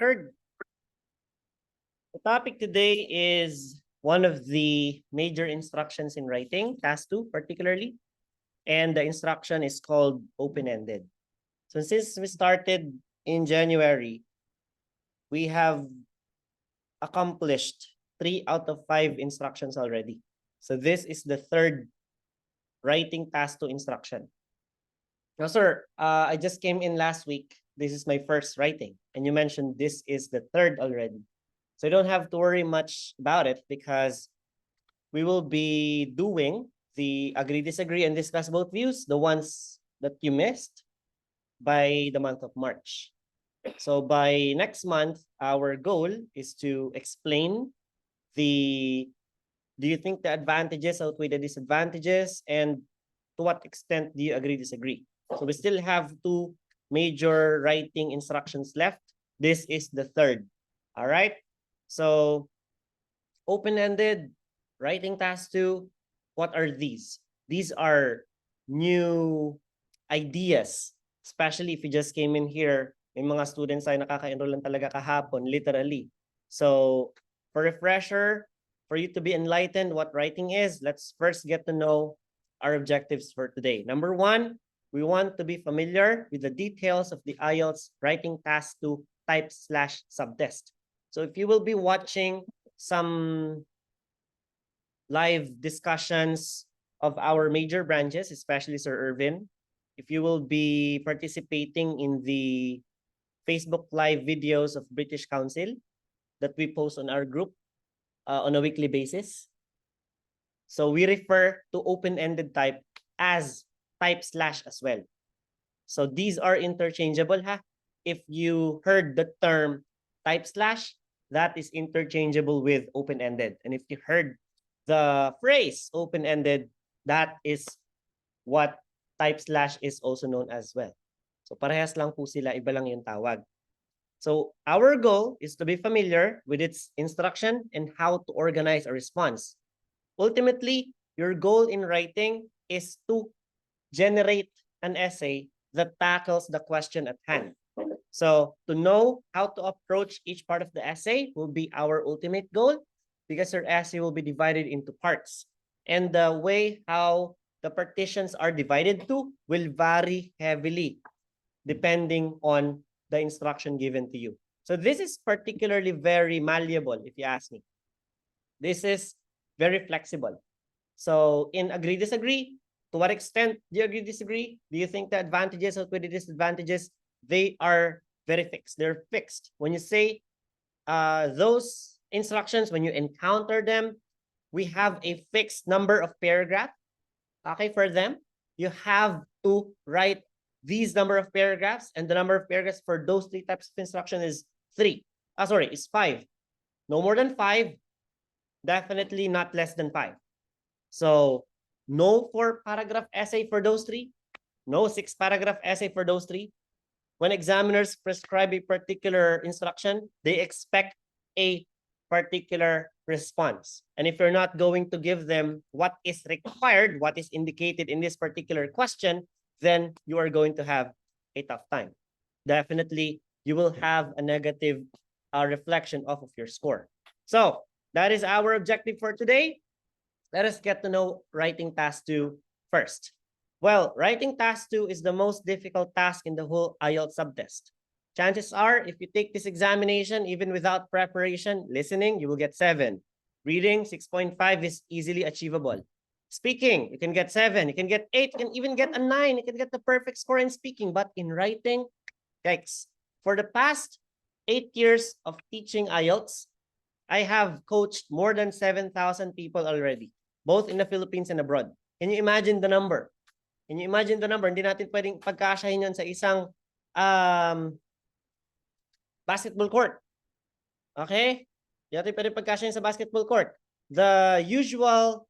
record. The topic today is one of the major instructions in writing, task 2 particularly, and the instruction is called open-ended. So since we started in January, we have accomplished 3 out of 5 instructions already. So this is the third writing task 2 instruction. Now, sir, I just came in last week. This is my first writing, and you mentioned this is the third already. So you don't have to worry much about it because we will be doing the agree, disagree, and discuss both views, the ones that you missed, by the month of March. So by next month, our goal is to explain do you think the advantages outweigh the disadvantages, and to what extent do you agree, disagree? So we still have 2 major writing instructions left. This is the third. All right. So open-ended, writing task 2, what are these? These are new ideas, especially if you just came in here. May mga students ay nakaka-enroll lang talaga kahapon, literally. So for refresher, for you to be enlightened what writing is, let's first get to know our objectives for today. Number 1, we want to be familiar with the details of the IELTS writing task 2 type/subtest. So if you will be watching some live discussions of our major branches, especially Sir Irvin, if you will be participating in the Facebook live videos of British Council that we post on our group on a weekly basis. So we refer to open-ended type as type/ as well. So these are interchangeable. If you heard the term type/, that is interchangeable with open-ended. And if you heard the phrase open-ended, that is what type/ is also known as well. So parehas lang po sila, iba lang yung tawag. So our goal is to be familiar with its instruction and how to organize a response. Ultimately, your goal in writing is to generate an essay that tackles the question at hand. So to know how to approach each part of the essay will be our ultimate goal, because your essay will be divided into parts. And the way how the partitions are divided to will vary heavily depending on the instruction given to you. So this is particularly very malleable, if you ask me. This is very flexible. So in agree, disagree, to what extent do you agree, disagree? Do you think the advantages outweigh the disadvantages? They are very fixed. They're fixed. When you say those instructions, when you encounter them, we have a fixed number of paragraphs. Okay, for them, you have to write these number of paragraphs, and the number of paragraphs for those 3 types of instruction is 3. Is 5. No more than 5. Definitely not less than 5. So no 4-paragraph essay for those 3. No 6-paragraph essay for those 3. When examiners prescribe a particular instruction, they expect a particular response. And if you're not going to give them what is required, what is indicated in this particular question, then you are going to have a tough time. Definitely, you will have a negative reflection off of your score. So that is our objective for today. Let us get to know writing task 2 first. Well, writing task 2 is the most difficult task in the whole IELTS subtest. Chances are, if you take this examination, even without preparation, listening, you will get 7. Reading, 6.5 is easily achievable. Speaking, you can get 7, you can get 8, you can even get a 9, you can get the perfect score in speaking. But in writing, yikes. For the past 8 years of teaching IELTS, I have coached more than 7,000 people already, both in the Philippines and abroad. Can you imagine the number? Can you imagine the number? Hindi natin pwedeng pagkasyahin yun sa isang basketball court. Okay? Hindi natin pwedeng pagkasyahin sa basketball court. The usual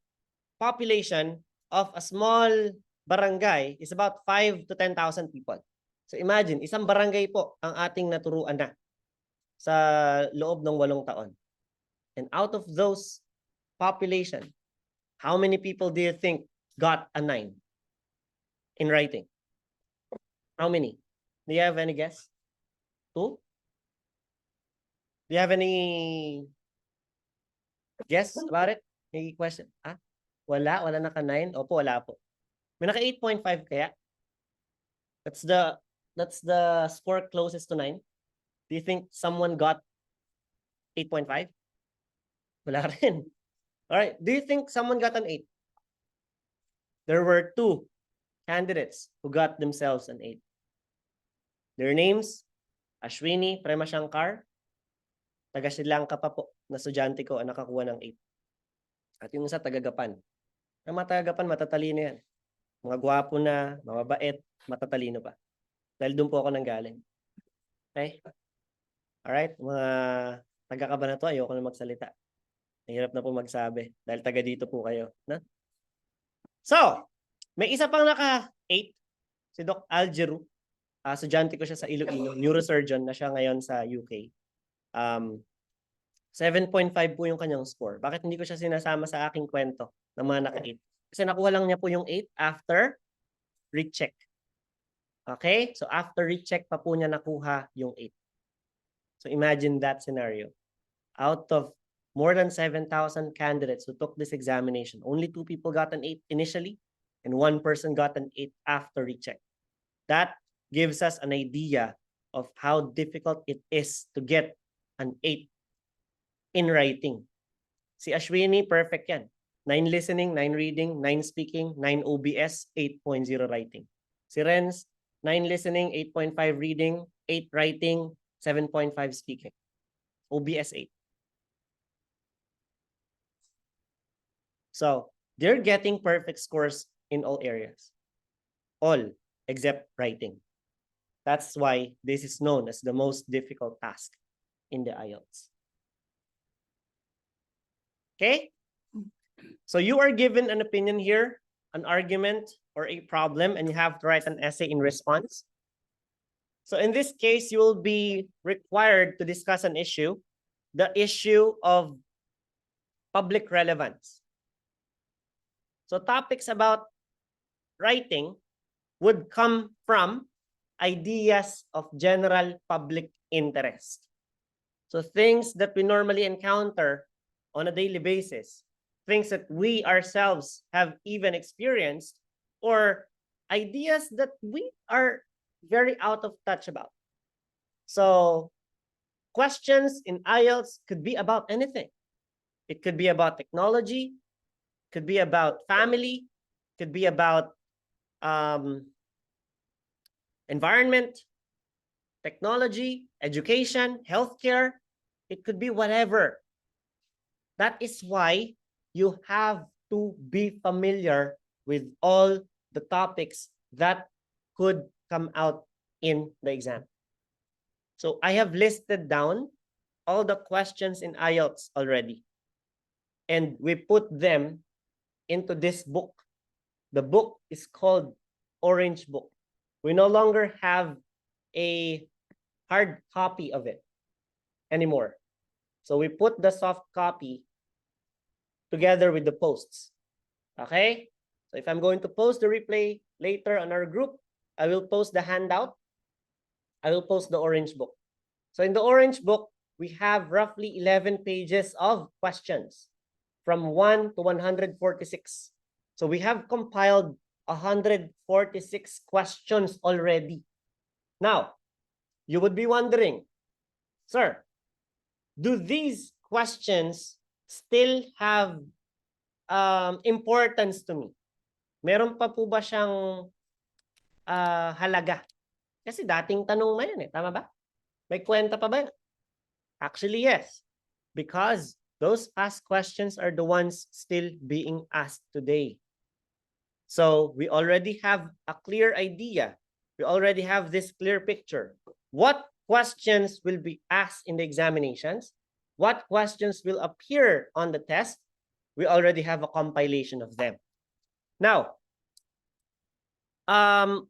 population of a small barangay is about 5 to 10,000 people. So imagine, isang barangay po ang ating naturuan na sa loob ng 8 taon. And out of those population, how many people do you think got a 9 in writing? How many? Do you have any guess? 2? Do you have any guess about it? Any question? Ah, wala naka-9. Opo, wala po. May naka 8.5 kaya? That's the score closest to 9. Do you think someone got 8.5? Wala rin. All right. Do you think someone got an 8? There were 2 candidates who got themselves an 8. Their names, Ashwini Premashankar, taga Sri Lanka pa po, na estudyante ko ang nakakuha ng 8. At yung isa taga-Gapan. Ang mga taga-Gapan, matatalino yan. Mga gwapo na, mababait, matatalino pa. Dahil doon po ako nanggaling. Okay? Alright, mga taga-Kabanatuan, ayoko na magsalita. Mahirap na po magsabi dahil taga dito po kayo. Na? So, may isa pang naka-8, si Doc Algeru. Estudyante ko siya sa Iloilo, neurosurgeon na siya ngayon sa UK. 7.5 po yung kanyang score. Bakit hindi ko siya sinasama sa aking kwento ng mga naka-8? Kasi nakuha lang niya po yung 8 after recheck. Okay? So after recheck pa po niya nakuha yung 8. So imagine that scenario. Out of more than 7,000 candidates who took this examination, only 2 people got an 8 initially, and 1 person got an 8 after recheck. That gives us an idea of how difficult it is to get an 8 in writing. Si Ashwini, perfect yan. 9 listening, 9 reading, 9 speaking, 9 OBS, 8.0 writing. Si Renz, 9 listening, 8.5 reading, 8 writing, 7.5 speaking. OBS 8. So, they're getting perfect scores in all areas. All except writing. That's why this is known as the most difficult task in the IELTS. Okay? So you are given an opinion here, an argument, or a problem, and you have to write an essay in response. So in this case, you will be required to discuss an issue, the issue of public relevance. So topics about writing would come from ideas of general public interest. So things that we normally encounter on a daily basis, things that we ourselves have even experienced, or ideas that we are very out of touch about. So questions in IELTS could be about anything. It could be about technology, could be about family, could be about environment, technology, education, healthcare. It could be whatever. That is why you have to be familiar with all the topics that could come out in the exam. So I have listed down all the questions in IELTS already. And we put them into this book. The book is called Orange Book. We no longer have a hard copy of it anymore. So we put the soft copy together with the posts. Okay? So if I'm going to post the replay later on our group, I will post the handout. I will post the Orange Book. So in the Orange Book, we have roughly 11 pages of questions from 1 to 146. So we have compiled 146 questions already. Now, you would be wondering, sir, do these questions still have importance to me? Meron pa po ba siyang halaga? Kasi dating tanong na yan eh, tama ba? May kwenta pa ba? Actually, yes. Because those past questions are the ones still being asked today. So we already have a clear idea. We already have this clear picture. What questions will be asked in the examinations? What questions will appear on the test? We already have a compilation of them. Now,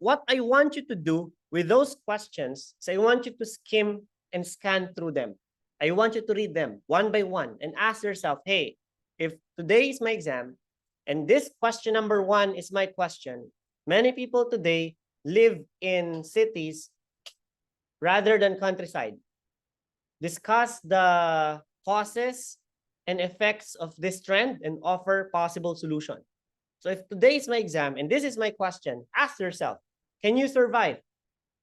what I want you to do with those questions is I want you to skim and scan through them. I want you to read them one by one and ask yourself, hey, if today is my exam and this question number 1 is my question, many people today live in cities rather than countryside. discuss the causes and effects of this trend, and offer possible solution. So if today is my exam and this is my question, ask yourself, can you survive?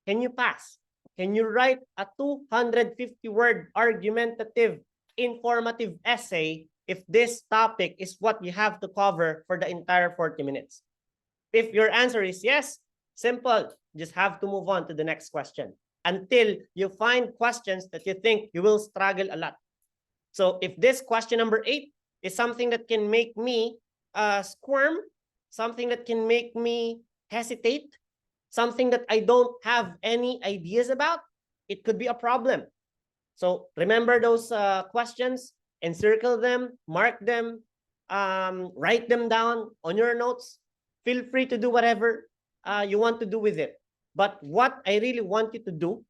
Can you pass? Can you write a 250-word argumentative, informative essay if this topic is what you have to cover for the entire 40 minutes? If your answer is yes, simple. Just have to move on to the next question until you find questions that you think you will struggle a lot. So if this question number 8 is something that can make me squirm, something that can make me hesitate, something that I don't have any ideas about, it could be a problem. So remember those questions, encircle them, mark them, write them down on your notes. Feel free to do whatever you want to do with it. But what I really want you to do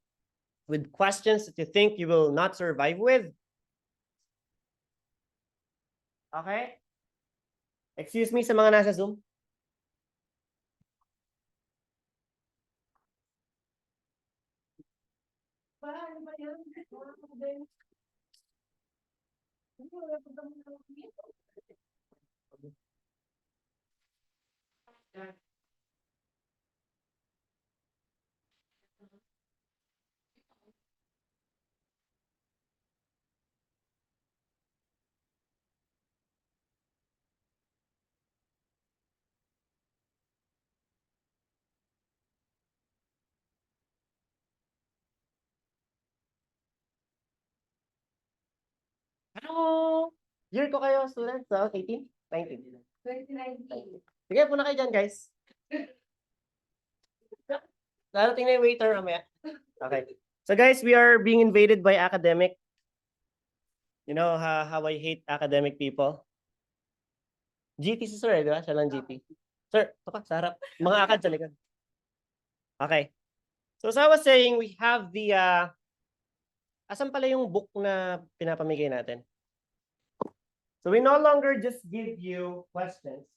with questions that you think you will not survive with, okay? Excuse me sa mga nasa Zoom. Ano? Year ko kayo, students? So, 18? 19? 2019. Sige, puna kayo dyan, guys. Darating na yung waiter mamaya. Okay. So guys, we are being invaded by academic. You know how I hate academic people. GT si sir, di ba? Siya lang GT. Sir, ito ka, sa harap. Mga akad sa likod. Okay. So as I was saying, we have the... asan pala yung book na pinapamigay natin? So we no longer just give you questions.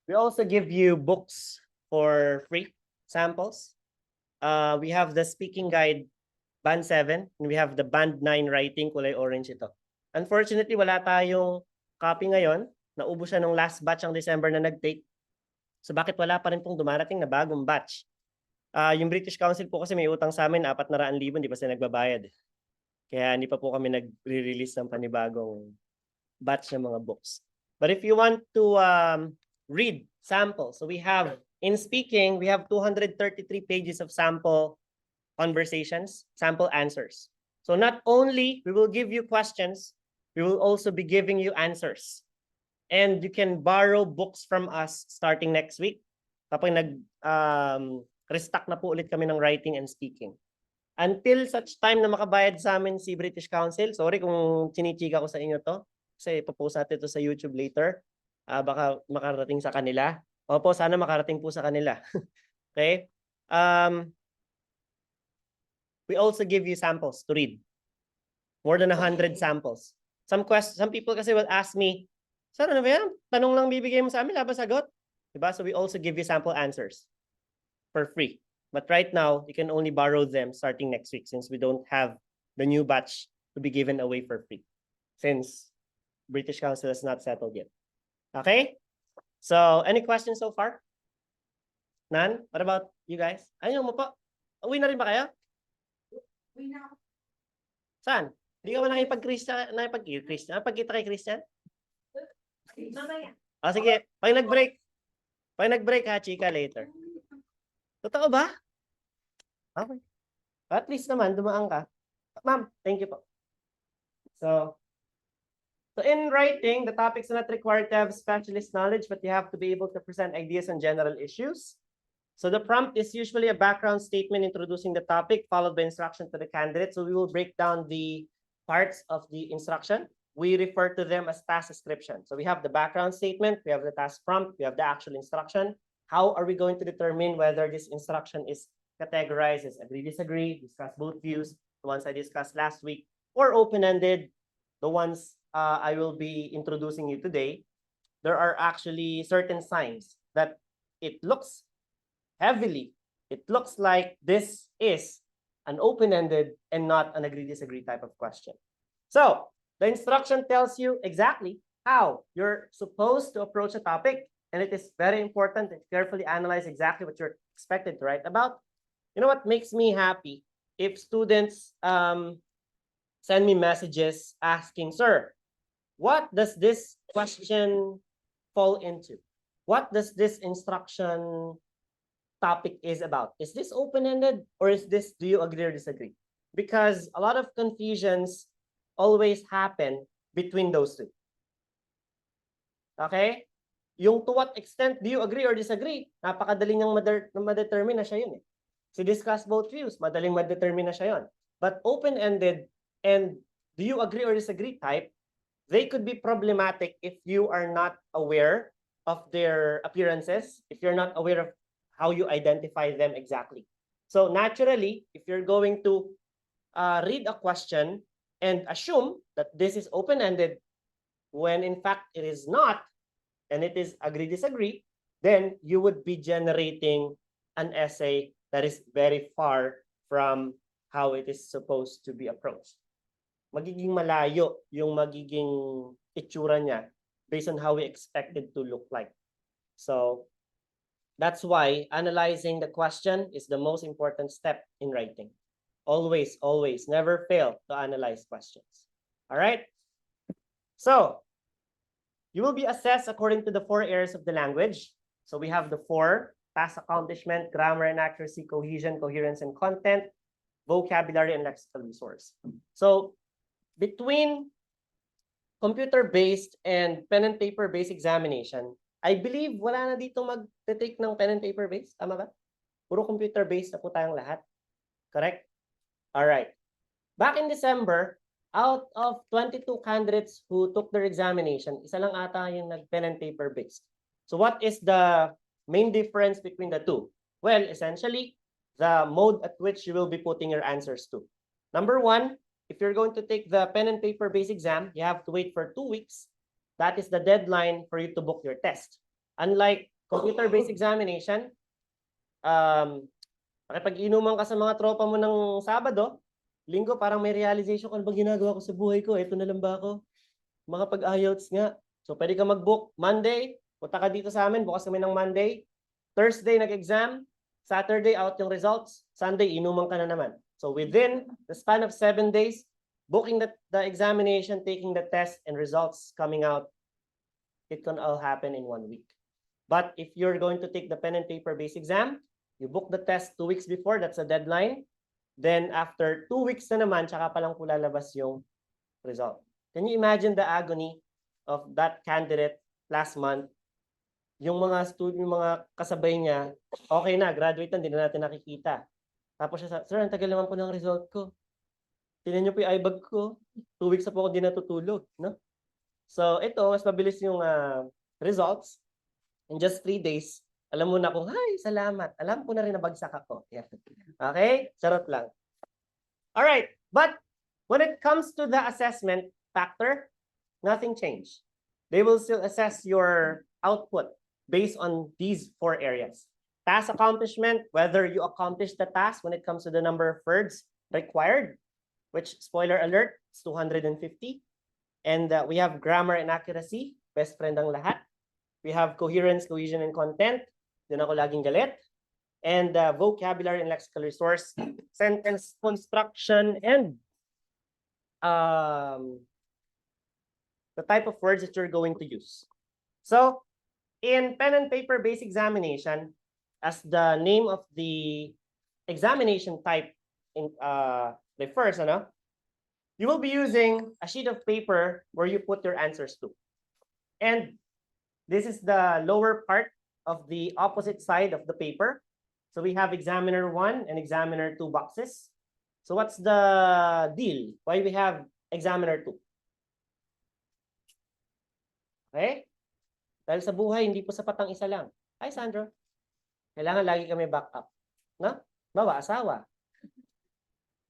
We also give you books for free, samples. We have the speaking guide, Band 7, and we have the Band 9 writing, kulay orange ito. Unfortunately, wala tayong copy ngayon. Naubos siya nung last batch ang December na nag-take. So bakit wala pa rin pong dumarating na bagong batch? Yung British Council po kasi may utang sa amin, 400,000, hindi pa sila nagbabayad. Kaya hindi pa po kami nag-release ng panibagong batch ng mga books. But if you want to read samples, so we have, in speaking, we have 233 pages of sample conversations, sample answers. So not only we will give you questions, we will also be giving you answers. And you can borrow books from us starting next week. Kapag restock na po ulit kami ng writing and speaking. Until such time na makabayad sa amin si British Council, sorry kung chinichika ko sa inyo to, kasi ipopost natin ito sa YouTube later. Baka makarating sa kanila. Opo, sana makarating po sa kanila. Okay? We also give you samples to read. More than 100 samples. Some people kasi will ask me, sir, ano ba yan? Tanong lang bibigay mo sa amin, labas sagot. Diba? So we also give you sample answers for free. But right now, you can only borrow them starting next week since we don't have the new batch to be given away for free since British Council has not settled yet. Okay? So, any questions so far? None? What about you guys? Ayun mo po. Uwi na rin ba kayo? Uwi na. Saan? Hindi ka ba nakipag-Christian? Kay Christian? Mamaya. Sige. Pag nag-break ha, chika later. Totoo ba? Okay. At least naman, dumaan ka. Ma'am, thank you po. So in writing, the topics are not required to have specialist knowledge, but you have to be able to present ideas on general issues. So the prompt is usually a background statement introducing the topic, followed by instruction to the candidate. So we will break down the parts of the instruction. We refer to them as task description. So we have the background statement, we have the task prompt, we have the actual instruction. How are we going to determine whether this instruction is categorized as agree, disagree, discuss both views, the ones I discussed last week, or open-ended, the ones I will be introducing you today? There are actually certain signs that it looks heavily, it looks like this is an open-ended and not an agree-disagree type of question. So the instruction tells you exactly how you're supposed to approach a topic, and it is very important to carefully analyze exactly what you're expected to write about. You know what makes me happy? If students send me messages asking, sir, what does this question fall into? What does this instruction topic is about? Is this open-ended or is this do you agree or disagree? Because a lot of confusions always happen between those two. Okay? Yung to what extent do you agree or disagree, napakadali niyang ma-determine na siya yun eh. To discuss both views, madaling ma-determine na siya yun. But open-ended and do you agree or disagree type, they could be problematic if you are not aware of their appearances, if you're not aware of how you identify them exactly. So naturally, if you're going to read a question and assume that this is open-ended when in fact it is not, and it is agree-disagree, then you would be generating an essay that is very far from how it is supposed to be approached. Magiging malayo yung magiging itsura niya based on how we expect it to look like. So that's why analyzing the question is the most important step in writing. Always, always, never fail to analyze questions. All right? So you will be assessed according to the 4 areas of the language. So we have the 4: task accomplishment, grammar and accuracy, cohesion, coherence and content, vocabulary, and lexical resource. So between computer-based and pen and paper-based examination, I believe wala na dito mag-take ng pen and paper-based. Tama ba? Puro computer-based na po tayong lahat. Correct? All right. Back in December, out of 22 candidates who took their examination, isa lang ata yung nag-pen and paper-based. So what is the main difference between the two? Well, essentially, the mode at which you will be putting your answers to. Number 1, if you're going to take the pen and paper-based exam, you have to wait for 2 weeks. That is the deadline for you to book your test. Unlike computer-based examination, makipag-inuman ka sa mga tropa mo ng Sabado, Linggo, parang may realization ko, ano ba ginagawa ko sa buhay ko? Ito na lang ba ako? Makapag-IELTS nga. So, pwede ka mag-book Monday, punta ka dito sa amin, bukas kami ng Monday. Thursday, nag-exam. Saturday, out yung results. Sunday, inuman ka na naman. So, within the span of 7 days, booking the examination, taking the test, and results coming out, it can all happen in 1 week. But if you're going to take the pen and paper-based exam, you book the test 2 weeks before, that's the deadline. Then after 2 weeks na naman, tsaka pa lang po lalabas yung result. Can you imagine the agony of that candidate last month? Yung mga student, yung mga kasabay niya, okay na, graduate na, hindi na natin nakikita. Tapos siya, sir, ang tagal naman po ng result ko. Tingnan niyo po yung iBag ko. 2 weeks na po ako di natutulog. No? So ito, mas mabilis yung results. In just 3 days, alam mo na kung, hi, salamat. Alam ko na rin nabagsak ako. Yeah. Okay? Charot lang. All right. But when it comes to the assessment factor, nothing changed. They will still assess your output based on these 4 areas. Task accomplishment, whether you accomplish the task when it comes to the number of words required, which, spoiler alert, is 250. And we have grammar and accuracy, best friend ang lahat. We have coherence, cohesion, and content. Doon ako laging galit. And vocabulary and lexical resource, sentence construction, and the type of words that you're going to use. So, in pen and paper-based examination, as the name of the examination type refers, you will be using a sheet of paper where you put your answers to. And this is the lower part of the opposite side of the paper. So we have examiner 1 and examiner 2 boxes. So what's the deal? Why we have examiner 2? Okay? Dahil sa buhay, hindi po sapat ang isa lang. Hi, Sandro. Kailangan lagi kami backup. No? Bawa, asawa.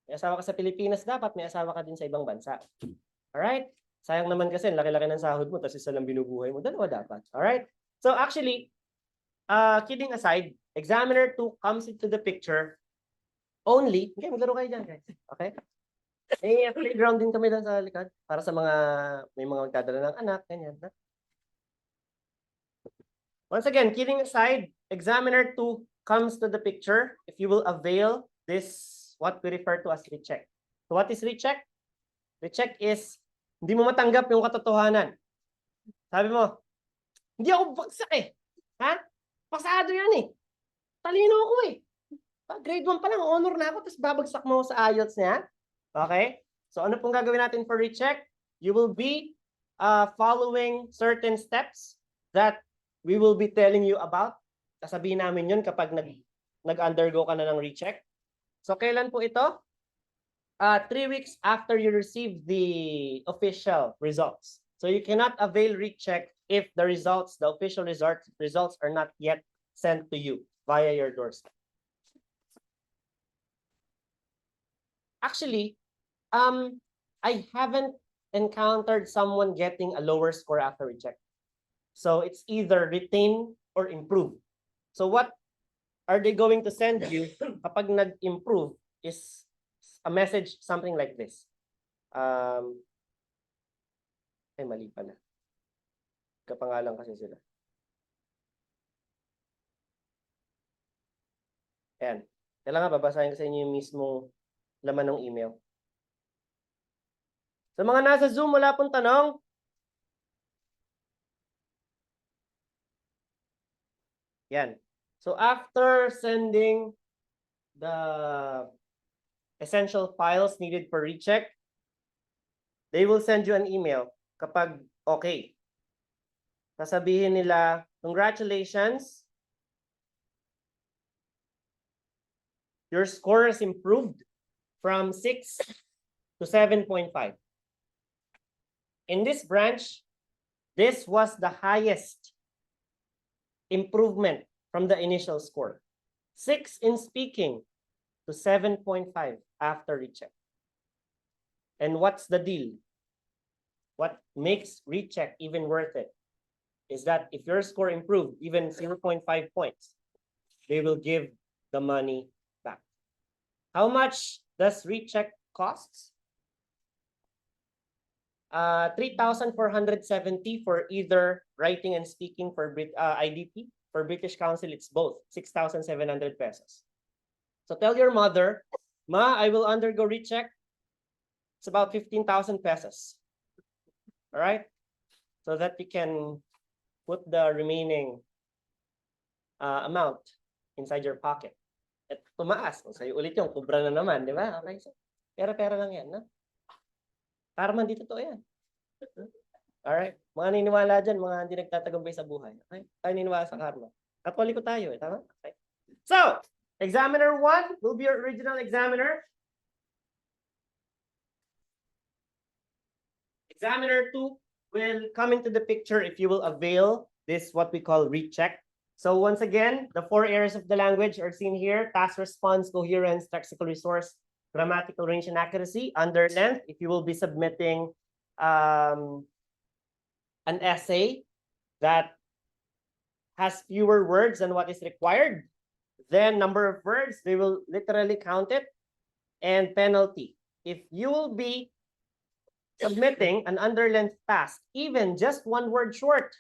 May asawa ka sa Pilipinas, dapat may asawa ka din sa ibang bansa. Alright? Sayang naman kasi, laki-laki ng sahod mo, tapos isa lang binubuhay mo. Dalawa dapat. Alright? So actually, kidding aside, examiner 2 comes into the picture only, okay, maglaro kayo dyan, guys. Okay? May playground din kami doon sa likod para sa mga, may mga magdadala ng anak, ganyan. Ha? Once again, kidding aside, examiner 2 comes to the picture if you will avail this, what we refer to as recheck. So what is recheck? Recheck is, hindi mo matanggap yung katotohanan. Sabi mo, hindi ako bagsak eh. Ha? Pasado yan eh. Talino ako eh. Grade 1 pa lang, honor na ako, tapos babagsak mo sa IELTS niya. Okay? So ano pong gagawin natin for recheck? You will be following certain steps that we will be telling you about. Sasabihin namin yun kapag nag-undergo ka na ng recheck. So kailan po ito? 3 weeks after you receive the official results. So you cannot avail recheck if the results, the official results are not yet sent to you via your doorstep. Actually, I haven't encountered someone getting a lower score after recheck. So it's either retain or improve. So what are they going to send you kapag nag-improve is a message something like this. Mali pala. Kapangalan kasi sila. Ayan. Kailangan babasahin ko sa inyo yung mismong laman ng email. Sa mga nasa Zoom, wala pong tanong. Yan. So after sending the essential files needed for recheck, they will send you an email kapag okay. Sasabihin nila, congratulations. Your score is improved from 6 to 7.5. In this branch, this was the highest improvement from the initial score. 6 in speaking to 7.5 after recheck. And what's the deal? What makes recheck even worth it is that if your score improved even 0.5 points, they will give the money back. How much does recheck cost? 3,470 for either writing and speaking for IDP. For British Council, it's both 6,700 pesos. So tell your mother, Ma, I will undergo recheck. It's about 15,000 pesos. All right? So that you can put the remaining amount inside your pocket. At tumaas. Kung sa'yo ulit yung kubra na naman, di ba? Okay, so pera-pera lang yan, no? Para man dito to yan. Alright? Mga niniwala dyan, mga hindi nagtatagumpay sa buhay. Okay? Tayo niniwala sa karma. Katoliko tayo, eh. Tama? Okay. So, examiner 1 will be your original examiner. Examiner 2 will come into the picture if you will avail this, what we call recheck. So once again, the 4 areas of the language are seen here: task, response, coherence, lexical resource, grammatical range and accuracy. Under length, if you will be submitting an essay that has fewer words than what is required, then number of words, they will literally count it. And penalty. If you will be submitting an underlength task, even just 1 word short,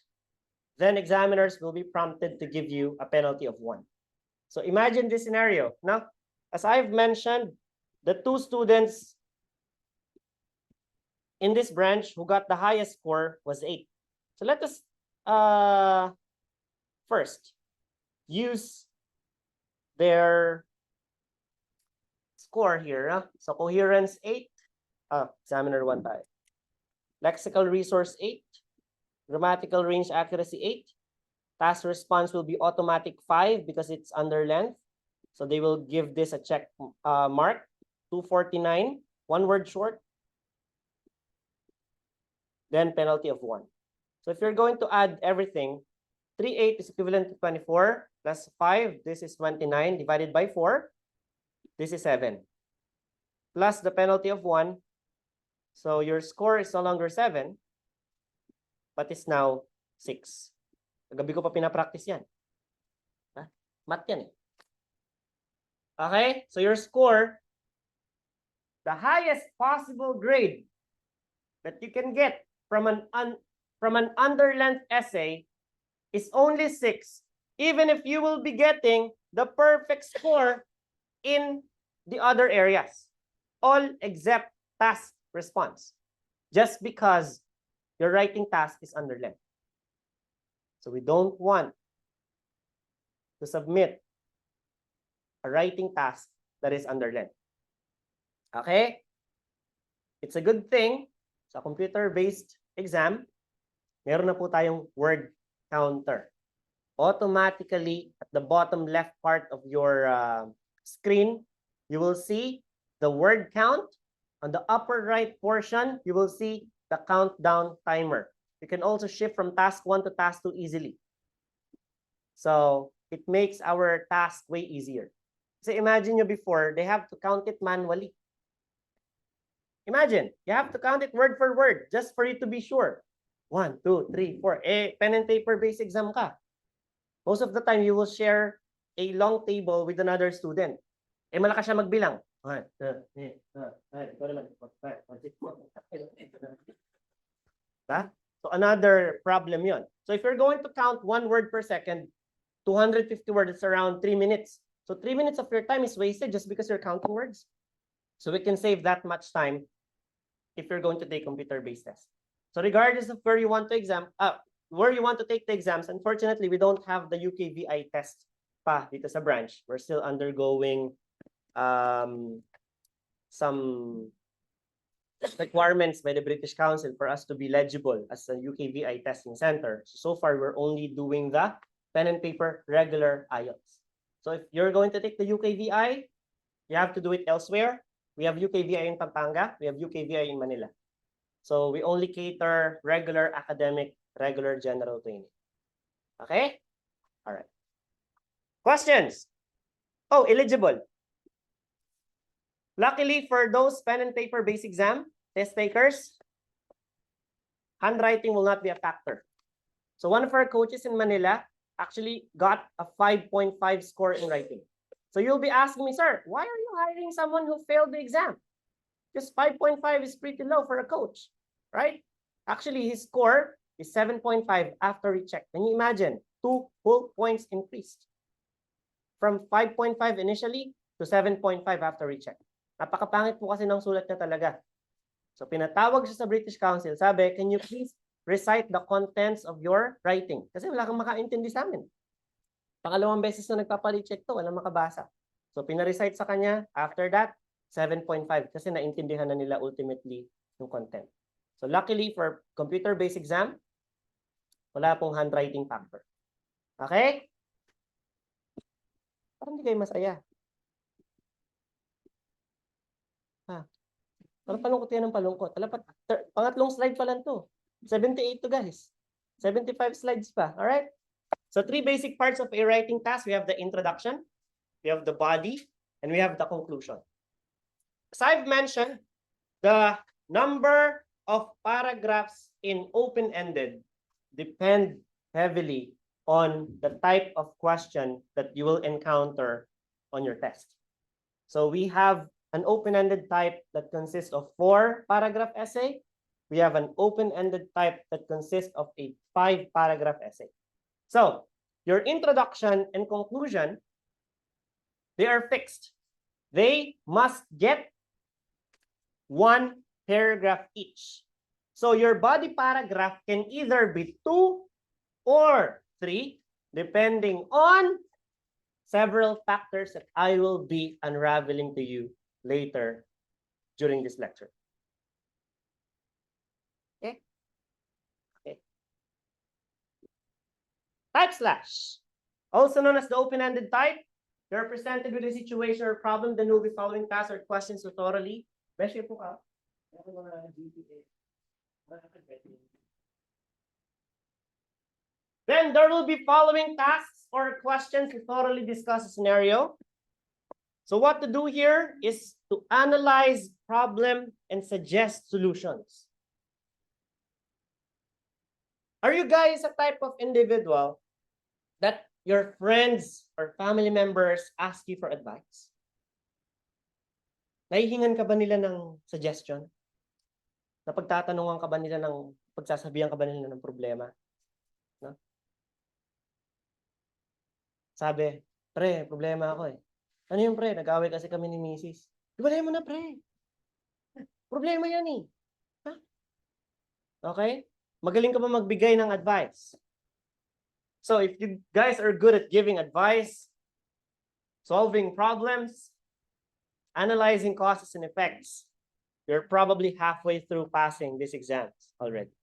then examiners will be prompted to give you a penalty of 1. So imagine this scenario. Now, as I've mentioned, the 2 students in this branch who got the highest score was 8. So let us first use their score here. So coherence 8. Examiner 1 tayo. Lexical resource 8. Grammatical range accuracy 8. Task response will be automatic 5 because it's under length. So they will give this a check mark. 249, 1 word short. Then penalty of 1. So if you're going to add everything, 3/8 is equivalent to 24 plus 5. This is 29 divided by 4. This is 7. Plus the penalty of 1. So your score is no longer 7, but it's now 6. Kagabi ko pa pinapractice yan. Math yan eh. Okay? So your score, the highest possible grade that you can get from an underlength essay is only 6, even if you will be getting the perfect score in the other areas, all except task response, just because your writing task is underlength. So we don't want to submit a writing task that is underlength. Okay? It's a good thing sa computer-based exam, meron na po tayong word counter. Automatically, at the bottom left part of your screen, you will see the word count. On the upper right portion, you will see the countdown timer. You can also shift from task 1 to task 2 easily. So it makes our task way easier. So imagine nyo before, they have to count it manually. Imagine, you have to count it word for word just for you to be sure. 1, 2, 3, 4. Pen and paper based exam ka. Most of the time, you will share a long table with another student. Malakas siya magbilang. So another problem yon. So if you're going to count 1 word per second, 250 words, it's around 3 minutes. So 3 minutes of your time is wasted just because you're counting words. So we can save that much time if you're going to take computer-based test. So regardless of where you want to where you want to take the exams, unfortunately, we don't have the UKVI test pa dito sa branch. We're still undergoing some requirements by the British Council for us to be legible as a UKVI testing center. So far, we're only doing the pen and paper regular IELTS. So if you're going to take the UKVI, you have to do it elsewhere. We have UKVI in Pampanga. We have UKVI in Manila. So we only cater regular academic, regular general training. Okay? All right. Questions? Oh, eligible. Luckily for those pen and paper based exam test takers, handwriting will not be a factor. So one of our coaches in Manila actually got a 5.5 score in writing. So you'll be asking me, sir, why are you hiring someone who failed the exam? Because 5.5 is pretty low for a coach, right? Actually, his score is 7.5 after recheck. Can you imagine? 2 whole points increased. From 5.5 initially to 7.5 after recheck. Napakapangit po kasi ng sulat niya talaga. So pinatawag siya sa British Council. Sabi, can you please recite the contents of your writing? Kasi wala kang makaintindi sa amin. Pangalawang beses na nagpaparecheck to, walang makabasa. So pinarecite sa kanya. After that, 7.5 kasi naintindihan na nila ultimately yung content. So luckily for computer-based exam, wala pong handwriting factor. Okay? Parang hindi kayo masaya. Parang palungkot yan ng palungkot. Pangatlong slide pa lang to. 78 to guys. 75 slides pa. Alright? So 3 basic parts of a writing task. We have the introduction, we have the body, and we have the conclusion. As I've mentioned, the number of paragraphs in open-ended depend heavily on the type of question that you will encounter on your test. So we have an open-ended type that consists of 4-paragraph essay. We have an open-ended type that consists of a 5-paragraph essay. So your introduction and conclusion, they are fixed. They must get 1 paragraph each. So your body paragraph can either be 2 or 3, depending on several factors that I will be unraveling to you later during this lecture. Okay? Okay. Type slash, also known as the open-ended type. You're presented with a situation or problem, then we'll be following tasks or questions thoroughly. Measure po ka. Then there will be following tasks or questions to thoroughly discuss a scenario. So what to do here is to analyze problem and suggest solutions. Are you guys a type of individual that your friends or family members ask you for advice? Nahihingan ka ba nila ng suggestion? Napagtatanungan ka ba nila ng, pagsasabihan ka ba nila ng problema? No? Sabi, pre, problema ako eh. Ano yung pre? Nag-away kasi kami ni Mrs. Iwalay mo na, pre. Problema yan eh. Ha? Okay? Magaling ka ba magbigay ng advice? So if you guys are good at giving advice, solving problems, analyzing causes and effects, you're probably halfway through passing these exams already.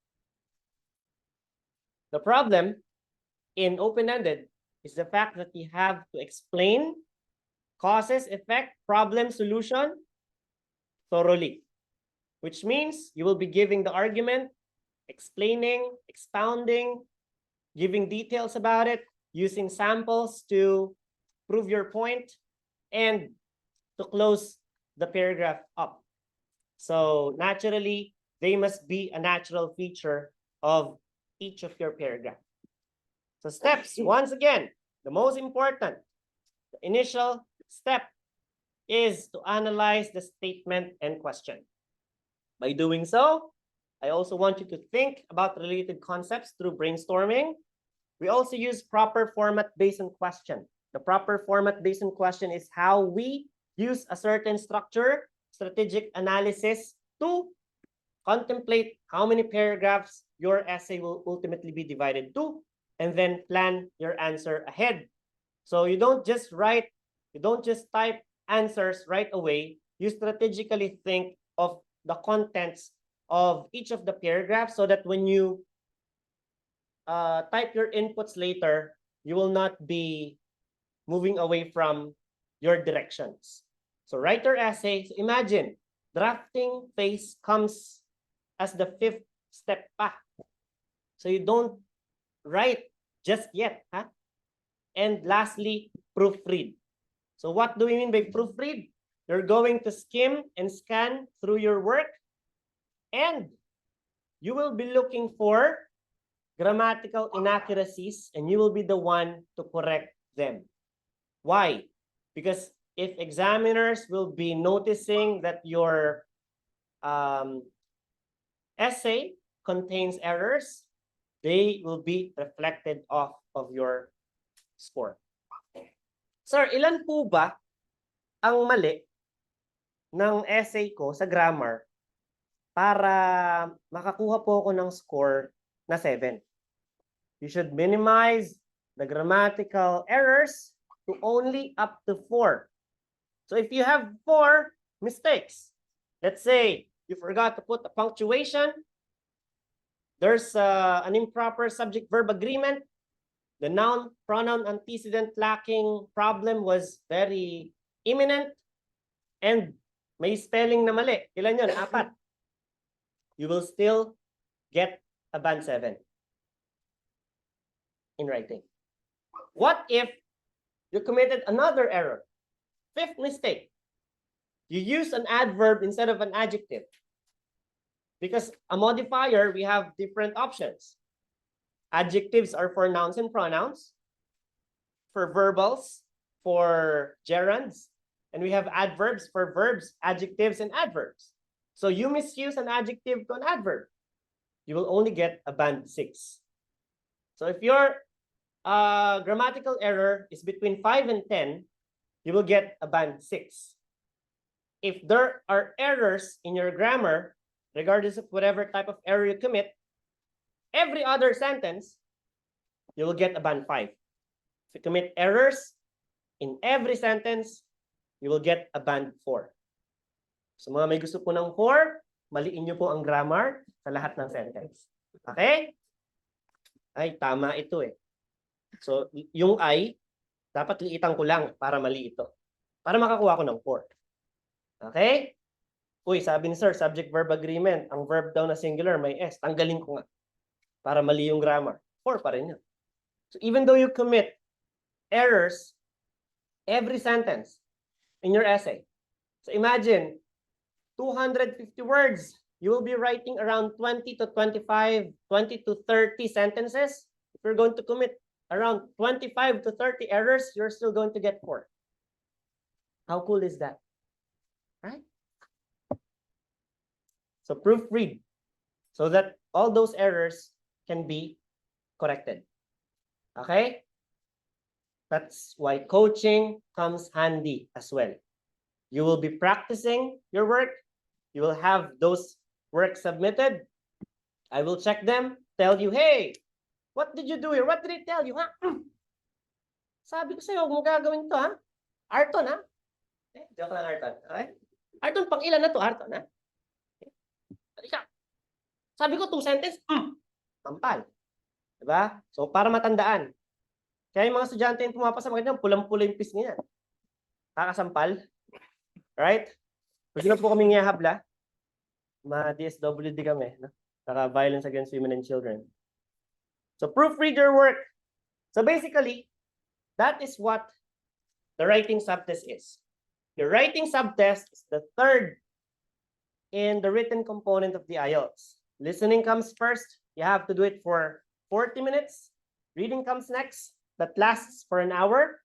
The problem in open-ended is the fact that you have to explain causes, effect, problem, solution thoroughly, which means you will be giving the argument, explaining, expounding, giving details about it, using samples to prove your point, and to close the paragraph up. So naturally, they must be a natural feature of each of your paragraph. So steps, once again, the most important, the initial step is to analyze the statement and question. By doing so, I also want you to think about related concepts through brainstorming. We also use proper format based on question. The proper format based on question is how we use a certain structure, strategic analysis to contemplate how many paragraphs your essay will ultimately be divided to, and then plan your answer ahead. So you don't just write, you don't just type answers right away. You strategically think of the contents of each of the paragraphs so that when you type your inputs later, you will not be moving away from your directions. So write your essay. So imagine, drafting phase comes as the 5th step pa. So you don't write just yet. Huh? And lastly, proofread. So what do we mean by proofread? You're going to skim and scan through your work, and you will be looking for grammatical inaccuracies, and you will be the one to correct them. Why? Because if examiners will be noticing that your essay contains errors, they will be reflected off of your score. Sir, ilan po ba ang mali ng essay ko sa grammar para makakuha po ako ng score na 7? You should minimize the grammatical errors to only up to 4. So if you have 4 mistakes, let's say you forgot to put a punctuation, there's an improper subject-verb agreement, the noun-pronoun antecedent lacking problem was very imminent, and may spelling na mali. Ilan yun? 4. You will still get a band 7 in writing. What if you committed another error? 5th mistake. You use an adverb instead of an adjective. Because a modifier, we have different options. Adjectives are for nouns and pronouns, for verbals, for gerunds, and we have adverbs for verbs, adjectives, and adverbs. So you misuse an adjective to an adverb, you will only get a band 6. So if your grammatical error is between 5 and 10, you will get a band 6. If there are errors in your grammar, regardless of whatever type of error you commit, every other sentence, you will get a band 5. If you commit errors in every sentence, you will get a band 4. So mga may gusto po ng 4, maliin nyo po ang grammar sa lahat ng sentence. Okay? Ay, tama ito eh. So yung I, dapat liitan ko lang para mali ito. Para makakuha ko ng 4. Okay? Uy, sabi ni sir, subject-verb agreement. Ang verb daw na singular may S. Tanggalin ko nga. Para mali yung grammar. 4 pa rin yun. So even though you commit errors every sentence in your essay. So imagine, 250 words. You will be writing around 20 to 25, 20 to 30 sentences. If you're going to commit around 25 to 30 errors, you're still going to get 4. How cool is that? Right? So proofread so that all those errors can be corrected. Okay? That's why coaching comes handy as well. You will be practicing your work. You will have those work submitted. I will check them, tell you, hey, what did you do here? What did I tell you, ha? Sabi ko sa'yo, huwag mo gagawin to, ha? Arton, ha? Joke lang, Arton. Okay? Arton, pang ilan na to, Arton, ha? Halika. Sabi ko, 2 sentence, tampal. Diba? So, para matandaan. Kaya yung mga estudyante yung pumapasa, maganda, pulang-pula yung pisngi niya. Kakasampal. Right? Pwede na po kaming habla. Ma-DSWD kami. No? Saka violence against women and children. So, proofread your work. So, basically, that is what the writing subtest is. The writing subtest is the third in the written component of the IELTS. Listening comes first. You have to do it for 40 minutes. Reading comes next. That lasts for an hour.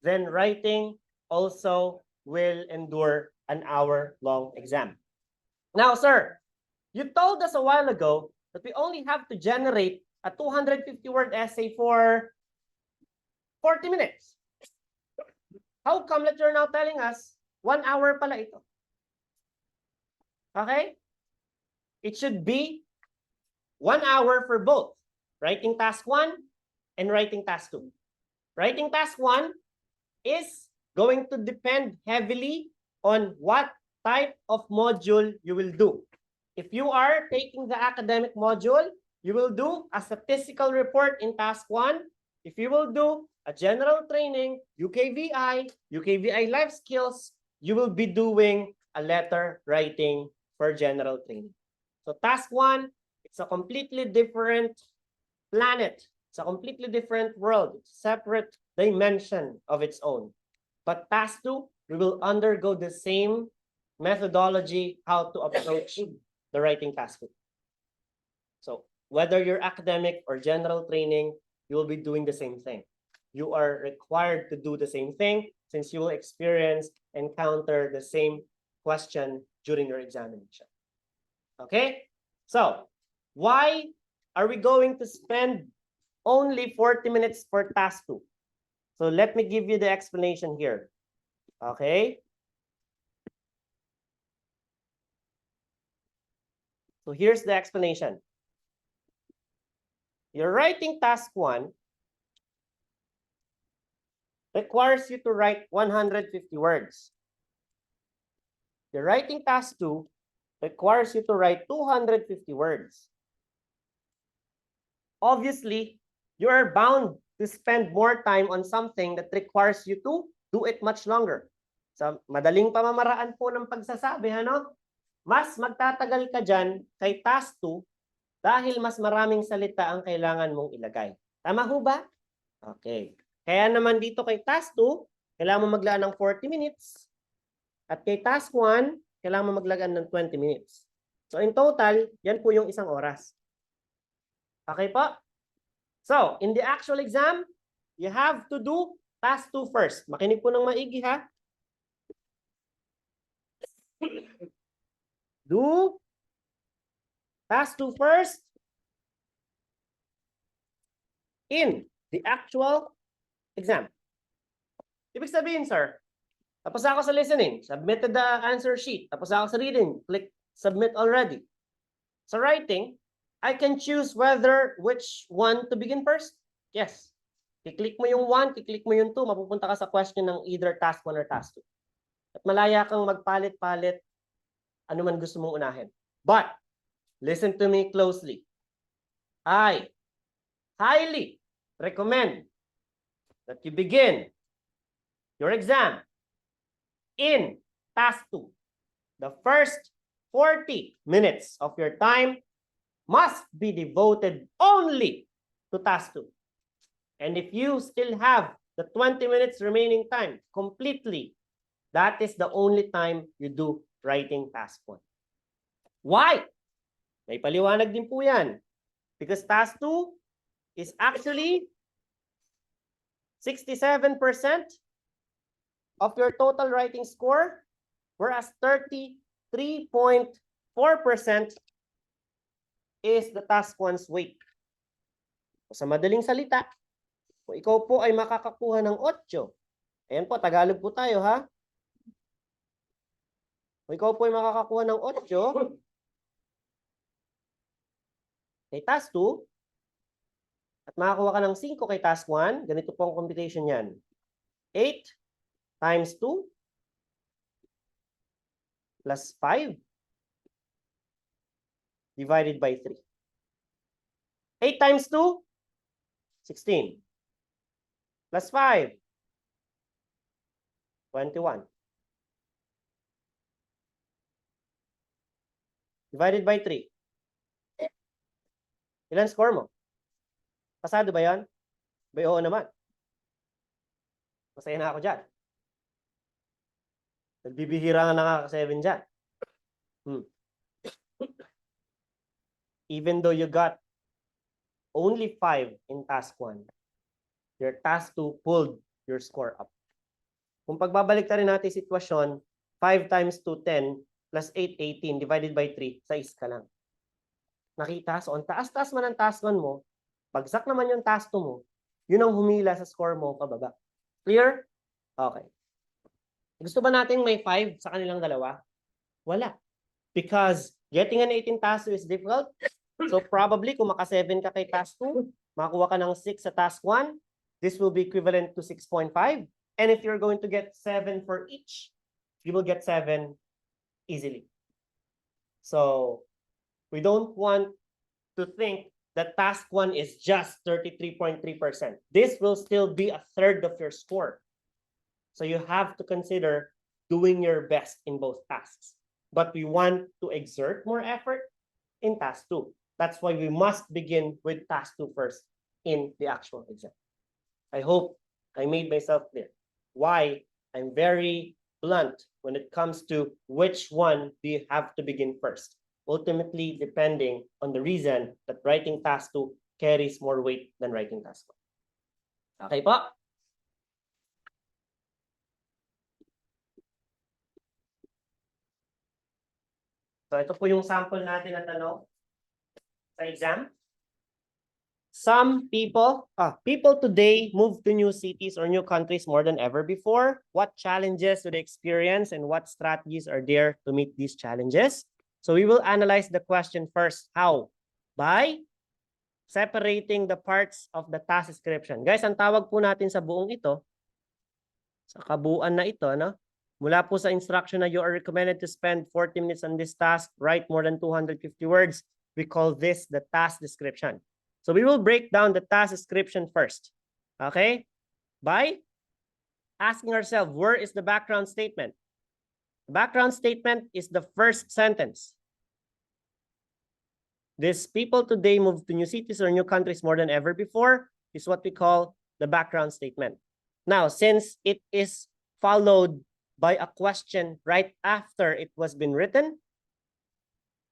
Then writing also will endure an hour-long exam. Now, sir, you told us a while ago that we only have to generate a 250-word essay for 40 minutes. How come that you're now telling us 1 hour pala ito? Okay? It should be 1 hour for both. Writing task 1 and writing task 2. Writing task 1 is going to depend heavily on what type of module you will do. If you are taking the academic module, you will do a statistical report in task 1. If you will do a general training, UKVI life skills, you will be doing a letter writing for general training. So task 1, it's a completely different planet. It's a completely different world. It's a separate dimension of its own. But task 2, we will undergo the same methodology, how to approach the writing task 2. So whether you're academic or general training, you will be doing the same thing. You are required to do the same thing since you will encounter the same question during your examination. Okay? So, why are we going to spend only 40 minutes for task 2? So, let me give you the explanation here. Okay? So, here's the explanation. Your writing task 1 requires you to write 150 words. The writing task 2 requires you to write 250 words. Obviously, you are bound to spend more time on something that requires you to do it much longer. Sa madaling pamamaraan po ng pagsasabi, ano? Mas magtatagal ka dyan kay task 2 dahil mas maraming salita ang kailangan mong ilagay. Tama ho ba? Okay. Kaya naman dito kay task 2, kailangan mo maglaan ng 40 minutes. At kay task 1, kailangan mo maglaan ng 20 minutes. So in total, yan po yung 1 oras. Okay po? So, in the actual exam, you have to do task 2 first. Makinig po ng maigi, ha? Do task 2 first in the actual exam. Ibig sabihin, sir, tapos ako sa listening, submitted the answer sheet. Tapos ako sa reading, click submit already. Sa writing, I can choose which one to begin first. Yes. Kiklik mo yung 1, kiklik mo yung 2, mapupunta ka sa question ng either task 1 or task 2. At malaya kang magpalit-palit ano man gusto mong unahin. But, listen to me closely. I highly recommend that you begin your exam in task 2. The first 40 minutes of your time must be devoted only to task 2. And if you still have the 20 minutes remaining time completely, that is the only time you do writing task 1. Why? May paliwanag din po yan. Because task 2 is actually 67% of your total writing score, whereas 33.5% 4% is the task 1's weight. Sa madaling salita, kung ikaw po ay makakakuha ng 8, ayan po, Tagalog po tayo ha. Kung ikaw po ay makakakuha ng 8 kay task 2, at makakuha ka ng 5 kay task 1, ganito po ang computation yan. 8 times 2 plus 5 divided by 3. 8 times 2, 16. Plus 5, 21. Divided by 3. Ilan score mo? Pasado ba yan? Bay, oo naman. Masaya na ako dyan. Nagbibihira nga nakaka-7 dyan. Even though you got only 5 in task 1, your task 2 pulled your score up. Kung pagbabalik na rin natin sitwasyon, 5 times 2, 10, plus 8, 18, divided by 3, 6 ka lang. Nakita? So, ang taas-taas man ang task 1 mo, bagsak naman yung task 2 mo, yun ang humila sa score mo pababa. Clear? Okay. Gusto ba natin may 5 sa kanilang dalawa? Wala. Because getting an 8 in task 2 is difficult. So probably kung maka-7 ka kay task 2, makakuha ka ng 6 sa task 1, this will be equivalent to 6.5. And if you're going to get 7 for each, you will get 7 easily. So we don't want to think that task 1 is just 33.3%. This will still be a third of your score. So you have to consider doing your best in both tasks. But we want to exert more effort in task 2. That's why we must begin with task 2 first in the actual exam. I hope I made myself clear why I'm very blunt when it comes to which one do you have to begin first. Ultimately, depending on the reason that writing task 2 carries more weight than writing task 1. Okay po? So ito po yung sample natin na tanong sa exam. Some people today move to new cities or new countries more than ever before. What challenges do they experience and what strategies are there to meet these challenges? So we will analyze the question first. How? By separating the parts of the task description. Guys, ang tawag po natin sa buong ito, sa kabuuan na ito, no? Mula po sa instruction na you are recommended to spend 40 minutes on this task, write more than 250 words. We call this the task description. So we will break down the task description first. Okay? By asking ourselves, where is the background statement? The background statement is the first sentence. These people today move to new cities or new countries more than ever before is what we call the background statement. Now, since it is followed by a question right after it was been written,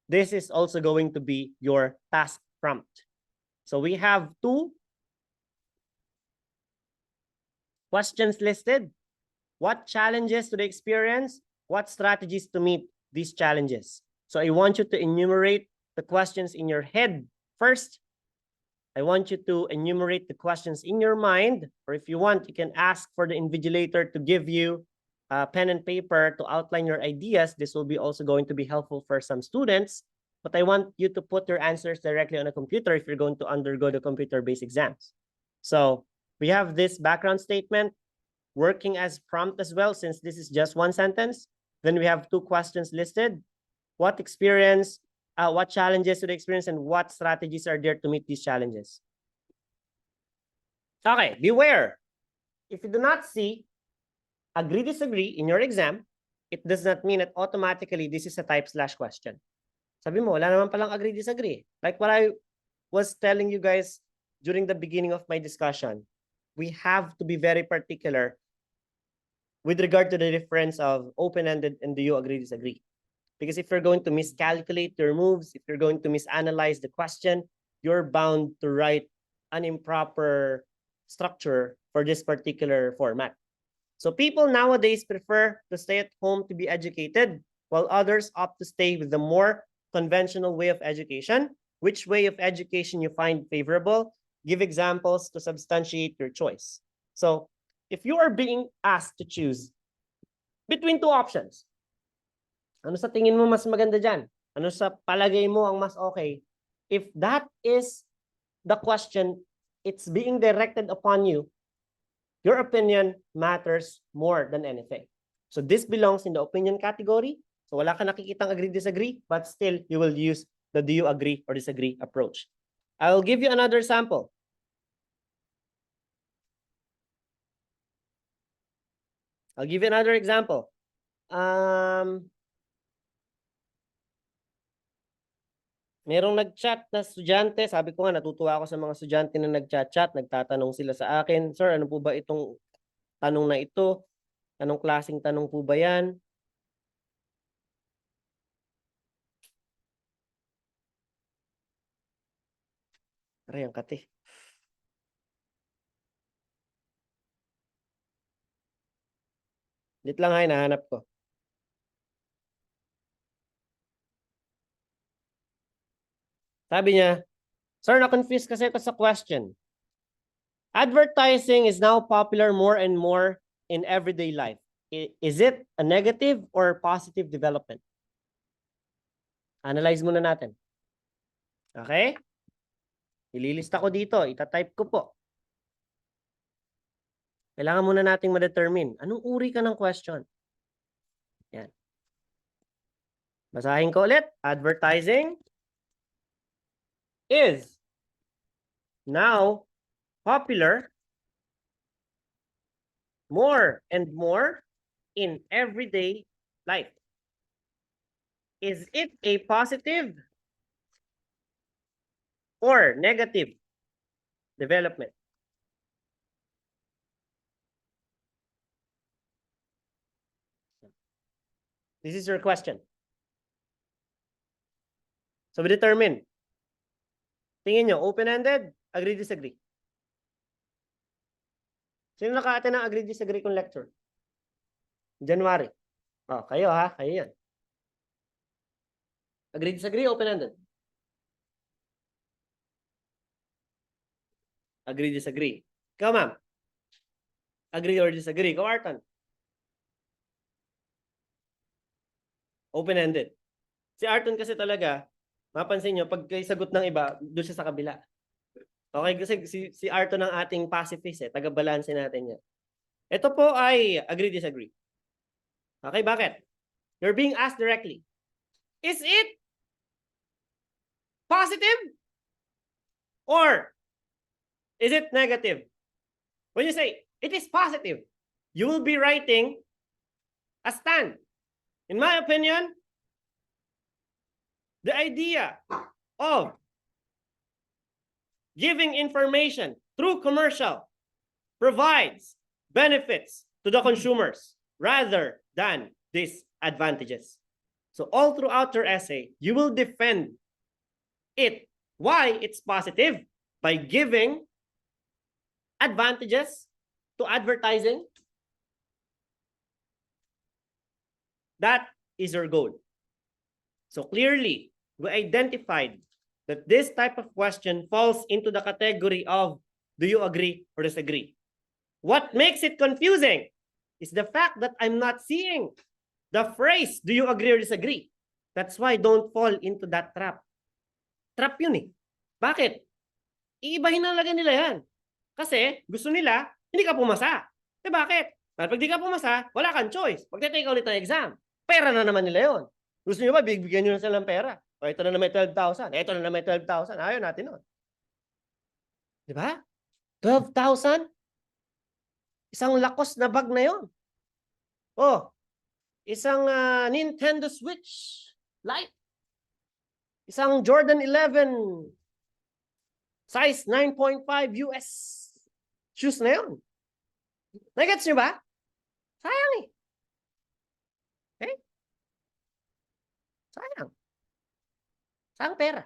this is also going to be your task prompt. So we have 2 questions listed. What challenges do they experience? What strategies to meet these challenges? So I want you to enumerate the questions in your head first. I want you to enumerate the questions in your mind, or if you want, you can ask for the invigilator to give you a pen and paper to outline your ideas. This will be also going to be helpful for some students. But I want you to put your answers directly on a computer if you're going to undergo the computer-based exams. So we have this background statement working as prompt as well, since this is just one sentence. Then we have 2 questions listed. What experience, what challenges do they experience, and what strategies are there to meet these challenges? Okay, beware. If you do not see agree, disagree in your exam, it does not mean that automatically this is a type / question. Sabi mo, wala naman palang agree, disagree. Like what I was telling you guys during the beginning of my discussion, we have to be very particular with regard to the difference of open-ended and do you agree, disagree. Because if you're going to miscalculate your moves, if you're going to misanalyze the question, you're bound to write an improper structure for this particular format. So people nowadays prefer to stay at home to be educated, while others opt to stay with the more conventional way of education? Which way of education you find favorable? Give examples to substantiate your choice. So, if you are being asked to choose between two options, ano sa tingin mo mas maganda dyan? Ano sa palagay mo ang mas okay? If that is the question, it's being directed upon you, your opinion matters more than anything. So this belongs in the opinion category. So wala ka nakikitang agree-disagree, but still you will use the do you agree or disagree approach. I will give you another sample. I'll give you another example. Merong nag-chat na estudyante, sabi ko nga natutuwa ako sa mga estudyante na nag-chat, nagtatanong sila sa akin, "Sir, ano po ba itong tanong na ito? Anong klaseng tanong po ba yan?" Aray, ang kati. Lit lang, hinahanap ko. Sabi niya, "Sir, na-confuse kasi ako sa question. Advertising is now popular more and more in everyday life. Is it a negative or positive development?" Analyze muna natin. Okay? Ililista ko dito. Itatype ko po. Kailangan muna nating ma-determine. Anong uri ka ng question? Yan. Basahin ko ulit. Advertising is now popular more and more in everyday life. Is it a positive or negative development? This is your question. So we determine. Tingin nyo, open-ended, agree, disagree. Sino naka-attend ng agree, disagree kung lecture? January. Oh, kayo ha, kayo yan. Agree, disagree, open-ended. Agree, disagree. Ikaw, ma'am. Agree or disagree? Ikaw, Arton. Open-ended. Si Arton kasi talaga, mapansin nyo, pag sagot ng iba, doon siya sa kabila. Okay, kasi si Arton ang ating pacifist taga-balanse natin yan. Ito po ay agree, disagree. Okay, bakit? You're being asked directly. Is it positive or is it negative? When you say it is positive, you will be writing a stand. In my opinion, the idea of giving information through commercial provides benefits to the consumers rather than disadvantages. So all throughout your essay, you will defend it. Why it's positive? By giving advantages to advertising. That is your goal. So clearly, we identified that this type of question falls into the category of do you agree or disagree? What makes it confusing is the fact that I'm not seeing the phrase do you agree or disagree. That's why don't fall into that trap. Trap yun eh. Bakit? Iibahin na talaga nila yan. Kasi gusto nila, hindi ka pumasa. Eh bakit? Pag di ka pumasa, wala kang choice. Pagte-take ulit ng exam, pera na naman nila yon. Gusto nyo ba, bigyan nyo na silang pera? O ito na naman 12,000. Ito na naman 12,000. Ayaw natin nun. Di ba? 12,000? Isang lakos na bag na yon. Oh, isang Nintendo Switch Lite. Isang Jordan 11 size 9.5 US shoes na yun. Nagets nyo ba? Sayang eh. Okay? Sayang. Sayang pera.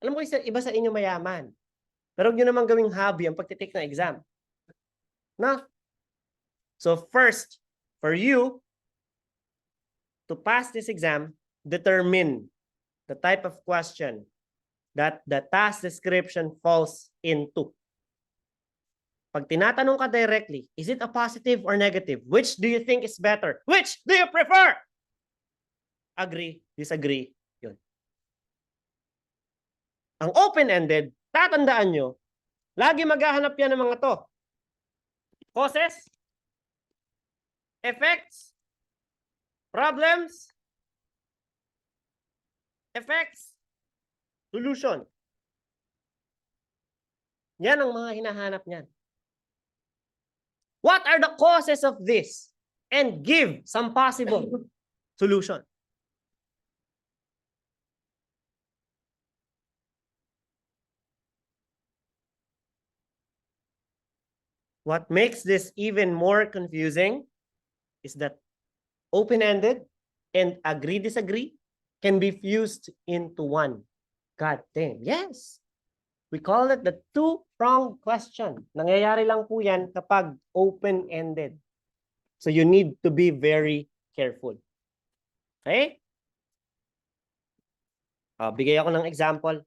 Alam ko, iba sa inyo mayaman. Pero huwag nyo naman gawing hobby ang pagtitake ng exam. No? So first, for you to pass this exam, determine the type of question that the task description falls into. Pag tinatanong ka directly, is it a positive or negative? Which do you think is better? Which do you prefer? Agree, disagree, yun. Ang open-ended, tatandaan nyo, lagi maghahanap yan ng mga to. Causes, effects, problems, effects, solution. Yan ang mga hinahanap niyan. What are the causes of this? And give some possible solution. What makes this even more confusing is that open-ended and agree-disagree can be fused into one. God damn, yes. We call it the two-pronged question. Nangyayari lang po yan kapag open-ended. So you need to be very careful. Okay? Bigay ako ng example.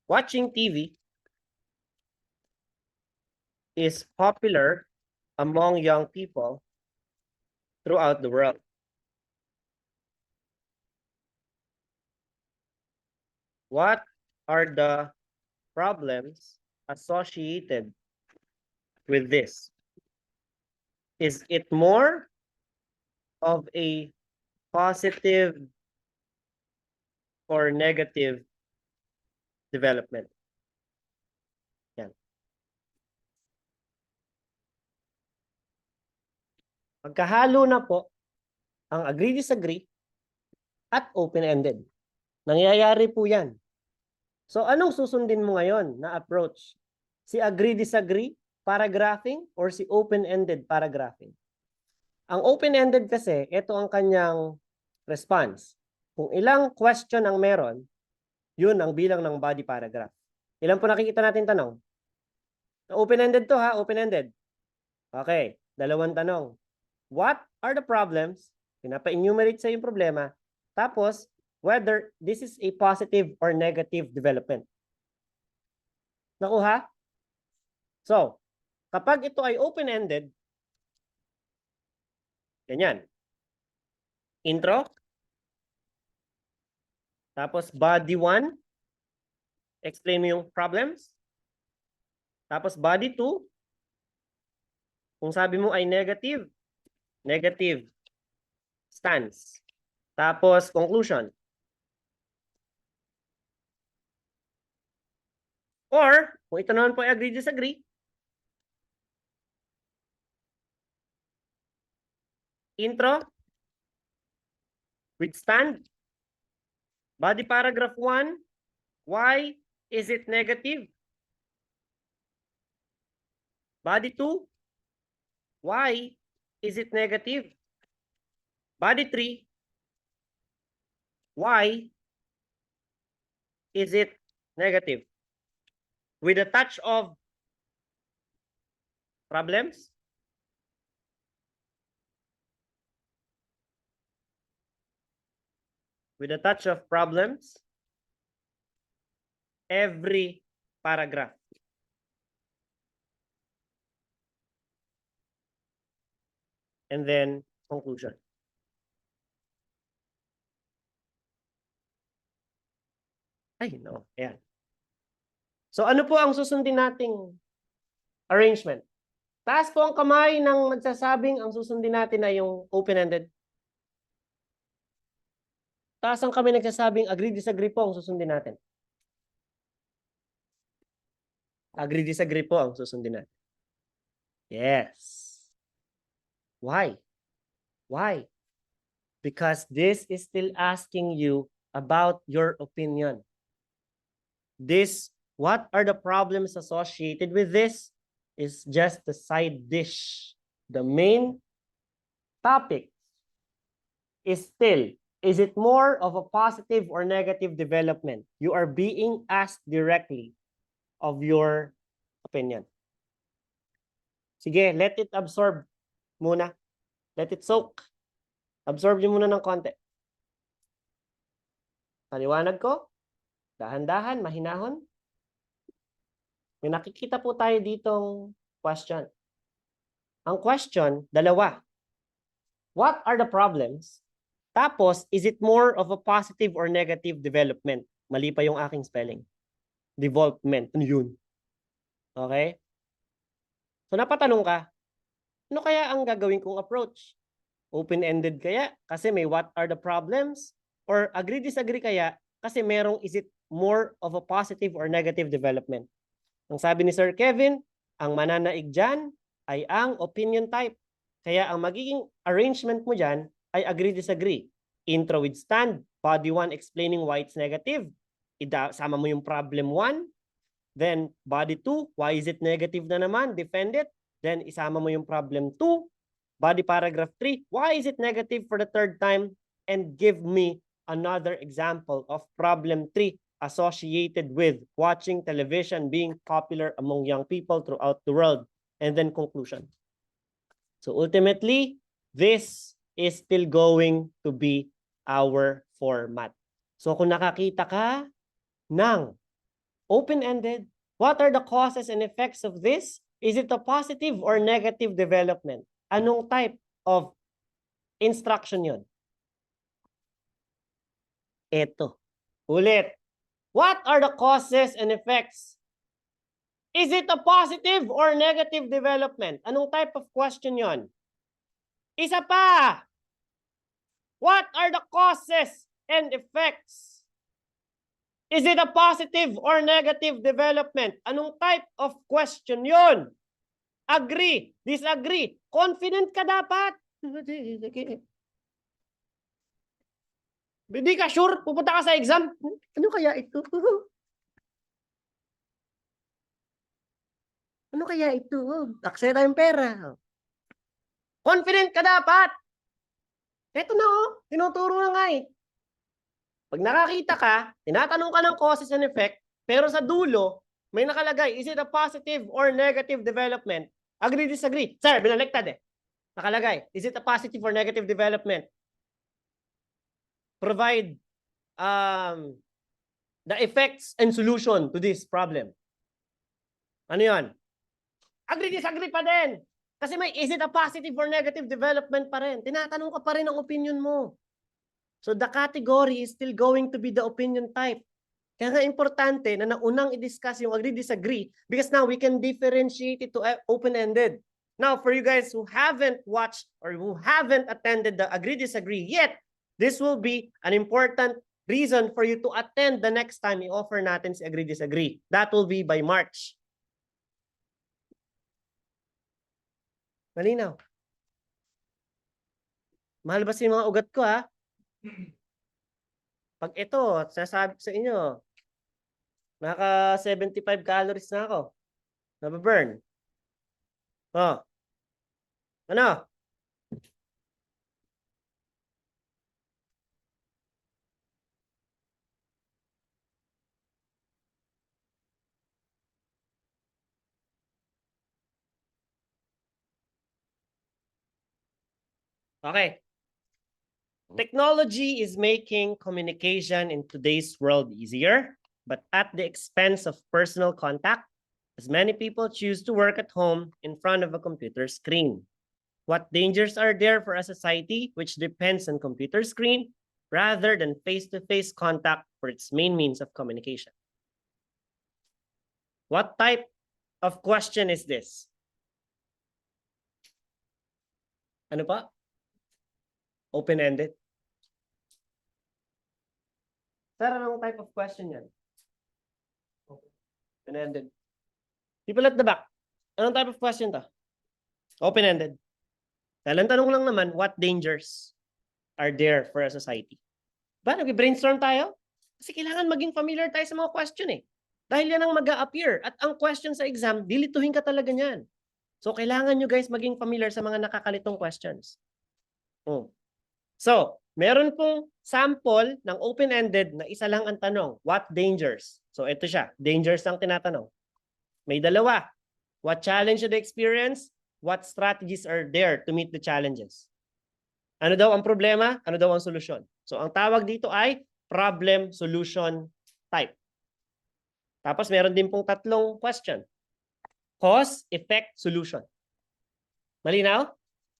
Watching TV is popular among young people throughout the world. What are the problems associated with this? Is it more of a positive or negative development? Yan. Magkahalo na po ang agree-disagree at open-ended. Nangyayari po yan. So anong susundin mo ngayon na approach? Si agree-disagree paragraphing or si open-ended paragraphing? Ang open-ended kasi, ito ang kanyang response. Kung ilang question ang meron, yun ang bilang ng body paragraph. Ilan po nakikita natin tanong? Open-ended to ha, open-ended. Okay, dalawang tanong. What are the problems? Pinapa-enumerate sa yung problema. Tapos, whether this is a positive or negative development. Nakuha? So, kapag ito ay open-ended, ganyan. Intro. Tapos body 1. Explain mo yung problems. Tapos body 2. Kung sabi mo ay negative, negative stance. Tapos conclusion. Or, kung ito naman po ay agree-disagree, intro, withstand, body paragraph 1, why is it negative? Body 2, why is it negative? Body 3, why is it negative? With a touch of problems. With a touch of problems. Every paragraph. And then conclusion. Ay, no. Ayan. So ano po ang susundin nating arrangement? Taas po ang kamay ng nagsasabing ang susundin natin ay yung open-ended. Taas ang kami nagsasabing agree-disagree po ang susundin natin. Agree-disagree po ang susundin natin. Yes. Why? Why? Because this is still asking you about your opinion. What are the problems associated with this? Is just the side dish. The main topic is still, is it more of a positive or negative development? You are being asked directly of your opinion. Sige, let it absorb muna. Let it soak. Absorb nyo muna ng konti. Paliwanag ko. Dahan-dahan, mahinahon. May nakikita po tayo ditong question. Ang question, dalawa. What are the problems? Tapos, is it more of a positive or negative development? Mali pa yung aking spelling. Development. Ano yun? Okay? So, napatanong ka, ano kaya ang gagawin kong approach? Open-ended kaya? Kasi may what are the problems? Or agree-disagree kaya? Kasi merong is it more of a positive or negative development? Ang sabi ni Sir Kevin, ang mananaig dyan ay ang opinion type. Kaya ang magiging arrangement mo dyan ay agree-disagree. Intro with stand, body 1 explaining why it's negative. Sama mo yung problem 1. Then body 2, why is it negative na naman? Defend it. Then isama mo yung problem 2. Body paragraph 3, why is it negative for the third time? And give me another example of problem 3 associated with watching television being popular among young people throughout the world. And then conclusion. So ultimately, this is still going to be our format. So kung nakakita ka ng open-ended, what are the causes and effects of this? Is it a positive or negative development? Anong type of instruction yun? Ito. Ulit. What are the causes and effects? Is it a positive or negative development? Anong type of question yon? Isa pa. What are the causes and effects? Is it a positive or negative development? Anong type of question yon? Agree, disagree. Confident ka dapat. Hindi ka sure, pupunta ka sa exam. Ano kaya ito? Ano kaya ito? Aksaya tayong pera. Confident ka dapat. Ito na tinuturo na nga eh. Pag nakakita ka, tinatanong ka ng causes and effect, pero sa dulo, may nakalagay, is it a positive or negative development? Agree, disagree. Sir, binaliktad eh. Nakalagay, is it a positive or negative development? Provide the effects and solution to this problem. Ano yun? Agree, disagree pa din. Kasi may is it a positive or negative development pa rin. Tinatanong ka pa rin ang opinion mo. So the category is still going to be the opinion type. Kaya nga importante na naunang i-discuss yung agree-disagree because now we can differentiate it to open-ended. Now, for you guys who haven't watched or who haven't attended the agree-disagree yet, this will be an important reason for you to attend the next time i-offer natin si agree-disagree. That will be by March. Malinaw. Mahal ba si mga ugat ko ha? Pag ito, sinasabi sa inyo, naka 75 calories na ako. Nababurn. Oh. Ano? Okay. Technology is making communication in today's world easier, but at the expense of personal contact, as many people choose to work at home in front of a computer screen. What dangers are there for a society which depends on computer screen rather than face-to-face contact for its main means of communication? What type of question is this? Ano pa? Open-ended. Sir, anong type of question yan? Open-ended. People at the back. Anong type of question to? Open-ended. Talang tanong lang naman, what dangers are there for a society? Ba, nag-brainstorm tayo? Kasi kailangan maging familiar tayo sa mga question eh. Dahil yan ang mag-a-appear. At ang question sa exam, dilituhin ka talaga niyan. So, kailangan nyo guys maging familiar sa mga nakakalitong questions. So, meron pong sample ng open-ended na isa lang ang tanong. What dangers? So, ito siya. Dangers ang tinatanong. May dalawa. What challenge should they experience? what strategies are there to meet the challenges. Ano daw ang problema? Ano daw ang solusyon? So ang tawag dito ay problem solution type. Tapos meron din pong tatlong question. Cause, effect, solution. Malinaw?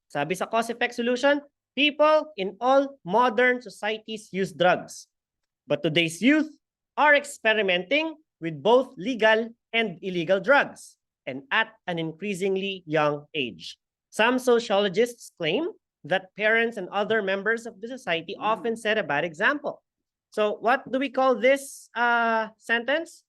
Sabi sa cause, effect, solution, people in all modern societies use drugs. But today's youth are experimenting with both legal and illegal drugs, and at an increasingly young age. Some sociologists claim that parents and other members of the society often set a bad example. So what do we call this sentence?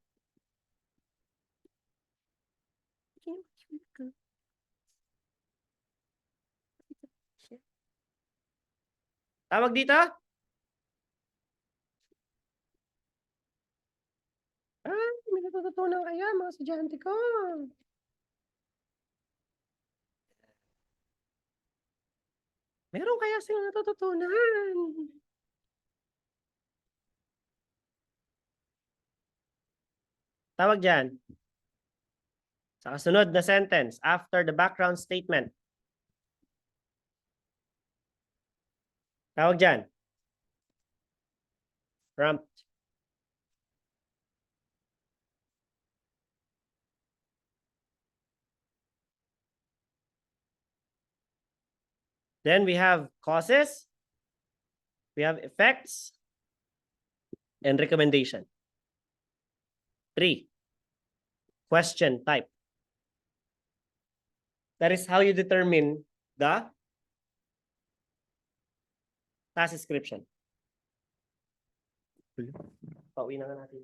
Tawag dito? May natututunan kaya mga estudyante ko. Meron kaya silang natututunan. Tawag dyan. Sa kasunod na sentence, after the background statement. Tawag dyan. Prompt. Then we have causes, we have effects, and recommendation. 3. Question type. That is how you determine the task description. Pauwi na nga natin.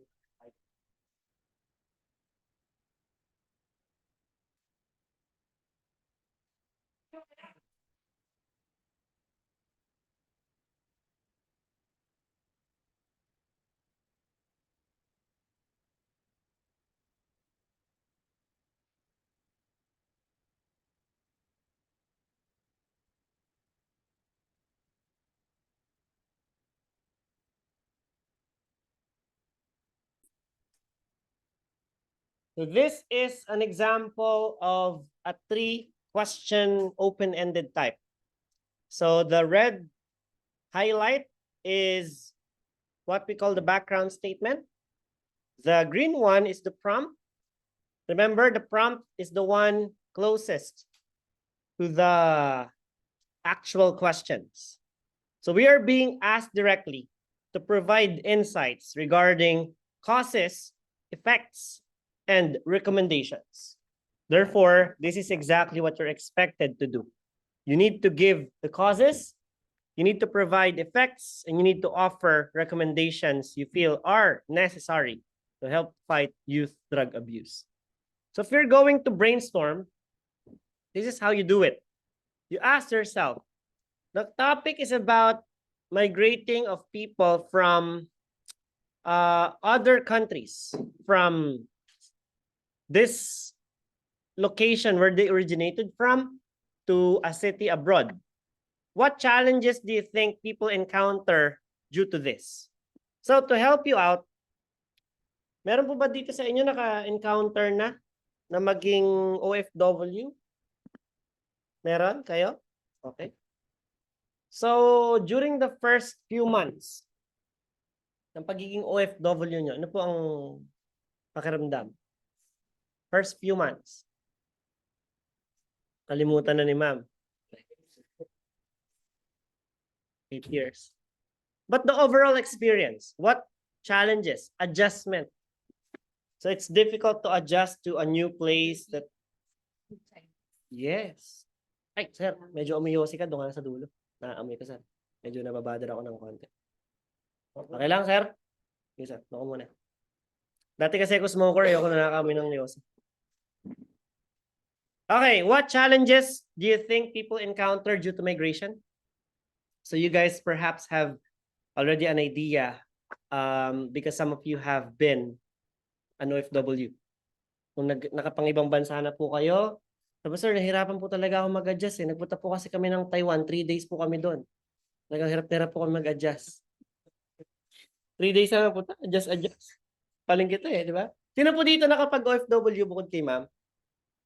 So this is an example of a 3-question open-ended type. So the red highlight is what we call the background statement. The green one is the prompt. Remember, the prompt is the one closest to the actual questions. So we are being asked directly to provide insights regarding causes, effects, and recommendations. Therefore, this is exactly what you're expected to do. You need to give the causes, you need to provide effects, and you need to offer recommendations you feel are necessary to help fight youth drug abuse. So if you're going to brainstorm, this is how you do it. You ask yourself, the topic is about migrating of people from other countries, from this location where they originated from to a city abroad. What challenges do you think people encounter due to this? So to help you out, meron po ba dito sa inyo naka-encounter na maging OFW? Meron kayo? Okay. So during the first few months ng pagiging OFW nyo, ano po ang pakiramdam? First few months. Kalimutan na ni ma'am. 8 years. But the overall experience, what challenges, adjustment? So it's difficult to adjust to a new place that... Yes. Ay, sir, medyo umiyosi ka, doon ka na sa dulo. Naamoy ka, sir. Medyo nababadar ako ng konti. Okay lang, sir? Okay, sir. Naku muna. Dati kasi ako smoker, ayoko na nakakamoy ng yosi. Okay, what challenges do you think people encounter due to migration? So you guys perhaps have already an idea because some of you have been an OFW. Kung nakapang-ibang bansa na po kayo, sabi, sir, nahirapan po talaga ako mag-adjust. Nagpunta po kasi kami ng Taiwan, 3 days po kami doon. Naghirap-hirap po kami mag-adjust. 3 days na po, adjust. Paling kita di ba? Sino po dito nakapag-OFW bukod kay ma'am?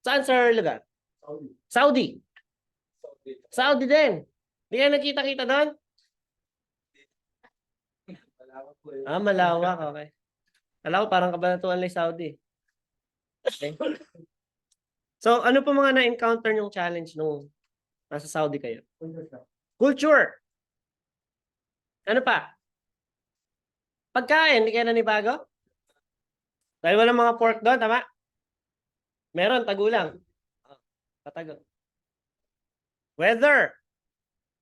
Saan, sir, lugar? Saudi. Saudi din. Di ka nakita-kita doon? Ah, malawak. Okay. Alam ko parang kabanatuan lang Saudi. Okay. So, ano pa mga na-encounter yung challenge nung nasa Saudi kayo? Culture. Ano pa? Pagkain, hindi kayo nanibago? Dahil walang mga pork doon, tama? Meron, tagulang. Patago. Weather.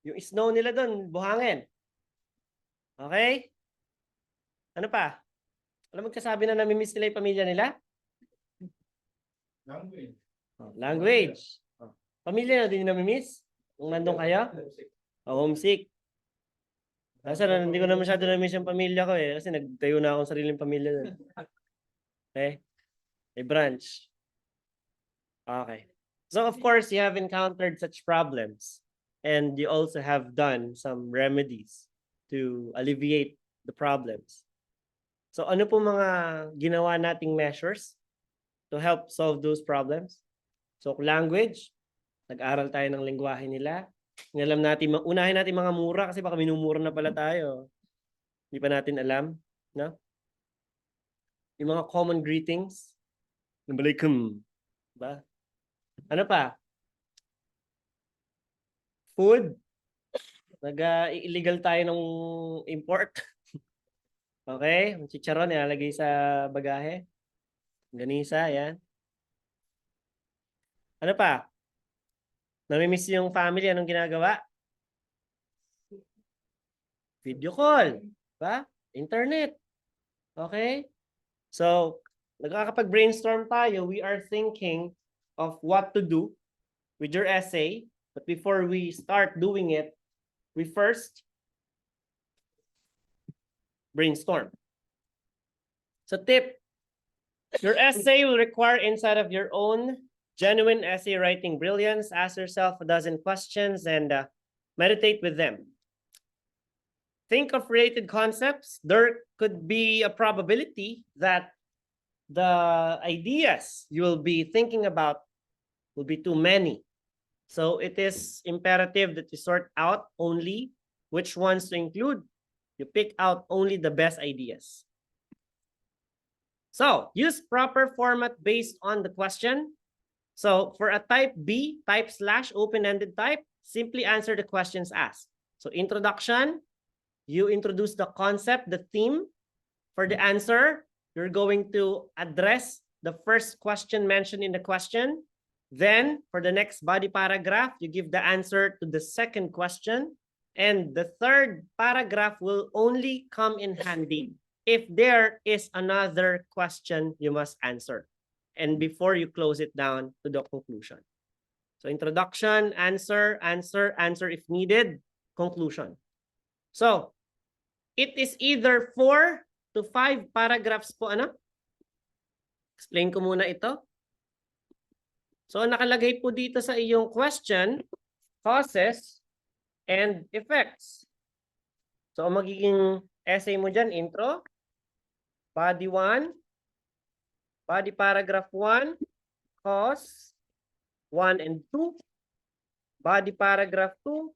Yung snow nila doon, buhangin. Okay? Ano pa? Alam magkasabi na namimiss nila yung pamilya nila? Language. Language. Pamilya na din namimiss? Kung nandun kayo? Homesick. Kasi hindi ko na masyado na-miss yung pamilya ko eh. Kasi nagtayo na akong sariling pamilya doon. Okay? May branch. Okay. So of course, you have encountered such problems. And you also have done some remedies to alleviate the problems. So ano po mga ginawa nating measures to help solve those problems? So language, nag-aral tayo ng lengguwahe nila. Alam natin, unahin natin mga mura kasi baka minumura na pala tayo. Hindi pa natin alam, no? Yung mga common greetings. Assalamualaikum. Diba? Ano pa? Food. Nag-illegal tayo ng import. Okay? Ang chicharon, nilalagay sa bagahe. Ganisa, yan. Ano pa? Namimiss yung family, anong ginagawa? Video call. Diba? Internet. Okay? So, nagkakapag-brainstorm tayo, we are thinking of what to do with your essay. But before we start doing it, we first brainstorm. So tip, your essay will require inside of your own genuine essay writing brilliance. Ask yourself a dozen questions and meditate with them. Think of related concepts. There could be a probability that the ideas you will be thinking about will be too many. So it is imperative that you sort out only which ones to include. You pick out only the best ideas. So use proper format based on the question. So for a type B, type / open-ended type, simply answer the questions asked. So introduction, you introduce the concept, the theme. For the answer, you're going to address the first question mentioned in the question. Then, for the next body paragraph, you give the answer to the second question. And the third paragraph will only come in handy if there is another question you must answer. And before you close it down to the conclusion. So introduction, answer, answer, answer if needed, conclusion. So, it is either 4 to 5 paragraphs po, ano? Explain ko muna ito. So, nakalagay po dito sa iyong question, causes and effects. So, magiging essay mo dyan, intro, body 1, body paragraph 1, cause 1 and 2, body paragraph 2,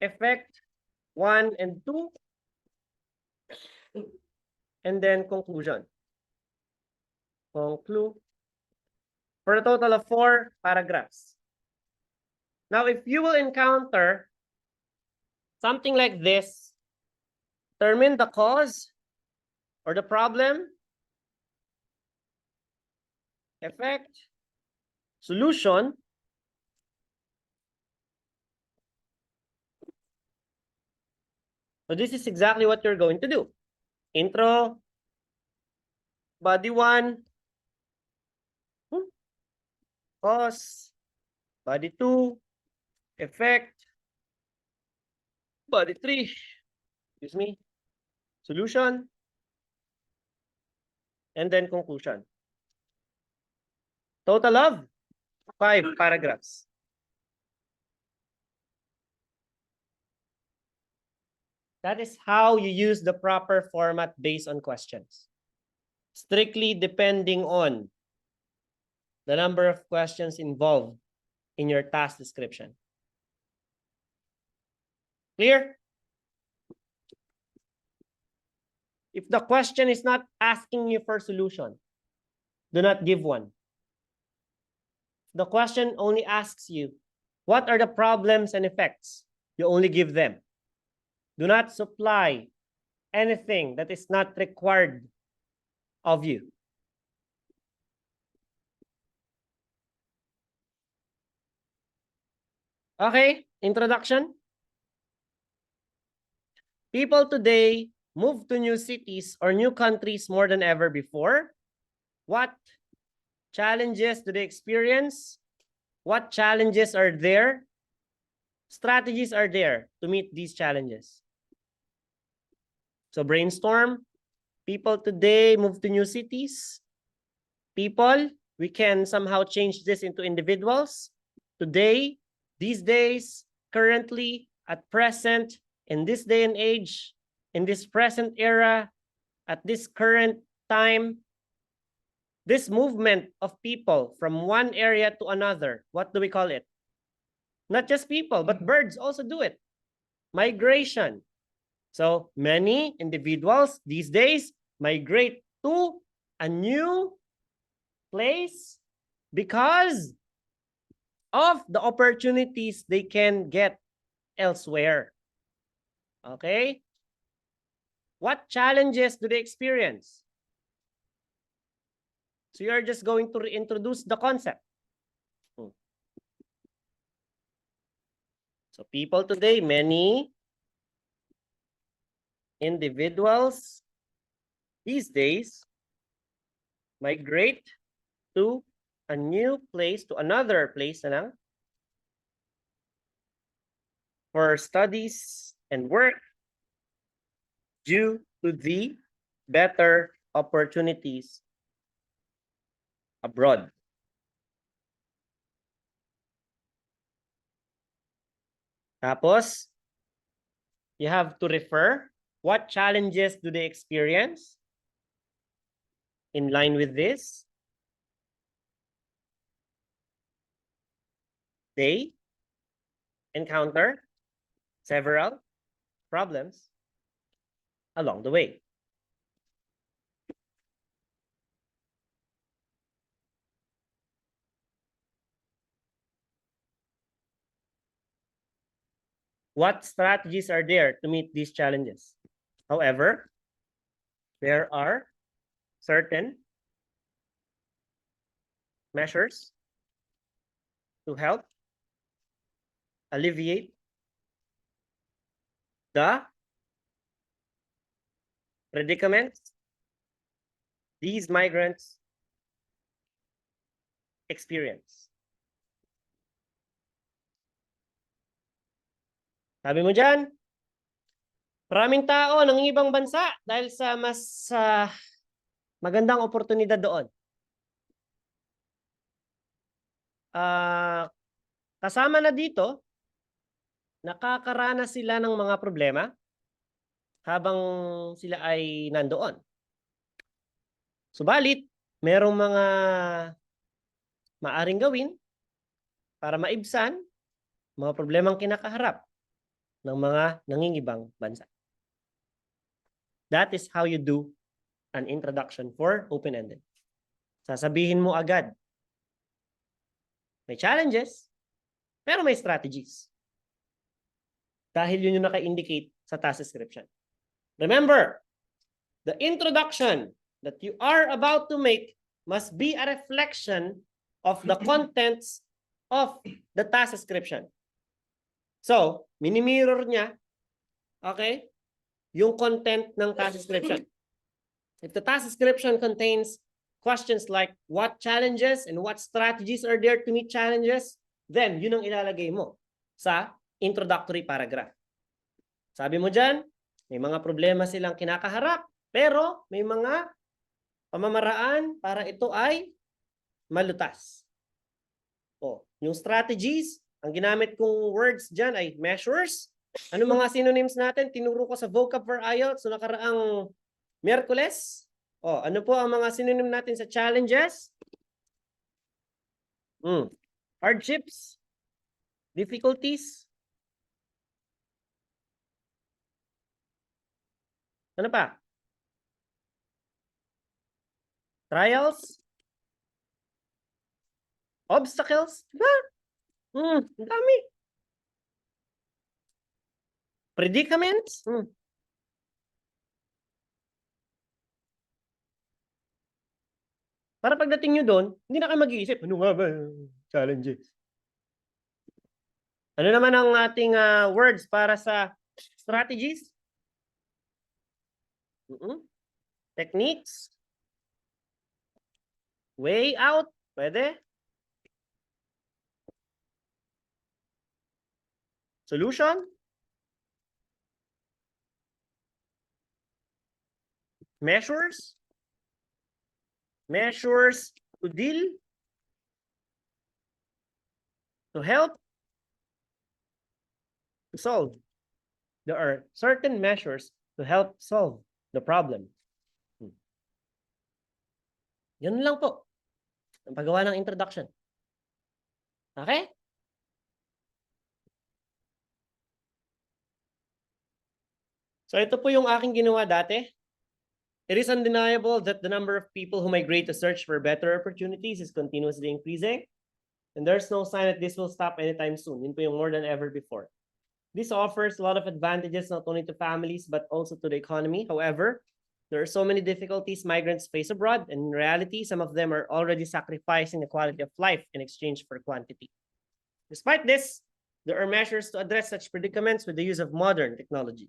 effect 1 and 2, and then conclusion. Conclude. For a total of 4 paragraphs. Now, if you will encounter something like this, determine the cause or the problem, effect, solution, so this is exactly what you're going to do. Intro, body 1, cause, body 2, effect, body 3, excuse me, solution, and then conclusion. Total of 5 paragraphs. That is how you use the proper format based on questions. Strictly depending on the number of questions involved in your task description. Clear? If the question is not asking you for solution, do not give one. The question only asks you, what are the problems and effects? You only give them. Do not supply anything that is not required of you. Okay, introduction. People today move to new cities or new countries more than ever before. What challenges do they experience? What challenges are there? Strategies are there to meet these challenges. So brainstorm. People today move to new cities. People, we can somehow change this into individuals. Today, these days, currently, at present, in this day and age, in this present era, at this current time, this movement of people from one area to another, what do we call it? Not just people, but birds also do it. Migration. So many individuals these days migrate to a new place because of the opportunities they can get elsewhere. Okay? What challenges do they experience? So you're just going to reintroduce the concept. So people today, many individuals these days migrate to a new place, to another place for studies and work due to the better opportunities abroad. Tapos, you have to refer what challenges do they experience in line with this. They encounter several problems along the way. What strategies are there to meet these challenges? However, there are certain measures to help alleviate the predicaments these migrants experience. Sabi mo dyan, maraming tao ng ibang bansa dahil sa mas magandang oportunidad doon. Kasama na dito, nakakaranas sila ng mga problema habang sila ay nandoon. Subalit, merong mga maaring gawin para maibsan mga problemang kinakaharap ng mga nangingibang bansa. That is how you do an introduction for open-ended. Sasabihin mo agad, may challenges, pero may strategies. Dahil yun yung naka-indicate sa task description. Remember, the introduction that you are about to make must be a reflection of the contents of the task description. So, mini-mirror niya, okay, yung content ng task description. If the task description contains questions like what challenges and what strategies are there to meet challenges, then yun ang ilalagay mo sa introductory paragraph. Sabi mo dyan, may mga problema silang kinakaharap, pero may mga pamamaraan para ito ay malutas. O, yung strategies, ang ginamit kong words dyan ay measures. Ano mga synonyms natin? Tinuro ko sa vocab for IELTS so nakaraang Miyerkules. O, ano po ang mga synonym natin sa challenges? Hardships, difficulties. Ano pa? Trials, obstacles, diba? Ang dami. Predicaments. Para pagdating nyo doon, hindi na kayo mag-iisip, ano nga ba challenges? Ano naman ang ating words para sa strategies? Techniques. Way out. Pwede. Solution. Measures. Measures to deal. To help. To solve. There are certain measures to help solve the problem. Yan lang po. Ang paggawa ng introduction. Okay? So ito po yung aking ginawa dati. It is undeniable that the number of people who migrate to search for better opportunities is continuously increasing. And there's no sign that this will stop anytime soon. Yun po yung more than ever before. This offers a lot of advantages not only to families but also to the economy. However, there are so many difficulties migrants face abroad, and in reality, some of them are already sacrificing the quality of life in exchange for quantity. Despite this, there are measures to address such predicaments with the use of modern technology.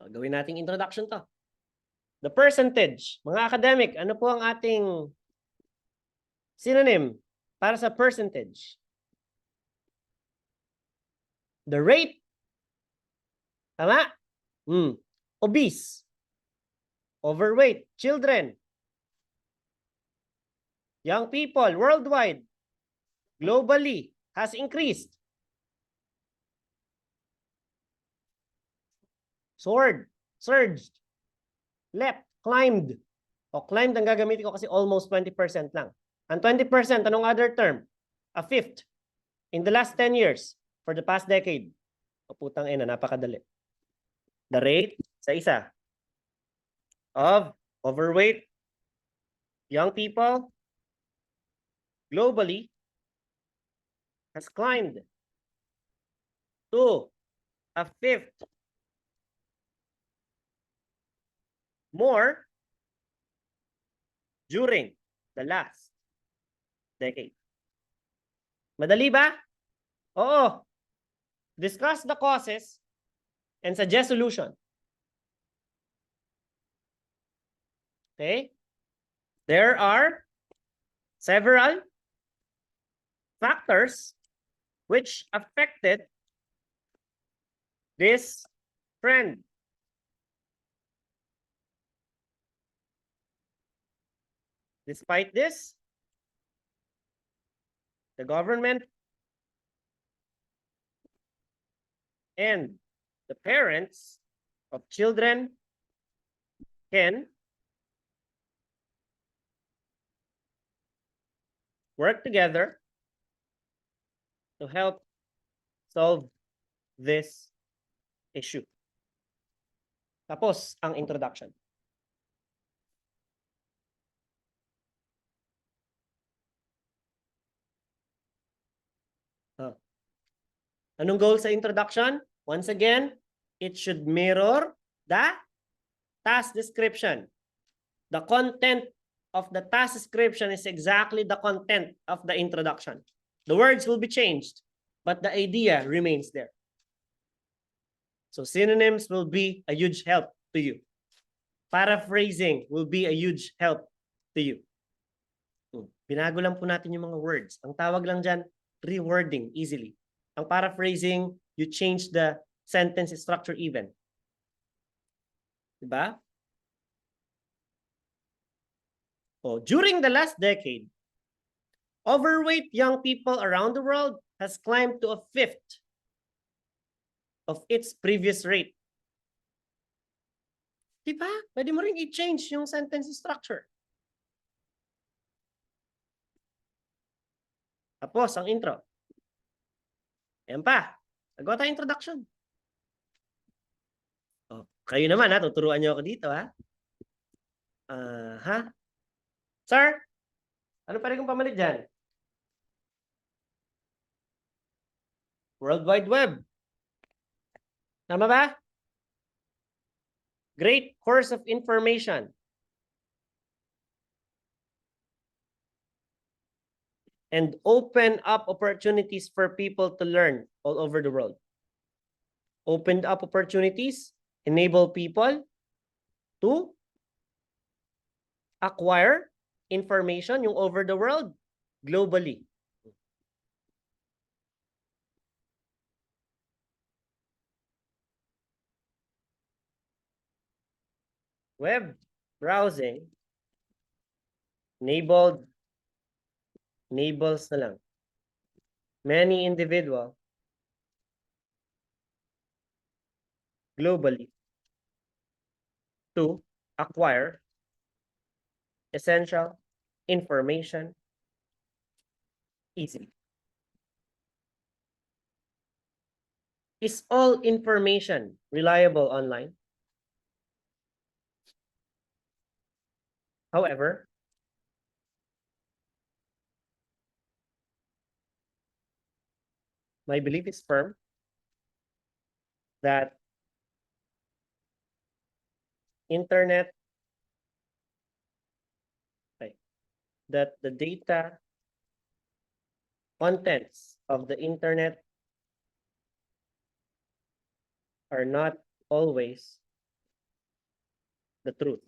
Gawin nating introduction to. The percentage. Mga academic, ano po ang ating synonym para sa percentage? The rate. Tama? Obese. Overweight. Children. Young people worldwide. Globally has increased. Soared. Surged. Leapt. Climbed. O climbed ang gagamitin ko kasi almost 20% lang. Ang 20%, anong other term? A fifth. In the last 10 years. For the past decade. O putang ina, napakadali. The rate sa isa of overweight young people globally has climbed to a fifth more during the last decade. Madali ba? Oo. Discuss the causes and suggest solution. Okay? There are several factors which affected this trend. Despite this, the government and the parents of children can work together to help solve this issue. Tapos ang introduction. Anong goal sa introduction? Once again, it should mirror the task description. The content of the task description is exactly the content of the introduction. The words will be changed, but the idea remains there. So synonyms will be a huge help to you. Paraphrasing will be a huge help to you. Binago lang po natin yung mga words. Ang tawag lang dyan, rewording easily. Ang paraphrasing, you change the sentence structure even. Diba? During the last decade, overweight young people around the world has climbed to a fifth of its previous rate. Diba? Pwede mo rin i-change yung sentence structure. Tapos, ang intro. Ayan pa. Nagawa tayo introduction. Oh, kayo naman ha, tuturuan niyo ako dito ha. Ha? Sir? Ano pa rin kong pamalit dyan? World Wide Web. Tama ba? Great course of information. And open up opportunities for people to learn all over the world. Opened up opportunities, enable people to acquire information yung over the world globally. Web browsing enables na lang many individuals globally to acquire essential information easily. Is all information reliable online? However, my belief is firm that internet, that the data contents of the internet are not always the truth.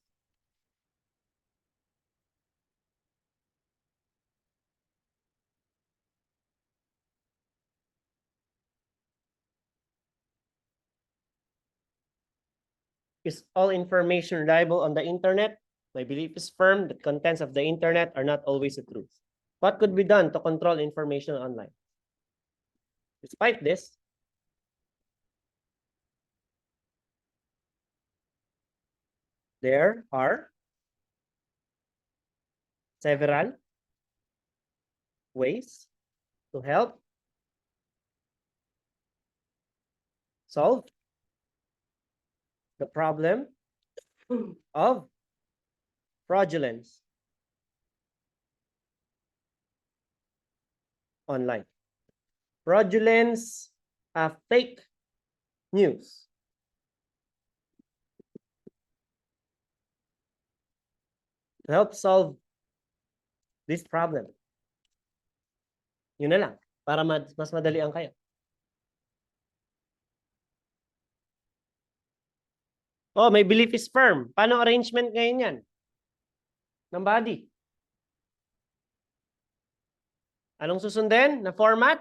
Is all information reliable on the internet? My belief is firm that contents of the internet are not always the truth. What could be done to control information online? Despite this, there are several ways to help solve the problem of fraudulence online. Fraudulence, fake news. To help solve this problem. Yun na lang, para mas madalian kayo. Oh, my belief is firm. Paano arrangement ngayon yan? Ng body. Anong susundin na format?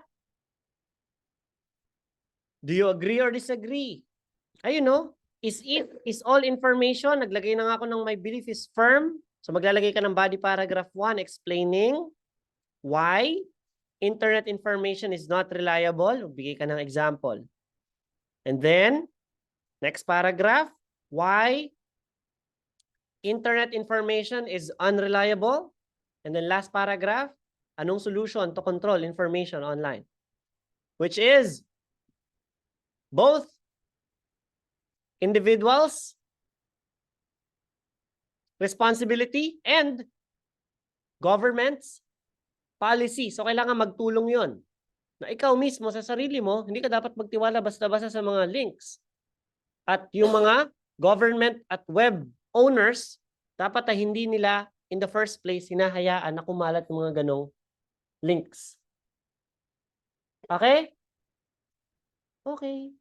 Do you agree or disagree? Ayun no? Is all information. Naglagay na nga ako ng my belief is firm. So maglalagay ka ng body paragraph 1 explaining why internet information is not reliable. Bigay ka ng example. And then, next paragraph, why internet information is unreliable. And then last paragraph, anong solution to control information online? Which is both individuals' responsibility and government's policy. So kailangan magtulong yon. Na ikaw mismo sa sarili mo, hindi ka dapat magtiwala basta-basta sa mga links. At yung mga government at web owners, dapat ay hindi nila in the first place hinahayaan na kumalat ng mga ganong links. Okay? Okay.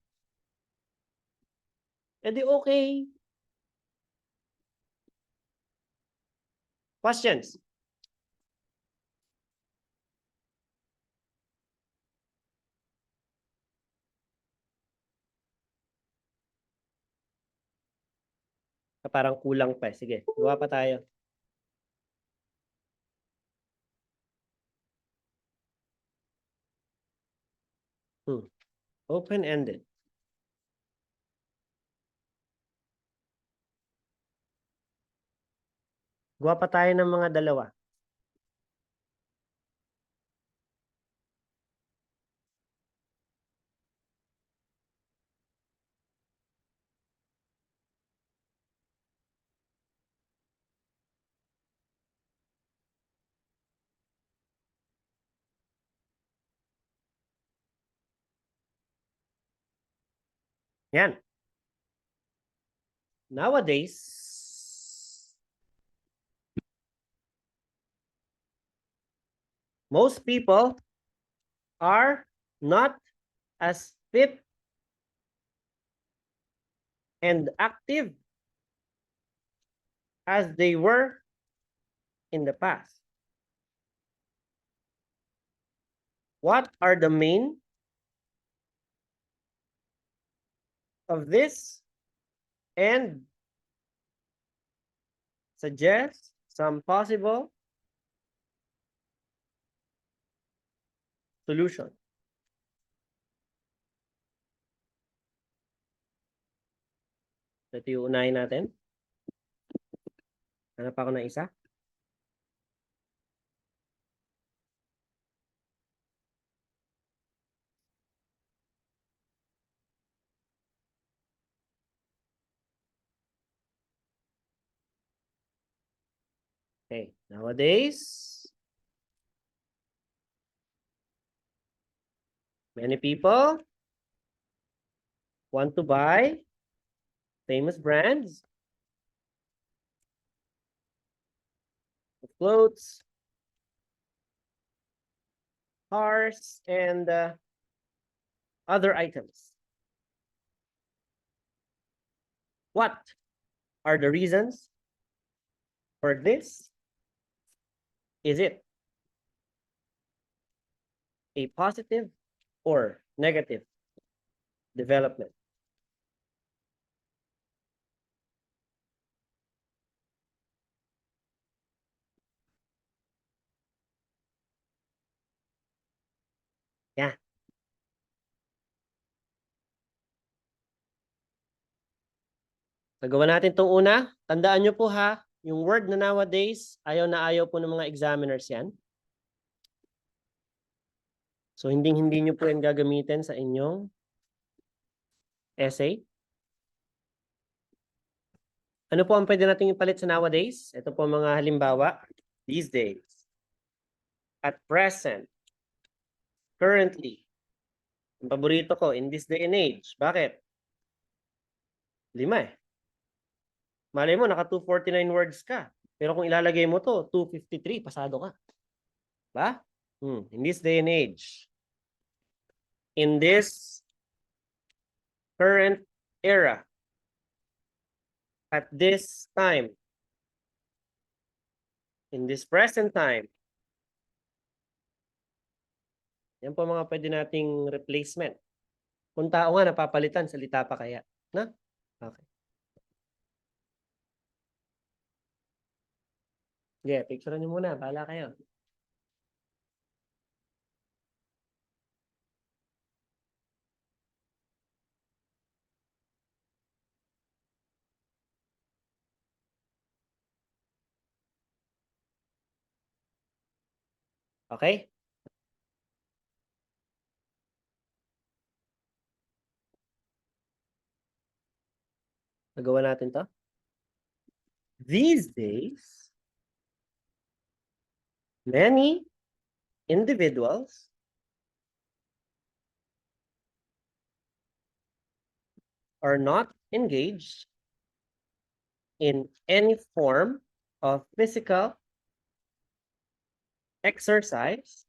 E di okay. Questions? Parang kulang pa. Sige, gawa pa tayo. Open-ended. Gawa pa tayo ng mga dalawa. Yan. Nowadays, most people are not as fit and active as they were in the past. What are the main of this? And suggest some possible solution. Ito yung unahin natin. Hanap ako ng isa. Okay, nowadays, many people want to buy famous brands of clothes, cars, and other items. What are the reasons for this? Is it a positive or negative development? Yeah. Nagawa natin itong una. Tandaan nyo po ha, yung word na nowadays, ayaw na ayaw po ng mga examiners yan. So, hindi nyo po yan gagamitin sa inyong essay. Ano po ang pwede natin ipalit sa nowadays? Ito po mga halimbawa. These days. At present. Currently. Ang paborito ko, in this day and age. Bakit? 5 eh. Malay mo, naka 249 words ka. Pero kung ilalagay mo to, 253, pasado ka. Ba? In this day and age. In this current era. At this time. In this present time. Yan po mga pwede nating replacement. Kung tao nga napapalitan, salita pa kaya. Na? Okay. Yeah, picture niyo muna. Bahala kayo. Okay? Nagawa natin to. These days, many individuals are not engaged in any form of physical exercise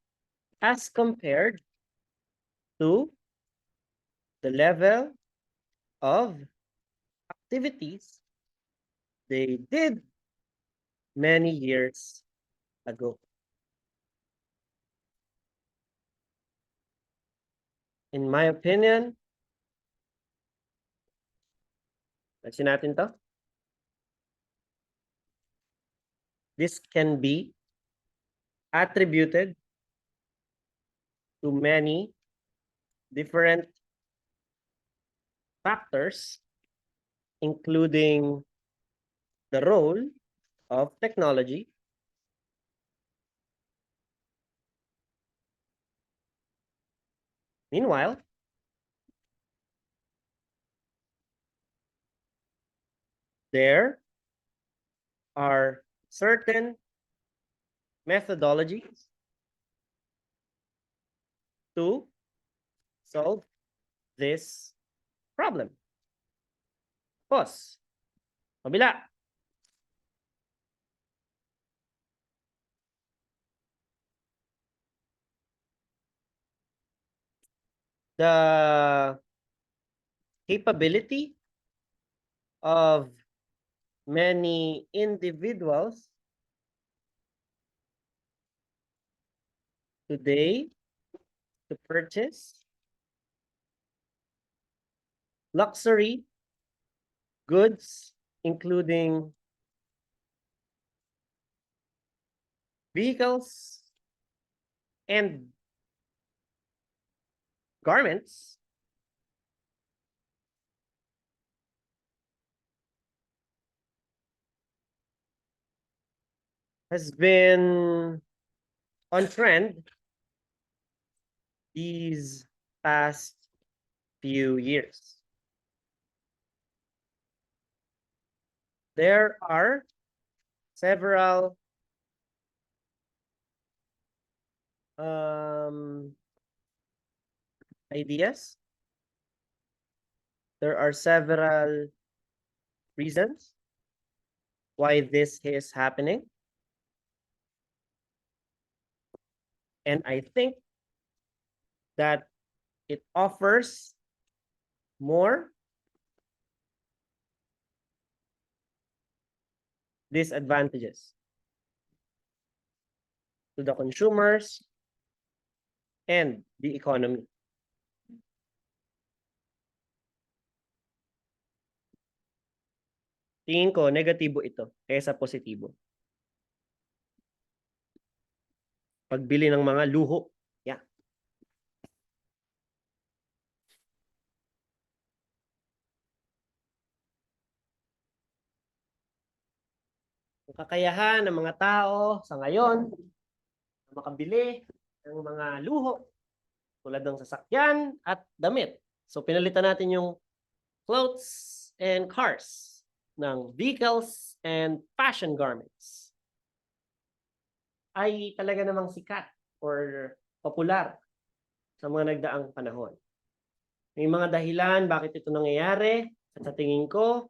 as compared to the level of activities they did many years ago. In my opinion, pansin natin to. This can be attributed to many different factors, including the role of technology, meanwhile, there are certain methodologies to solve this problem. Pause. Kabila. The capability of many individuals today to purchase luxury goods, including vehicles and garments, has been on trend these past few years. There are several ideas. There are several reasons why this is happening. And I think that it offers more disadvantages to the consumers and the economy. Tingin ko, negatibo ito kaysa positibo. Pagbili ng mga luho. Yeah. Ang kakayahan ng mga tao sa ngayon na makabili ng mga luho tulad ng sasakyan at damit. So pinalitan natin yung clothes and cars ng vehicles and fashion garments. Ay talaga namang sikat or popular sa mga nagdaang panahon. May mga dahilan bakit ito nangyayari at sa tingin ko,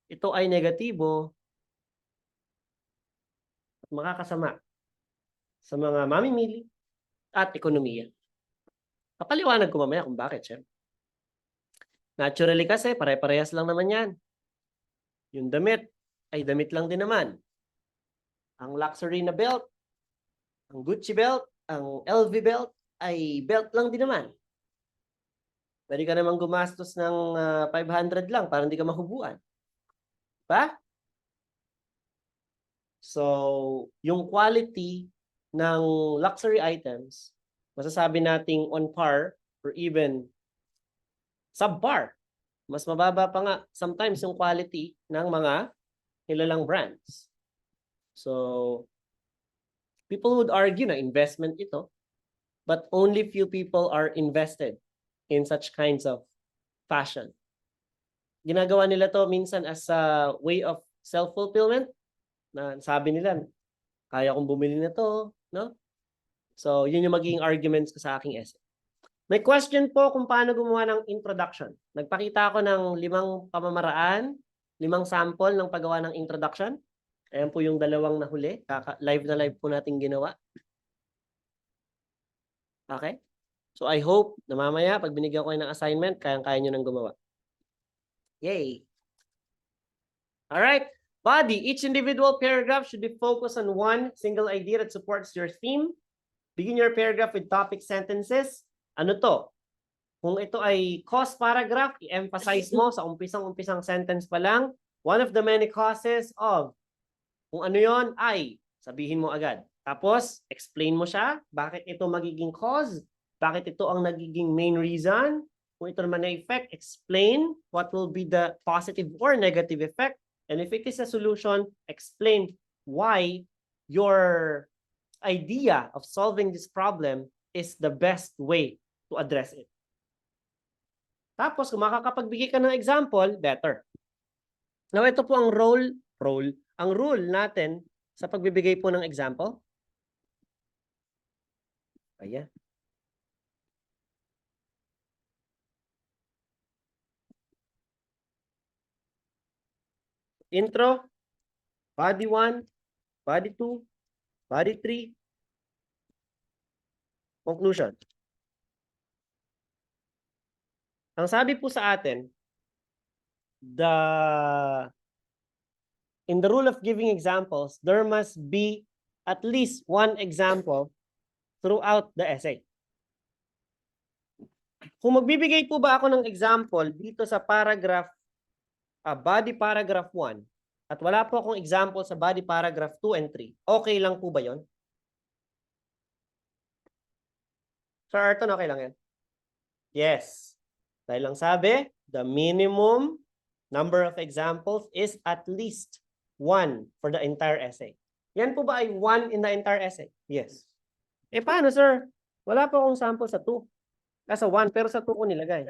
ito ay negatibo at makakasama sa mga mamimili at ekonomiya. Papaliwanag ko mamaya kung bakit, syempre. Naturally kasi, pare-parehas lang naman yan. Yung damit ay damit lang din naman. Ang luxury na belt, ang Gucci belt, ang LV belt, ay belt lang din naman. Pwede ka namang gumastos ng 500 lang para hindi ka mahubuan. Pa? So, yung quality ng luxury items, masasabi nating on par or even subpar. Mas mababa pa nga sometimes yung quality ng mga kilalang brands. So, people would argue na investment ito, but only few people are invested in such kinds of fashion. Ginagawa nila to minsan as a way of self-fulfillment. Na sabi nila, kaya kong bumili na to, no? So, yun yung magiging arguments ko sa aking essay. May question po kung paano gumawa ng introduction. Nagpakita ako ng 5 pamamaraan, 5 sample ng paggawa ng introduction. Ayan po yung 2 nahuli. Live na live po natin ginawa. Okay? So I hope na mamaya pag binigyan ko kayo ng assignment, kayang-kaya nyo nang gumawa. Yay! Alright. Body. Each individual paragraph should be focused on one single idea that supports your theme. Begin your paragraph with topic sentences. Ano to? Kung ito ay cause paragraph, i-emphasize mo sa umpisang sentence pa lang. One of the many causes of. Kung ano yon ay, sabihin mo agad. Tapos, explain mo siya. Bakit ito magiging cause? Bakit ito ang nagiging main reason? Kung ito naman na effect, explain what will be the positive or negative effect. And if it is a solution, explain why your idea of solving this problem is the best way to address it. Tapos, kung makakapagbigay ka ng example, better. Now, ito po ang ang rule natin sa pagbibigay po ng example. Ayan. Intro, body 1, body 2, body 3, conclusion. Ang sabi po sa atin, in the rule of giving examples, there must be at least one example throughout the essay. Kung magbibigay po ba ako ng example dito sa paragraph, body paragraph 1, at wala po akong example sa body paragraph 2 and 3, okay lang po ba yon? Sir Arton, okay lang yan? Yes. Dahil lang sabi, the minimum number of examples is at least 1 for the entire essay. Yan po ba ay 1 in the entire essay? Yes. Eh paano, sir? Wala po akong sample sa 2. Sa 1, pero sa 2 ko nilagay.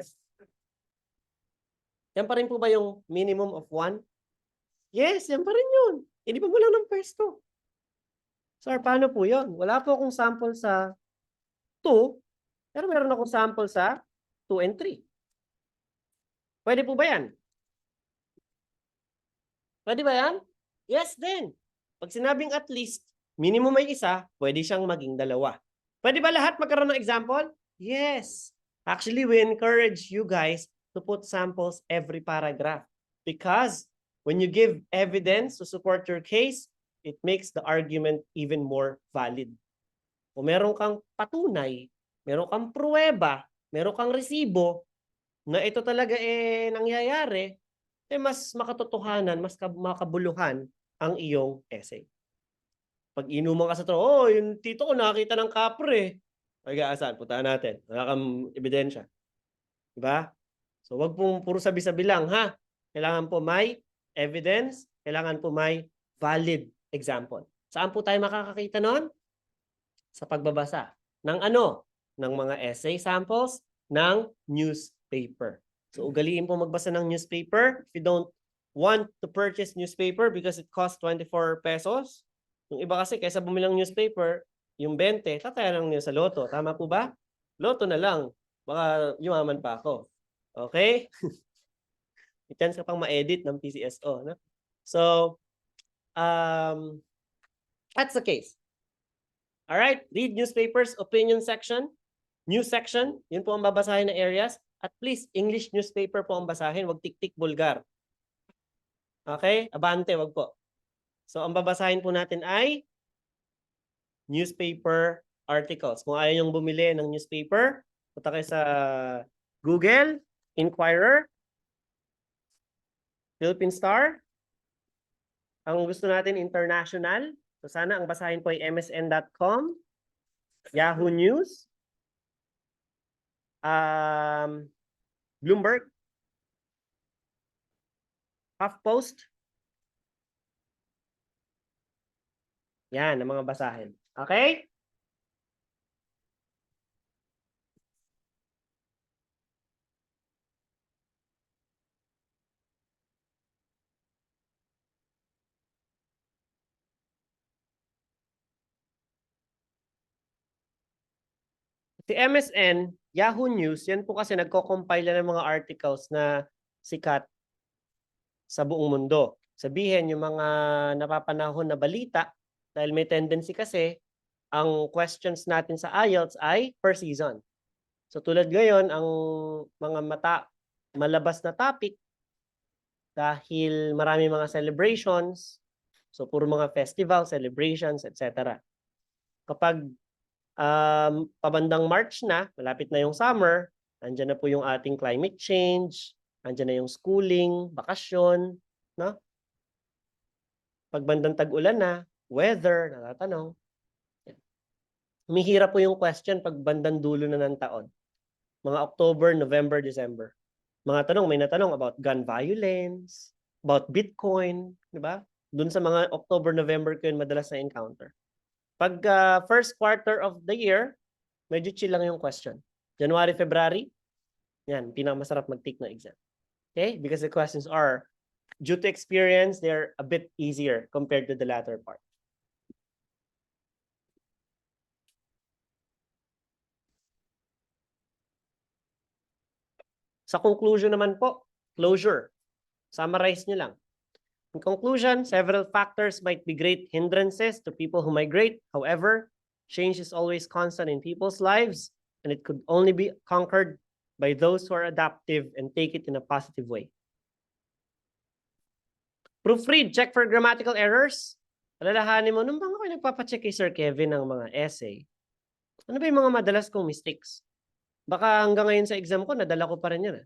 Yan pa rin po ba yung minimum of 1? Yes, yan pa rin yun. Hindi pa mo lang ng pwesto. Sir, paano po yun? Wala po akong sample sa 2, pero meron akong sample sa 2 and 3. Pwede po ba yan? Pwede ba yan? Yes din. Pag sinabing at least, minimum ay isa, pwede siyang maging 2. Pwede ba lahat magkaroon ng example? Yes. Actually, we encourage you guys to put samples every paragraph. Because when you give evidence to support your case, it makes the argument even more valid. Kung meron kang patunay, meron kang pruweba, meron kang resibo, na ito talaga nangyayari, mas makatotohanan, mas makabuluhan ang iyong essay. Pag inuman ka sa tao, yung tito ko nakakita ng kapre. Ay, saan? Puntahan natin. Wala kang ebidensya. Diba? So, wag pong puro sabi-sabi lang, ha? Kailangan po may evidence, kailangan po may valid example. Saan po tayo makakakita nun? Sa pagbabasa. Ng ano? Ng mga essay samples ng newspaper. So, ugaliin po magbasa ng newspaper. If you don't want to purchase newspaper because it costs 24 pesos, yung iba kasi, kaysa bumili ng newspaper, yung 20, tataya lang niyo sa loto. Tama po ba? Loto na lang. Baka yumaman pa ako. Okay? May chance ka pang ma-edit ng PCSO. No? So, that's the case. Alright, read newspapers, opinion section, news section, yun po ang babasahin na areas. At please, English newspaper po ang basahin, wag tik-tik bulgar. Okay? Abante, wag po. So, ang babasahin po natin ay newspaper articles. Kung ayaw niyong bumili ng newspaper, punta kayo sa Google, Inquirer, Philippine Star. Ang gusto natin, international. So, sana ang basahin po ay msn.com, Yahoo News, Bloomberg, HuffPost. Yan, ang mga basahin. Okay? Si MSN, Yahoo News, yan po kasi nagko-compile ng mga articles na sikat sa buong mundo. Sabihin, yung mga napapanahon na balita, dahil may tendency kasi, ang questions natin sa IELTS ay per season. So tulad ngayon, ang mga malabas na topic, dahil marami mga celebrations, so puro mga festival, celebrations, etc. Kapag pabandang March na, malapit na yung summer, andyan na po yung ating climate change, andyan na yung schooling, bakasyon, no? Pagbandang tag-ulan na, weather, natatanong. Humihirap po yung question pag bandang dulo na ng taon. Mga October, November, December. Mga tanong, may natanong about gun violence, about Bitcoin, di ba? Doon sa mga October, November ko yun madalas na encounter. Pag first quarter of the year, medyo chill lang yung question. January, February, yan, pinakamasarap mag-take na exam. Okay? Because the questions are, due to experience, they're a bit easier compared to the latter part. Sa conclusion naman po, closure. Summarize nyo lang. In conclusion, several factors might be great hindrances to people who migrate. However, change is always constant in people's lives, and it could only be conquered by those who are adaptive and take it in a positive way. Proofread, check for grammatical errors. Alalahanin mo, nung bang ako nagpapacheck kay Sir Kevin ng mga essay, ano ba yung mga madalas kong mistakes? Baka hanggang ngayon sa exam ko, nadala ko pa rin yan.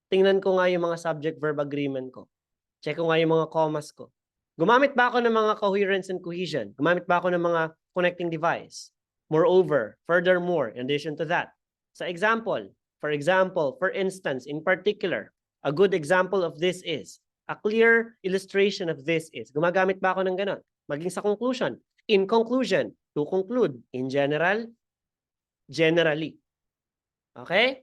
Tingnan ko nga yung mga subject-verb agreement ko. Check ko nga yung mga commas ko. Gumamit ba ako ng mga coherence and cohesion? Gumamit ba ako ng mga connecting device? Moreover, furthermore, in addition to that, sa example, for instance, in particular, a good example of this is, a clear illustration of this is, gumagamit ba ako ng ganon? Maging sa conclusion. In conclusion, to conclude, in general, generally. Okay?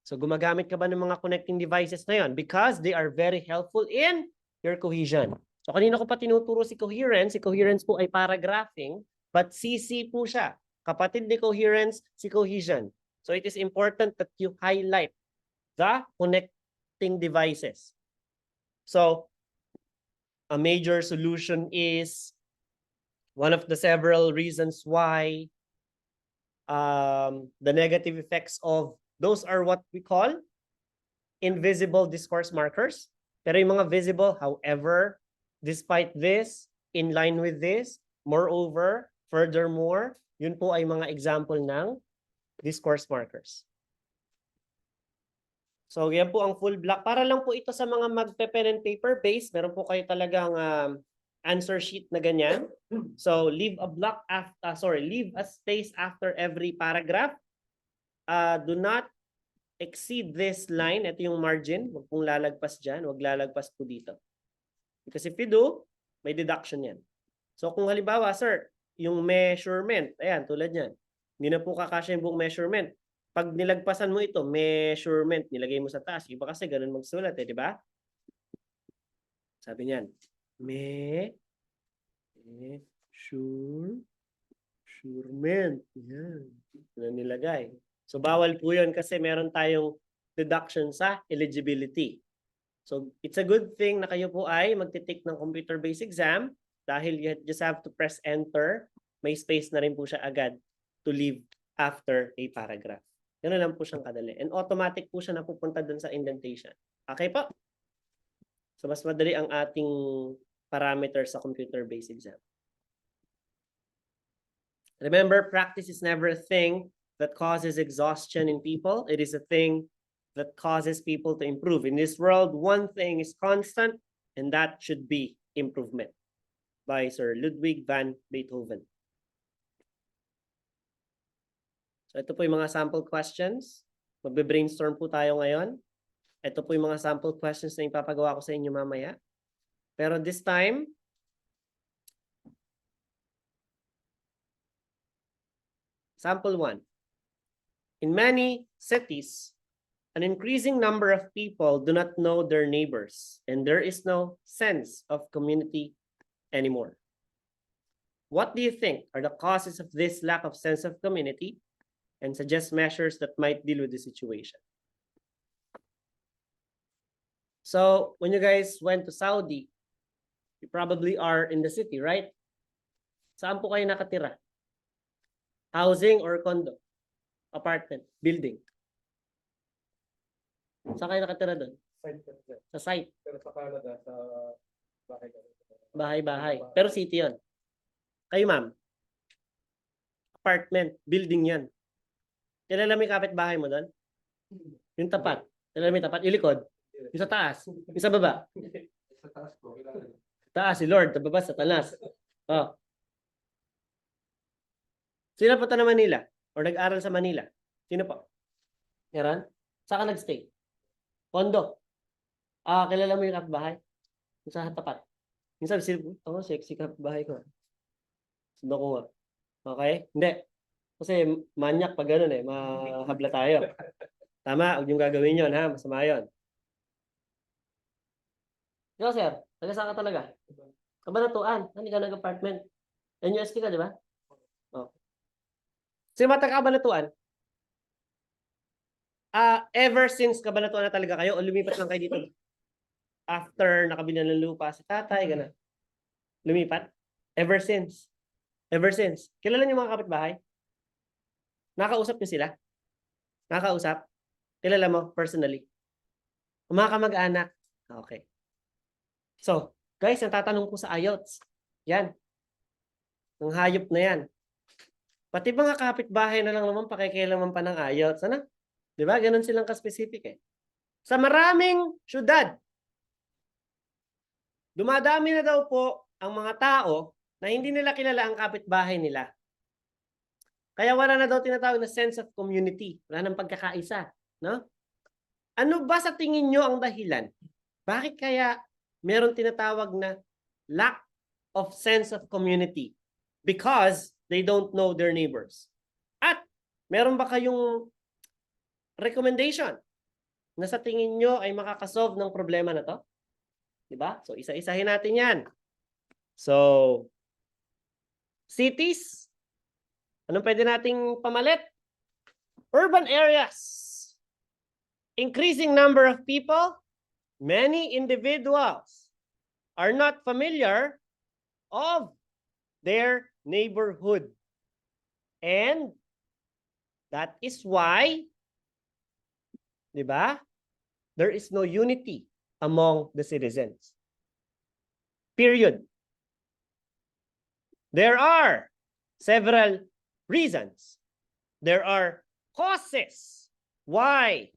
So gumagamit ka ba ng mga connecting devices na yon? Because they are very helpful in your cohesion. So kanina ko pa tinuturo si coherence. Si coherence po ay paragraphing, but CC po siya. Kapatid ni coherence, si cohesion. So it is important that you highlight the connecting devices. So a major solution is one of the several reasons why the negative effects of those are what we call invisible discourse markers. Pero yung mga visible, however, despite this, in line with this, moreover, furthermore, yun po ay mga example ng discourse markers. So yan po ang full block. Para lang po ito sa mga magpe-pen and paper base, meron po kayo talagang answer sheet na ganyan. So leave a block after, leave a space after every paragraph. Do not exceed this line. Ito yung margin. Huwag pong lalagpas dyan. Huwag lalagpas po dito. Because if you do, may deduction yan. So kung halimbawa, sir, yung measurement, ayan, tulad yan. Hindi na po kakasya yung buong measurement. Pag nilagpasan mo ito, measurement, nilagay mo sa taas. Iba kasi ganun magsulat, di ba? Sabi niyan, measurement. Yan. Yan nilagay. So bawal po yun kasi meron tayong deduction sa eligibility. So it's a good thing na kayo po ay magtitake ng computer-based exam dahil you just have to press enter. May space na rin po siya agad to leave after a paragraph. Ganun lang po siyang kadali. And automatic po siya napupunta dun sa indentation. Okay po? So mas madali ang ating parameters sa computer-based exam. Remember, practice is never a thing that causes exhaustion in people. It is a thing that causes people to improve. In this world, one thing is constant, and that should be improvement. By Sir Ludwig van Beethoven. So ito po yung mga sample questions. Magbe-brainstorm po tayo ngayon. Ito po yung mga sample questions na ipapagawa ko sa inyo mamaya. Pero this time, sample 1. In many cities, an increasing number of people do not know their neighbors, and there is no sense of community anymore. What do you think are the causes of this lack of sense of community? And suggest measures that might deal with the situation. So when you guys went to Saudi, you probably are in the city, right? Saan po kayo nakatira? Housing or condo? Apartment? Building? Saan kayo nakatira doon? Sa site? Pero sa Canada, sa bahay. Bahay-bahay. Pero city yun. Kayo ma'am? Apartment? Building yan. Kilala mo yung kapitbahay mo doon? Yung tapat. Kilala mo yung tapat? Yung likod? Yung sa taas? Yung sa baba? Sa taas ko. Taas, si Lord. Sa baba, sa talas. Oh. Sino po na Manila? Or nag-aral sa Manila? Sino po? Yaran? Saan ka nag-stay? Kondo. Kilala mo yung kapitbahay? Yung sa tapat. Yung sabi, sexy kapitbahay ko. Sundo ko nga. Okay? Hindi. Kasi manyak pag gano'n mahabla tayo. Tama, huwag yung gagawin yun, ha? Masama yun. Ikaw, sir, taga saan ka talaga? Kabanatuan, hindi ka nag-apartment. NUST ka, di ba? Oh. Sino ba taga Kabanatuan? Ever since Kabanatuan na talaga kayo o lumipat lang kayo dito? after nakabili ng lupa si tatay, gano'n. Lumipat. Ever since. Ever since. Kilala niyo mga kapitbahay? Nakausap niyo sila? Nakausap? Kilala mo personally? Mga kamag-anak. Okay. So, guys, natatanong ko sa IELTS. Yan. Ang hayop na yan. Pati mga kapitbahay na lang naman pakikialaman pa ng IELTS. Ano? Di ba? Ganun silang ka-specific eh. Sa maraming syudad, dumadami na daw po ang mga tao na hindi nila kilala ang kapitbahay nila. Kaya wala na daw tinatawag na sense of community. Wala nang pagkakaisa. No? Ano ba sa tingin nyo ang dahilan? Bakit kaya meron tinatawag na lack of sense of community? Because they don't know their neighbors. At meron ba kayong recommendation na sa tingin nyo ay makakasolve ng problema na to? Diba? So, isa-isahin natin yan. So, cities. Anong pwede nating pamalit? Urban areas. Increasing number of people. Many individuals are not familiar of their neighborhood. And that is why, di ba, there is no unity among the citizens. Period. There are several reasons. There are causes why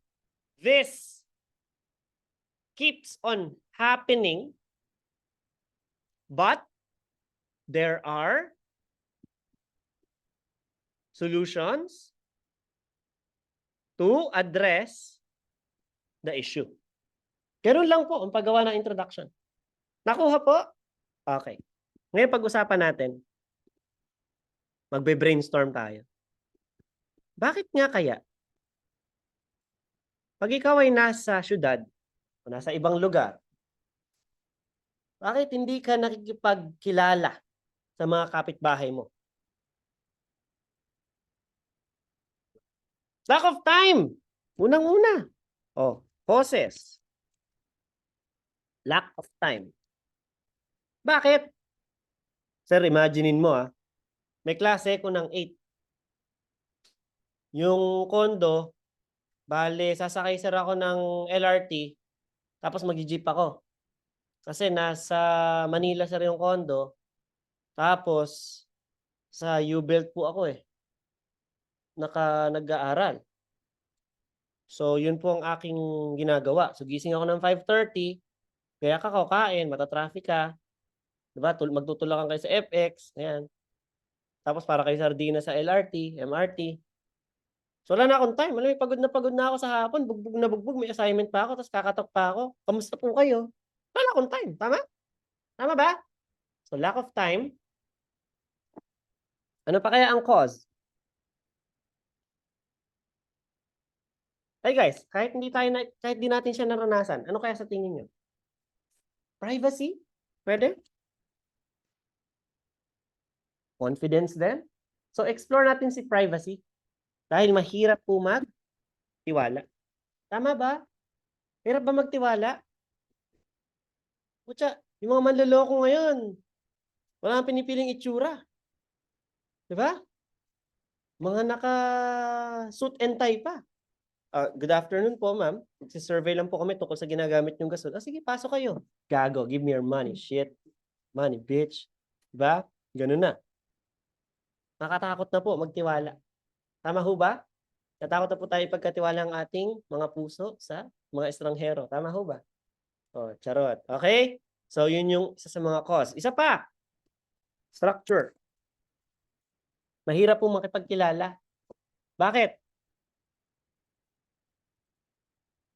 this keeps on happening, but there are solutions to address the issue. Ganun lang po ang paggawa ng introduction. Nakuha po? Okay. Ngayon pag-usapan natin, magbe-brainstorm tayo. Bakit nga kaya? Pag ikaw ay nasa syudad, o nasa ibang lugar, bakit hindi ka nakikipagkilala sa mga kapitbahay mo? Lack of time. Unang-una. Oh, causes. Lack of time. Bakit? Sir, imaginein mo may klase ko ng 8. Yung kondo, bale, sasakay sir ako ng LRT, tapos mag-jeep ako. Kasi nasa Manila sir yung kondo, tapos sa U-Belt po ako nag-aaral. So, yun po ang aking ginagawa. So, gising ako ng 5:30, kaya ka kakain, matatraffic ka. Diba? Magtutulakan kayo sa FX. Ayan. Tapos para kayo sardina sa LRT, MRT. So, wala na akong time. Alam mo, pagod na ako sa hapon. Bugbog na bugbog. May assignment pa ako. Tapos kakatok pa ako. Kamusta po kayo? Wala na akong time. Tama? Tama ba? So, lack of time. Ano pa kaya ang cause? Hey guys, kahit di natin siya naranasan, ano kaya sa tingin niyo? Privacy? Pwede? Confidence din? So explore natin si privacy dahil mahirap po magtiwala. Tama ba? Hirap ba magtiwala? Putya, yung mga manloloko ngayon, wala nang pinipiling itsura. Diba? Mga naka-suit and tie pa. Good afternoon po, ma'am. Survey lang po kami tungkol sa ginagamit yung gasol. Sige, pasok kayo. Gago, give me your money. Shit. Money, bitch. Diba? Ganun na. Nakatakot na po magtiwala. Tama ho ba? Natakot na po tayo pagkatiwala ang ating mga puso sa mga estranghero. Tama ho ba? Oh, charot. Okay? So, yun yung isa sa mga cause. Isa pa. Structure. Mahirap po makipagkilala. Bakit?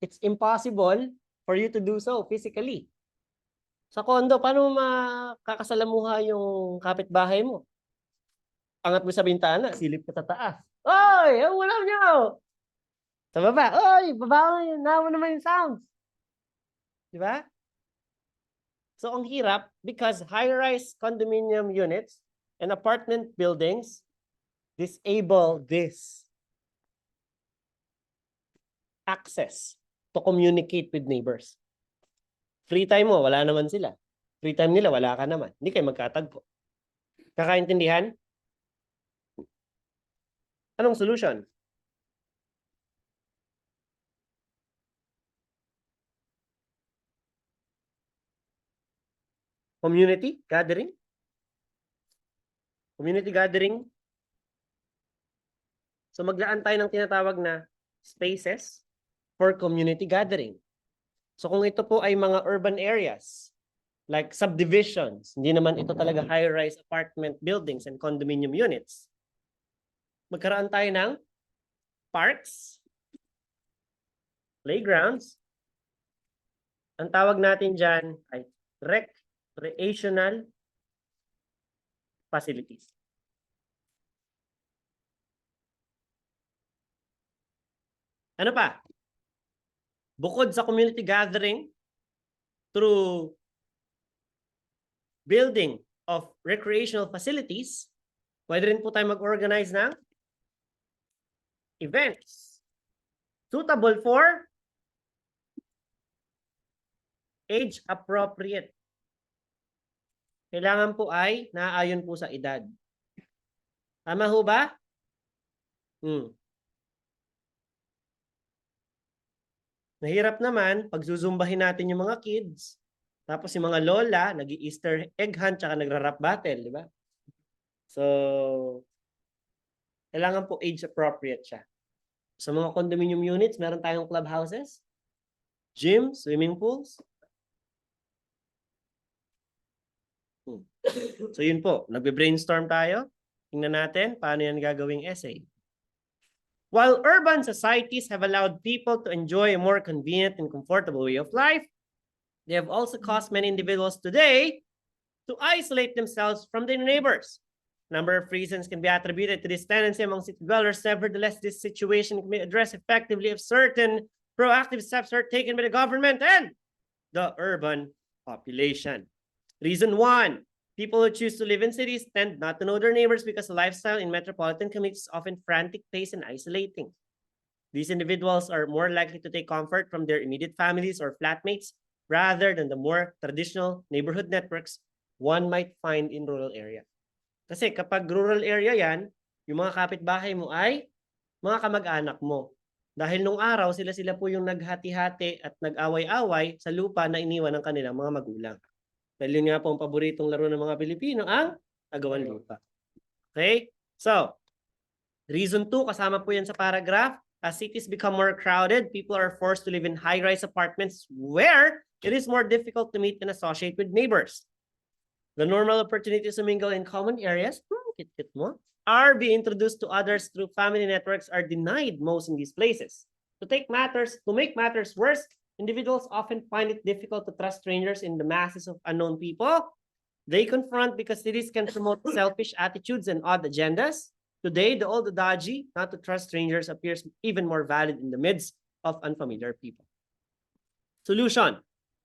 It's impossible for you to do so physically. Sa kondo, paano mo makakasalamuha yung kapitbahay mo? Angat mo sa bintana, silip ka sa taas. Oy! Ang wala niyo! Sa baba, oy! Baba mo, naman naman yung sounds. Diba? So, ang hirap because high-rise condominium units and apartment buildings disable this access to communicate with neighbors. Free time mo, wala naman sila. Free time nila, wala ka naman. Hindi kayo magkatagpo. Kakaintindihan? Anong solution? Community gathering? Community gathering? So maglaan tayo ng tinatawag na spaces for community gathering. So kung ito po ay mga urban areas, like subdivisions, hindi naman ito talaga high-rise apartment buildings and condominium units. Magkaroon tayo ng parks, playgrounds. Ang tawag natin dyan ay recreational facilities. Ano pa? Bukod sa community gathering through building of recreational facilities, pwede rin po tayo mag-organize ng events suitable for age-appropriate. Kailangan po ay naaayon po sa edad. Tama ho ba? Nahirap naman pag zuzumbahin natin yung mga kids, tapos yung mga lola, nag-i-Easter egg hunt, tsaka nagra-rap battle, di ba? So, kailangan po age-appropriate siya. Sa mga condominium units, meron tayong clubhouses, gym, swimming pools. So yun po, nagbe-brainstorm tayo. Tingnan natin paano yan gagawing essay. While urban societies have allowed people to enjoy a more convenient and comfortable way of life, they have also caused many individuals today to isolate themselves from their neighbors. A number of reasons can be attributed to this tendency among city dwellers. Nevertheless, this situation can be addressed effectively if certain proactive steps are taken by the government and the urban population. Reason 1. People who choose to live in cities tend not to know their neighbors because the lifestyle in metropolitan communities is often frantic, paced, and isolating. These individuals are more likely to take comfort from their immediate families or flatmates rather than the more traditional neighborhood networks one might find in rural area. Kasi kapag rural area yan, yung mga kapitbahay mo ay mga kamag-anak mo. Dahil nung araw, sila po yung naghati-hati at nag-away-away sa lupa na iniwan ng kanilang mga magulang. Dahil yun nga po ang paboritong laro ng mga Pilipino, ang agawan lupa. Okay? So, reason 2, kasama po yan sa paragraph. As cities become more crowded, people are forced to live in high-rise apartments where it is more difficult to meet and associate with neighbors. The normal opportunities to mingle in common areas are being introduced to others through family networks are denied most in these places. To make matters worse, individuals often find it difficult to trust strangers in the masses of unknown people they confront because cities can promote selfish attitudes and odd agendas. Today, the old adage, not to trust strangers, appears even more valid in the midst of unfamiliar people. Solution.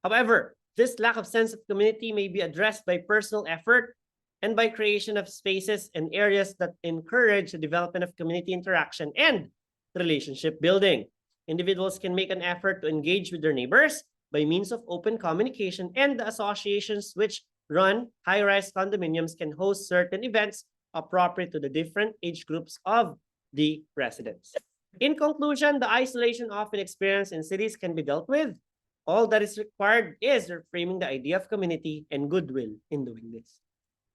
However, this lack of sense of community may be addressed by personal effort and by creation of spaces and areas that encourage the development of community interaction and relationship building. Individuals can make an effort to engage with their neighbors by means of open communication, and the associations which run high-rise condominiums can host certain events appropriate to the different age groups of the residents. In conclusion, the isolation often experienced in cities can be dealt with. All that is required is reframing the idea of community and goodwill in doing this.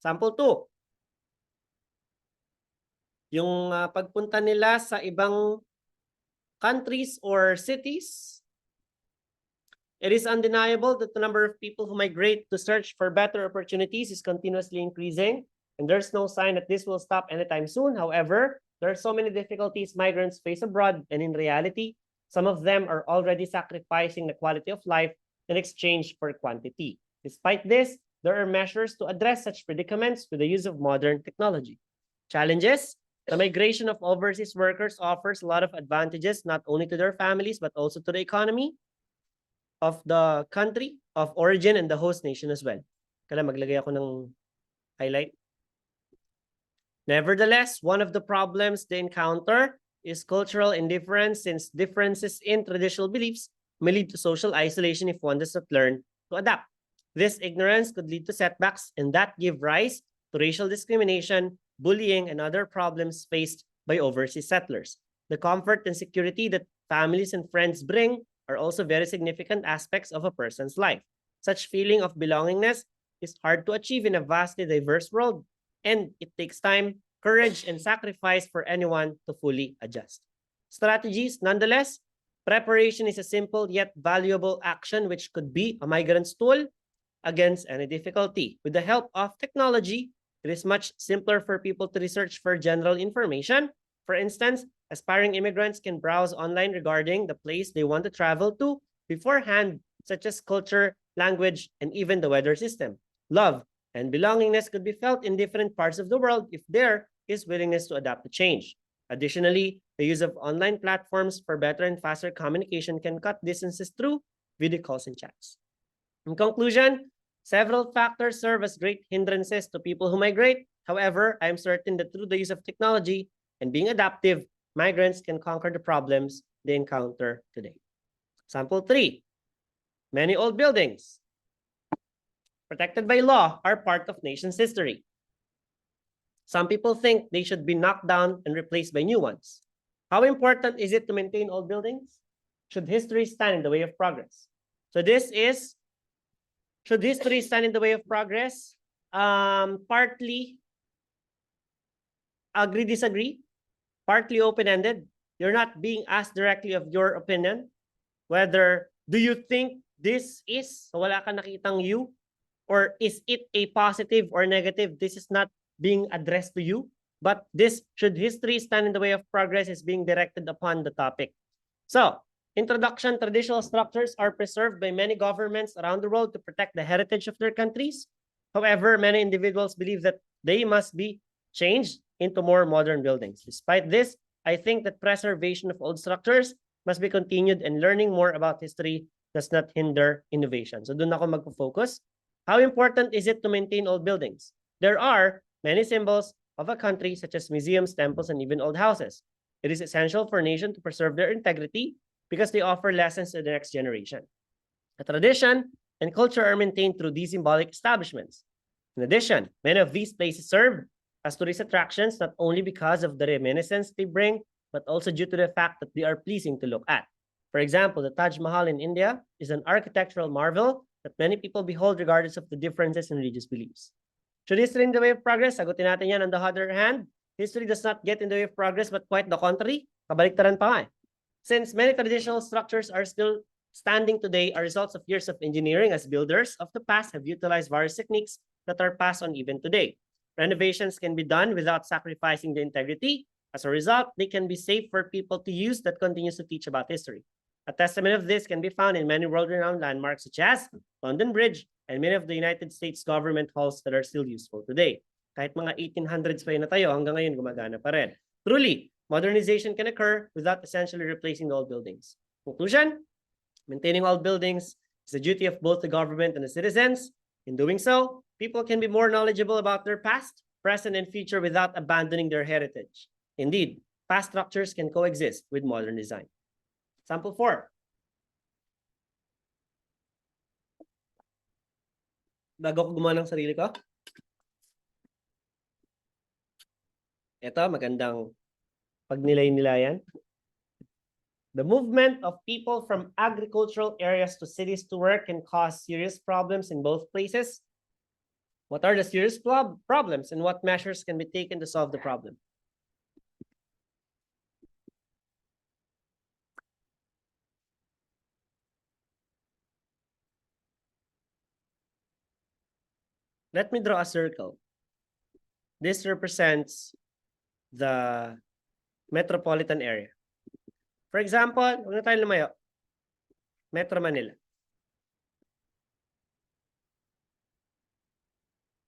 Sample 2. Yung pagpunta nila sa ibang countries or cities, it is undeniable that the number of people who migrate to search for better opportunities is continuously increasing, and there's no sign that this will stop anytime soon. However, there are so many difficulties migrants face abroad, and in reality, some of them are already sacrificing the quality of life in exchange for quantity. Despite this, there are measures to address such predicaments with the use of modern technology. Challenges. The migration of overseas workers offers a lot of advantages, not only to their families, but also to the economy of the country of origin and the host nation as well. Kaya maglagay ako ng highlight. Nevertheless, one of the problems they encounter is cultural indifference, since differences in traditional beliefs may lead to social isolation if one does not learn to adapt. This ignorance could lead to setbacks, and that give rise to racial discrimination, bullying, and other problems faced by overseas settlers. The comfort and security that families and friends bring are also very significant aspects of a person's life. Such feeling of belongingness is hard to achieve in a vastly diverse world, and it takes time, courage, and sacrifice for anyone to fully adjust. Strategies, nonetheless, preparation is a simple yet valuable action which could be a migrant's tool against any difficulty. With the help of technology, it is much simpler for people to research for general information. For instance, aspiring immigrants can browse online regarding the place they want to travel to beforehand, such as culture, language, and even the weather system. Love and belongingness could be felt in different parts of the world if there is willingness to adapt to change. Additionally, the use of online platforms for better and faster communication can cut distances through video calls and chats. In conclusion, several factors serve as great hindrances to people who migrate. However, I am certain that through the use of technology and being adaptive, migrants can conquer the problems they encounter today. Sample 3. Many old buildings protected by law are part of nation's history. Some people think they should be knocked down and replaced by new ones. How important is it to maintain old buildings? Should history stand in the way of progress? So this is, should history stand in the way of progress? Partly agree, disagree, partly open-ended. You're not being asked directly of your opinion. Whether, do you think this is, so wala ka nakitang you, or is it a positive or negative? This is not being addressed to you, but this, should history stand in the way of progress, is being directed upon the topic. So, introduction, traditional structures are preserved by many governments around the world to protect the heritage of their countries. However, many individuals believe that they must be changed into more modern buildings. Despite this, I think that preservation of old structures must be continued, and learning more about history does not hinder innovation. So doon ako magpo-focus. How important is it to maintain old buildings? There are many symbols of a country, such as museums, temples, and even old houses. It is essential for a nation to preserve their integrity because they offer lessons to the next generation. A tradition and culture are maintained through these symbolic establishments. In addition, many of these places serve as tourist attractions not only because of the reminiscence they bring, but also due to the fact that they are pleasing to look at. For example, the Taj Mahal in India is an architectural marvel that many people behold regardless of the differences in religious beliefs. Should history in the way of progress? Sagutin natin yan. On the other hand, history does not get in the way of progress, but quite the contrary. Kabaliktaran pa nga eh. Since many traditional structures are still standing today, are results of years of engineering, as builders of the past have utilized various techniques that are passed on even today. Renovations can be done without sacrificing the integrity. As a result, they can be safe for people to use that continues to teach about history. A testament of this can be found in many world-renowned landmarks such as London Bridge and many of the United States government halls that are still useful today. Kahit mga 1800s pa yun na tayo, hanggang ngayon gumagana pa rin. Truly, modernization can occur without essentially replacing the old buildings. Conclusion, maintaining old buildings is the duty of both the government and the citizens. In doing so, people can be more knowledgeable about their past, present, and future without abandoning their heritage. Indeed, past structures can coexist with modern design. Sample 4. Bago ko gumawa ng sarili ko. Ito, magandang pagnilay-nilayan. The movement of people from agricultural areas to cities to work can cause serious problems in both places. What are the serious problems, and what measures can be taken to solve the problem? Let me draw a circle. This represents the metropolitan area. For example, huwag na tayo lumayo. Metro Manila.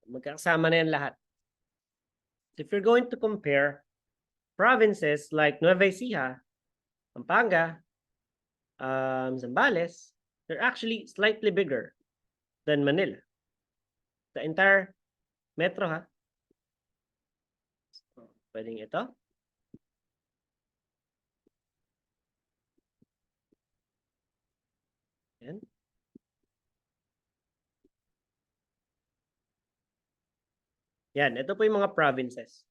Magkakasama na yan lahat. If you're going to compare provinces like Nueva Ecija, Pampanga, Zambales, they're actually slightly bigger than Manila. The entire metro, ha? Pwedeng ito. Yan. Yan, ito po yung mga provinces.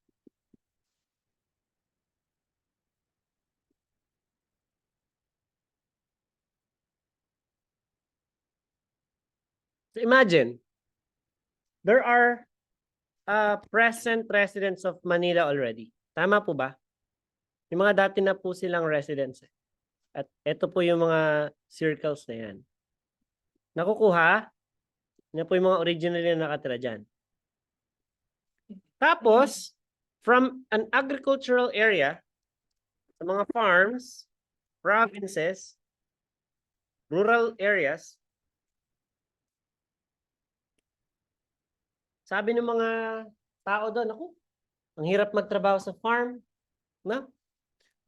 So imagine, there are present residents of Manila already. Tama po ba? Yung mga dati na po silang residents. At ito po yung mga circles na yan. Nakukuha? Yan po yung mga originally na nakatira dyan. Tapos, from an agricultural area, sa mga farms, provinces, rural areas, sabi ng mga tao doon, ako, ang hirap magtrabaho sa farm, na?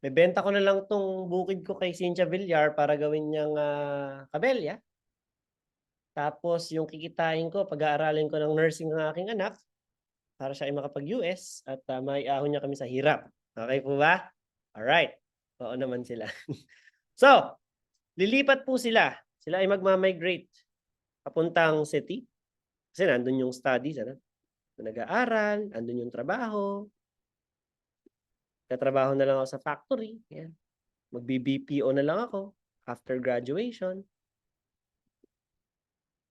Bebenta ko na lang tong bukid ko kay Cynthia Villar para gawin niyang kabelya. Tapos yung kikitain ko, pag-aaralin ko ng nursing ng aking anak para siya ay makapag-US at maiahon niya kami sa hirap. Okay po ba? Alright. Oo naman sila. So, lilipat po sila. Sila ay magmamigrate papuntang city. Kasi nandun yung studies, ano? Nag-aaral, andun yung trabaho. Tatrabaho na lang ako sa factory. Yan. Mag-BPO na lang ako after graduation.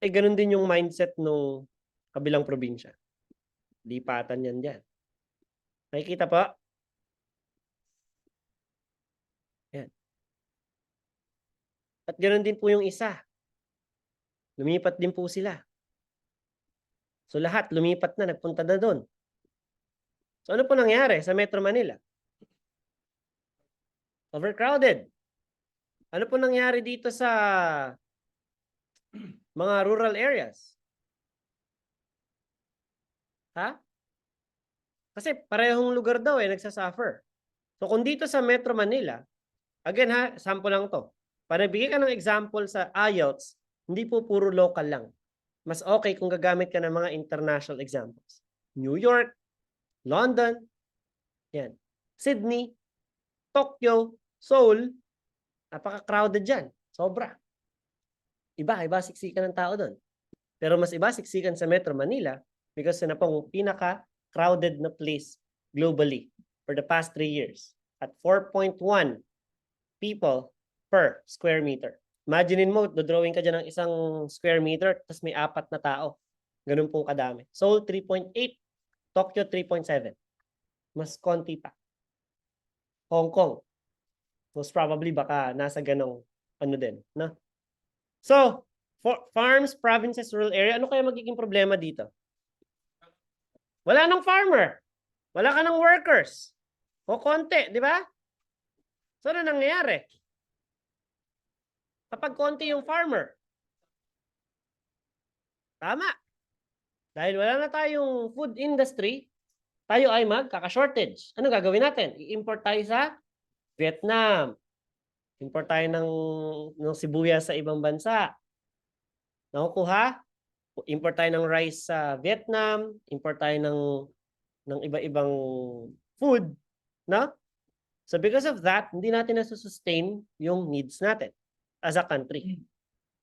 Eh, ganun din yung mindset nung kabilang probinsya. Lipatan yan dyan. Nakikita po? Yan. At ganun din po yung isa. Lumipat din po sila. So lahat lumipat na, nagpunta na doon. So ano po nangyari sa Metro Manila? Overcrowded. Ano po nangyari dito sa mga rural areas? Ha? Kasi parehong lugar daw nagsasuffer. So kung dito sa Metro Manila, again ha, sample lang to. Para bigyan ka ng example sa IELTS, hindi po puro local lang. Mas okay kung gagamit ka ng mga international examples. New York, London, yan. Sydney, Tokyo, Seoul, napaka-crowded dyan. Sobra. Iba siksikan ng tao doon. Pero mas iba siksikan sa Metro Manila because na pong pinaka-crowded na place globally for the past 3 years at 4.1 people per square meter. Imaginein mo, dodrawing ka dyan ng isang square meter tapos may 4 na tao. Ganun pong kadami. Seoul 3.8, Tokyo 3.7. Mas konti pa. Hong Kong, most probably baka nasa ganong ano din. No? So, for farms, provinces, rural area, ano kaya magiging problema dito? Wala nang farmer. Wala ka ng workers. O konti, di ba? So, ano nangyayari? Kapag konti yung farmer, tama. Dahil wala na tayong food industry, tayo ay magkaka-shortage. Ano gagawin natin? I-import tayo sa Vietnam. Import tayo ng sibuyas sa ibang bansa. Nakukuha? Import tayo ng rice sa Vietnam. Import tayo ng iba-ibang food. No? So because of that, hindi natin nasusustain yung needs natin as a country.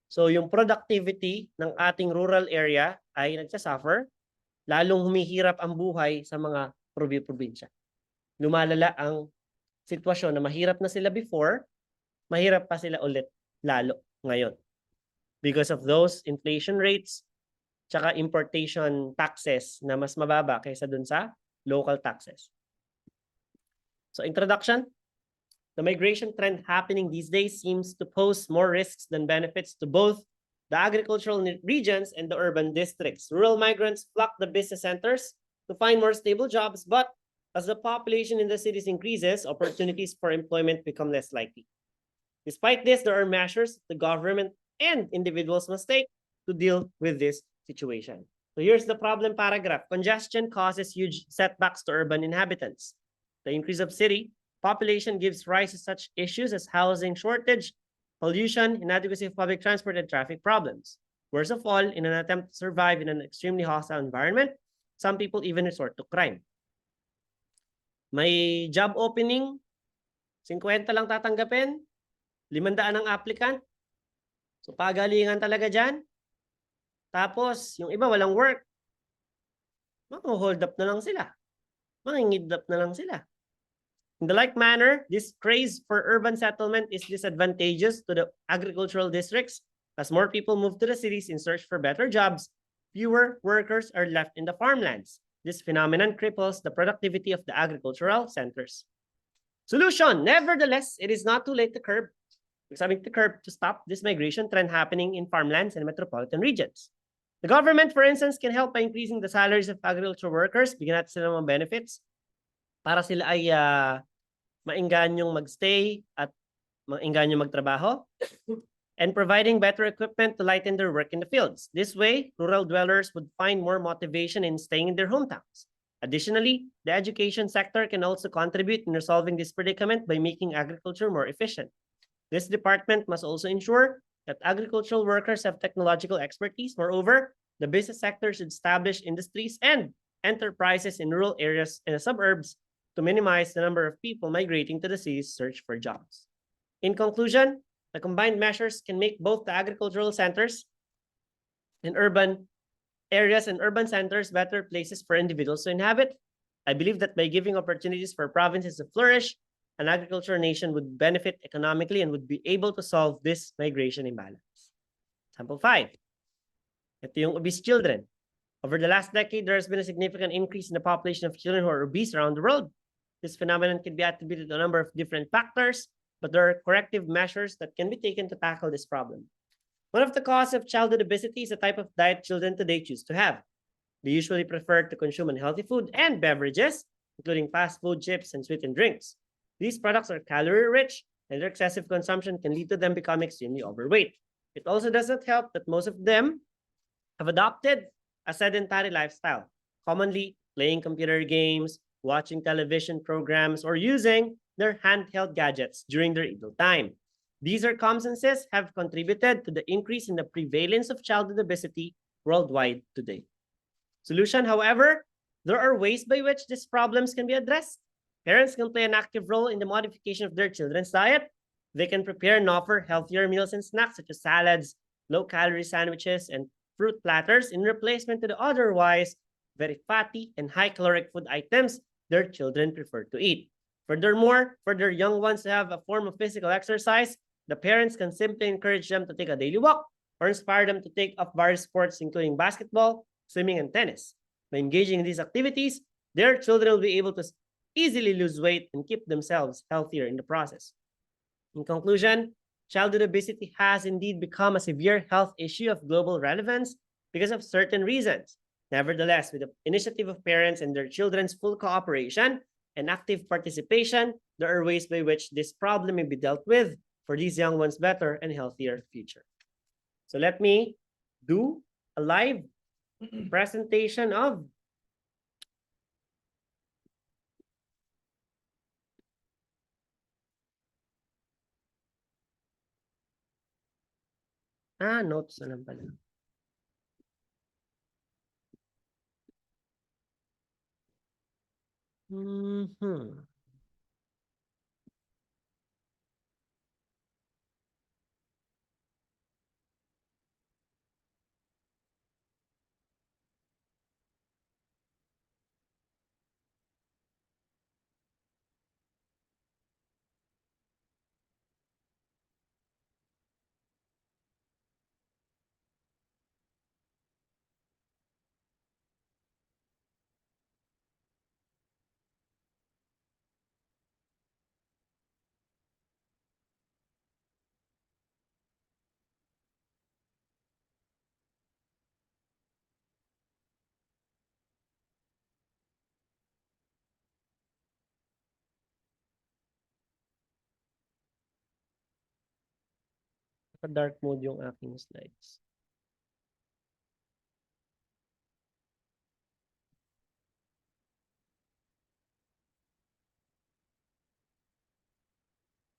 So yung productivity ng ating rural area ay nagsasuffer, lalong humihirap ang buhay sa mga probinsya. Lumalala ang sitwasyon na mahirap na sila before, mahirap pa sila ulit lalo ngayon. Because of those inflation rates, tsaka importation taxes na mas mababa kaysa dun sa local taxes. So introduction, the migration trend happening these days seems to pose more risks than benefits to both the agricultural regions and the urban districts. Rural migrants flock the business centers to find more stable jobs, but as the population in the cities increases, opportunities for employment become less likely. Despite this, there are measures the government and individuals must take to deal with this situation. So here's the problem paragraph. Congestion causes huge setbacks to urban inhabitants. The increase of city population gives rise to such issues as housing shortage, pollution, inadequacy of public transport, and traffic problems. Worst of all, in an attempt to survive in an extremely hostile environment, some people even resort to crime. May job opening, 50 lang tatanggapin, 500 ang applicant. So pagalingan talaga dyan. Tapos, yung iba walang work. Hold up na lang sila. Mangingidlap na lang sila. In the like manner, this craze for urban settlement is disadvantageous to the agricultural districts. As more people move to the cities in search for better jobs, fewer workers are left in the farmlands. This phenomenon cripples the productivity of the agricultural centers. Solution. Nevertheless, it is not too late to curb to stop this migration trend happening in farmlands and metropolitan regions. The government, for instance, can help by increasing the salaries of agricultural workers, bigyan natin sila ng benefits para sila ay mainganyong magstay at mainganyong magtrabaho, and providing better equipment to lighten their work in the fields. This way, rural dwellers would find more motivation in staying in their hometowns. Additionally, the education sector can also contribute in resolving this predicament by making agriculture more efficient. This department must also ensure that agricultural workers have technological expertise. Moreover, the business sector should establish industries and enterprises in rural areas and the suburbs to minimize the number of people migrating to the cities to search for jobs. In conclusion, the combined measures can make both the agricultural centers and urban areas and urban centers better places for individuals to inhabit. I believe that by giving opportunities for provinces to flourish, an agricultural nation would benefit economically and would be able to solve this migration imbalance. Sample 5. Ito yung obese children. Over the last decade, there has been a significant increase in the population of children who are obese around the world. This phenomenon can be attributed to a number of different factors, but there are corrective measures that can be taken to tackle this problem. One of the causes of childhood obesity is the type of diet children today choose to have. They usually prefer to consume unhealthy food and beverages, including fast food, chips, and sweetened drinks. These products are calorie rich, and their excessive consumption can lead to them becoming extremely overweight. It also does not help that most of them have adopted a sedentary lifestyle, commonly playing computer games, watching television programs, or using their handheld gadgets during their idle time. These circumstances have contributed to the increase in the prevalence of childhood obesity worldwide today. Solution, however, there are ways by which these problems can be addressed. Parents can play an active role in the modification of their children's diet. They can prepare and offer healthier meals and snacks such as salads, low-calorie sandwiches, and fruit platters in replacement to the otherwise very fatty and high-caloric food items their children prefer to eat. Furthermore, for their young ones to have a form of physical exercise, the parents can simply encourage them to take a daily walk or inspire them to take up various sports, including basketball, swimming, and tennis. By engaging in these activities, their children will be able to easily lose weight and keep themselves healthier in the process. In conclusion, childhood obesity has indeed become a severe health issue of global relevance because of certain reasons. Nevertheless, with the initiative of parents and their children's full cooperation and active participation, there are ways by which this problem may be dealt with for these young ones better and healthier future. So let me do a live presentation of notes na lang pala. Mm-hmm. Dark mode yung aking slides.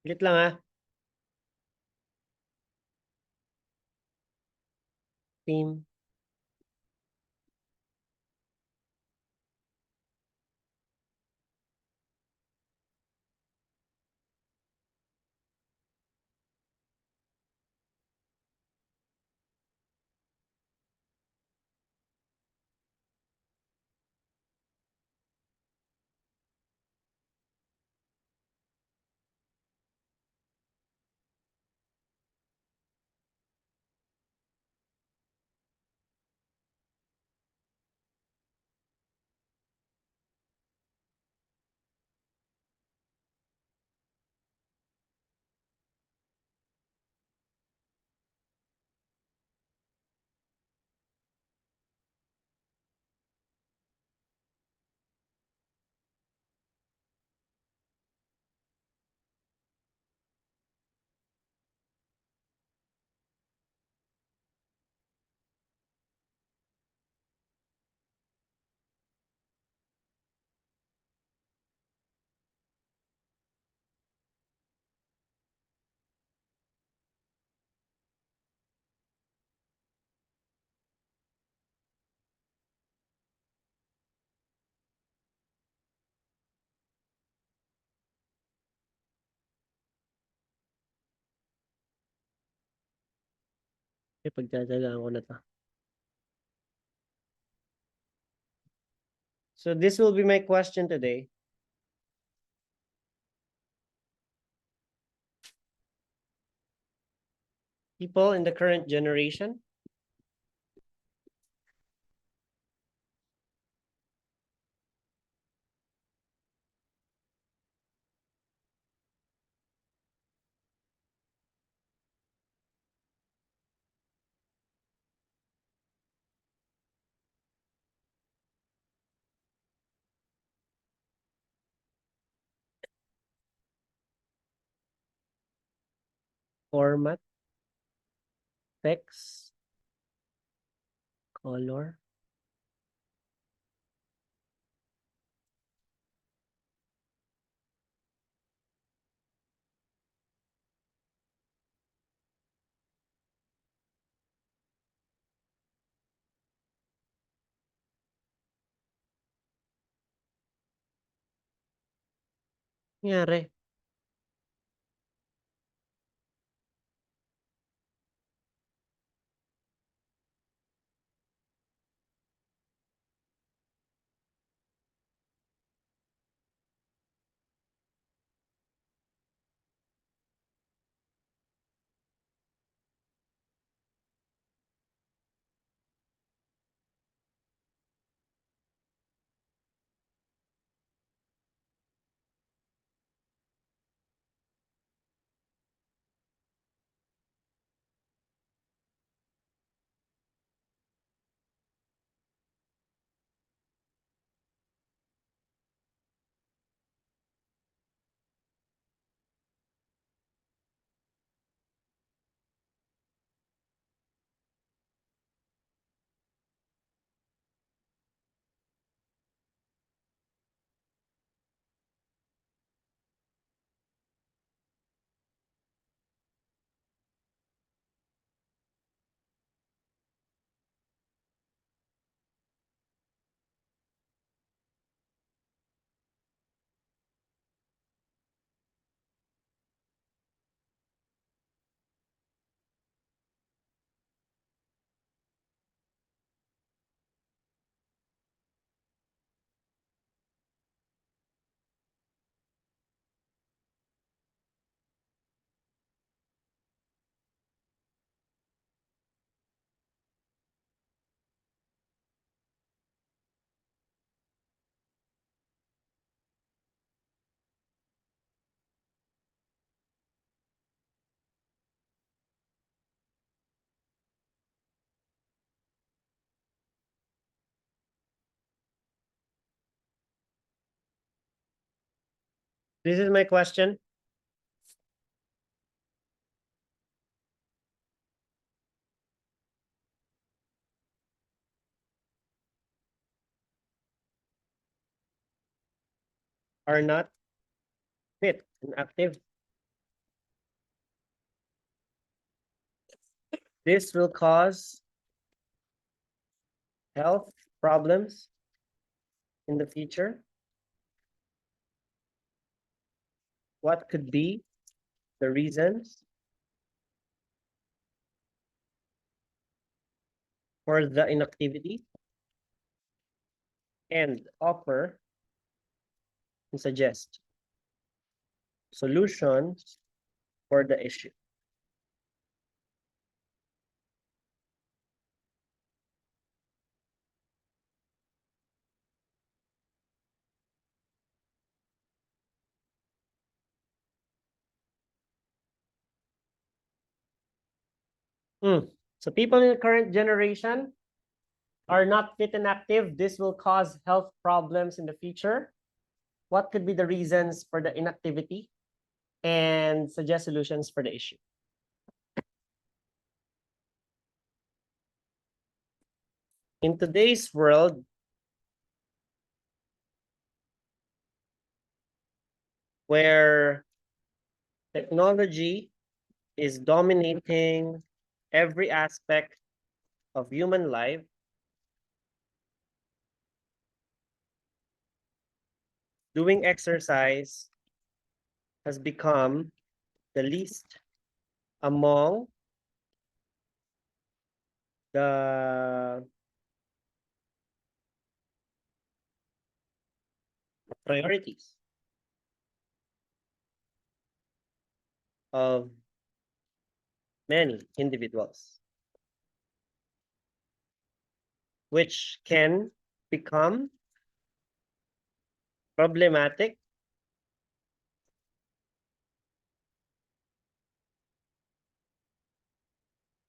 Ulit lang ha. Team. Pagtatagaan ko na to. So this will be my question today. People in the current generation format, text, color. Nangyari. This is my question. Are not fit and active. This will cause health problems in the future. What could be the reasons for the inactivity? And offer and suggest solutions for the issue. So people in the current generation are not fit and active. This will cause health problems in the future. What could be the reasons for the inactivity? And suggest solutions for the issue. In today's world, where technology is dominating every aspect of human life, doing exercise has become the least among the priorities of many individuals, which can become problematic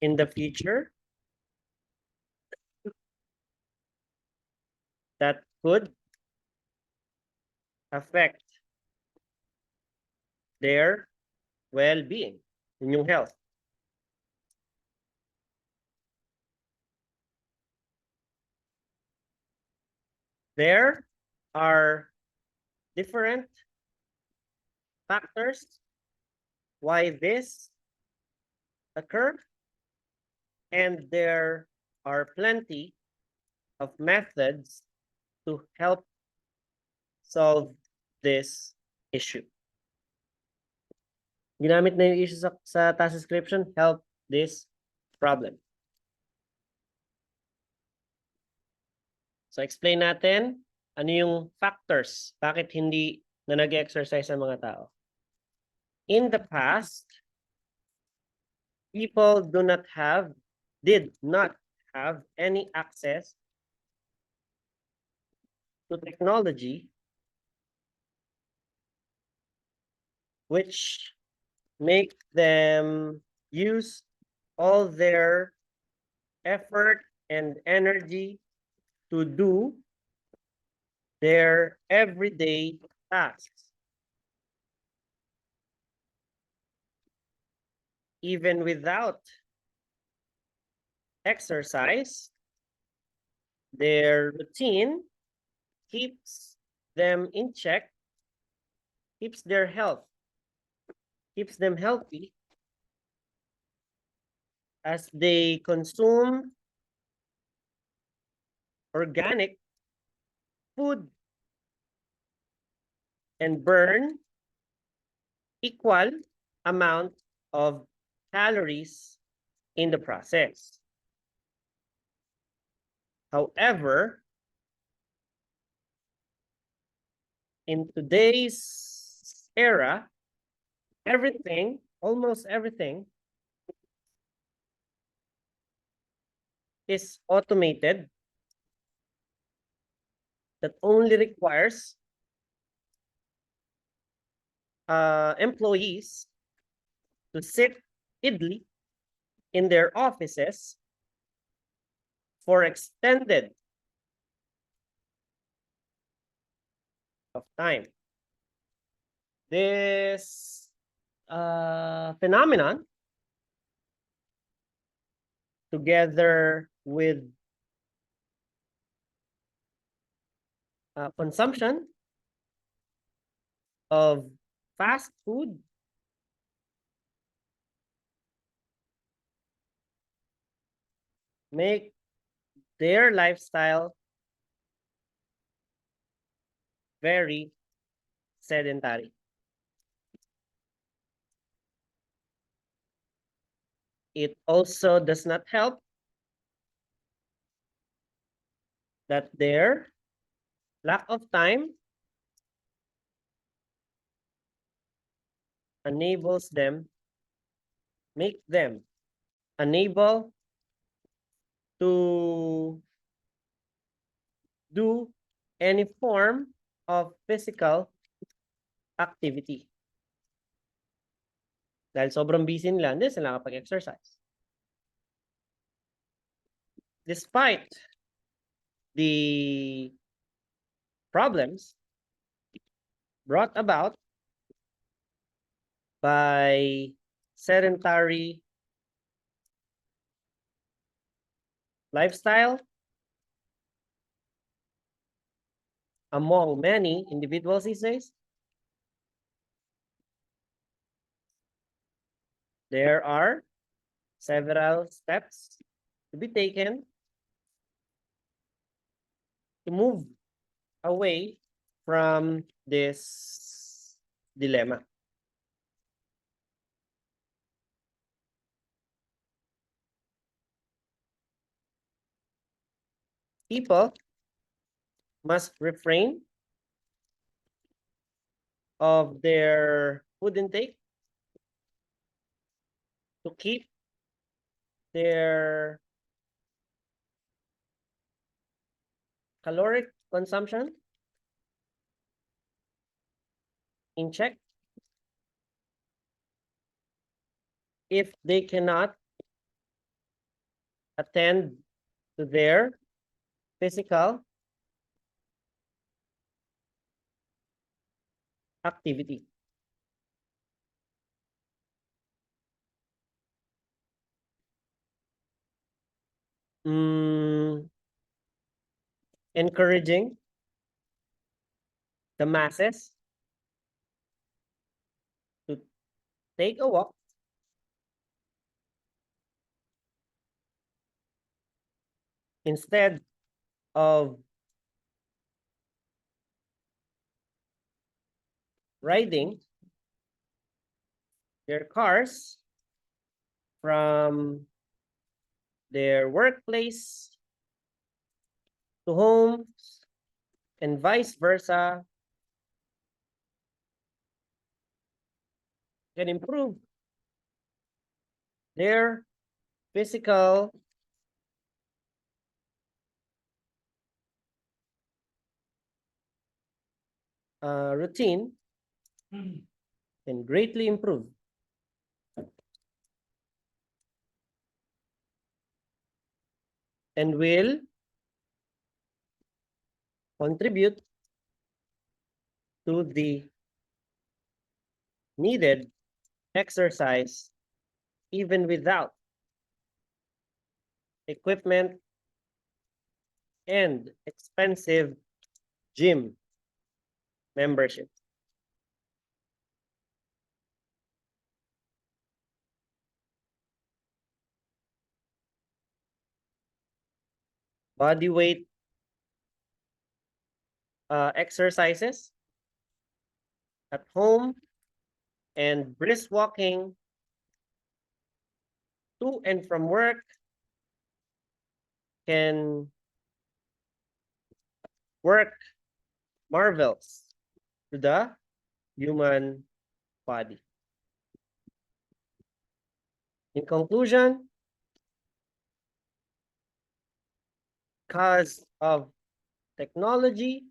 in the future that could affect their well-being, inyong health. There are different factors why this occur, and there are plenty of methods to help solve this issue. Ginamit na yung issue sa task description, help this problem. So explain natin ano yung factors, bakit hindi na nag-exercise ang mga tao. In the past, people did not have any access to technology which make them use all their effort and energy to do their everyday tasks. Even without exercise, their routine keeps them in check, keeps their health, keeps them healthy as they consume organic food and burn equal amount of calories in the process. However, in today's era, almost everything is automated that only requires employees to sit idly in their offices for extended of time. This phenomenon, together with consumption of fast food, make their lifestyle very sedentary. It also does not help that their lack of time make them unable to do any form of physical activity. Dahil sobrang busy nila, hindi sila nakapag-exercise. Despite the problems brought about by sedentary lifestyle among many individuals these days, there are several steps to be taken to move away from this dilemma. people must refrain of their food intake to keep their caloric consumption in check. If they cannot attend to their physical activity. Encouraging the masses to take a walk instead of riding their cars from their workplace to home and vice versa can improve their physical routine can greatly improve and will contribute to the needed exercise even without equipment and expensive gym membership. Body weight exercises at home and brisk walking to and from work can work marvels to the human body. In conclusion, because of technology,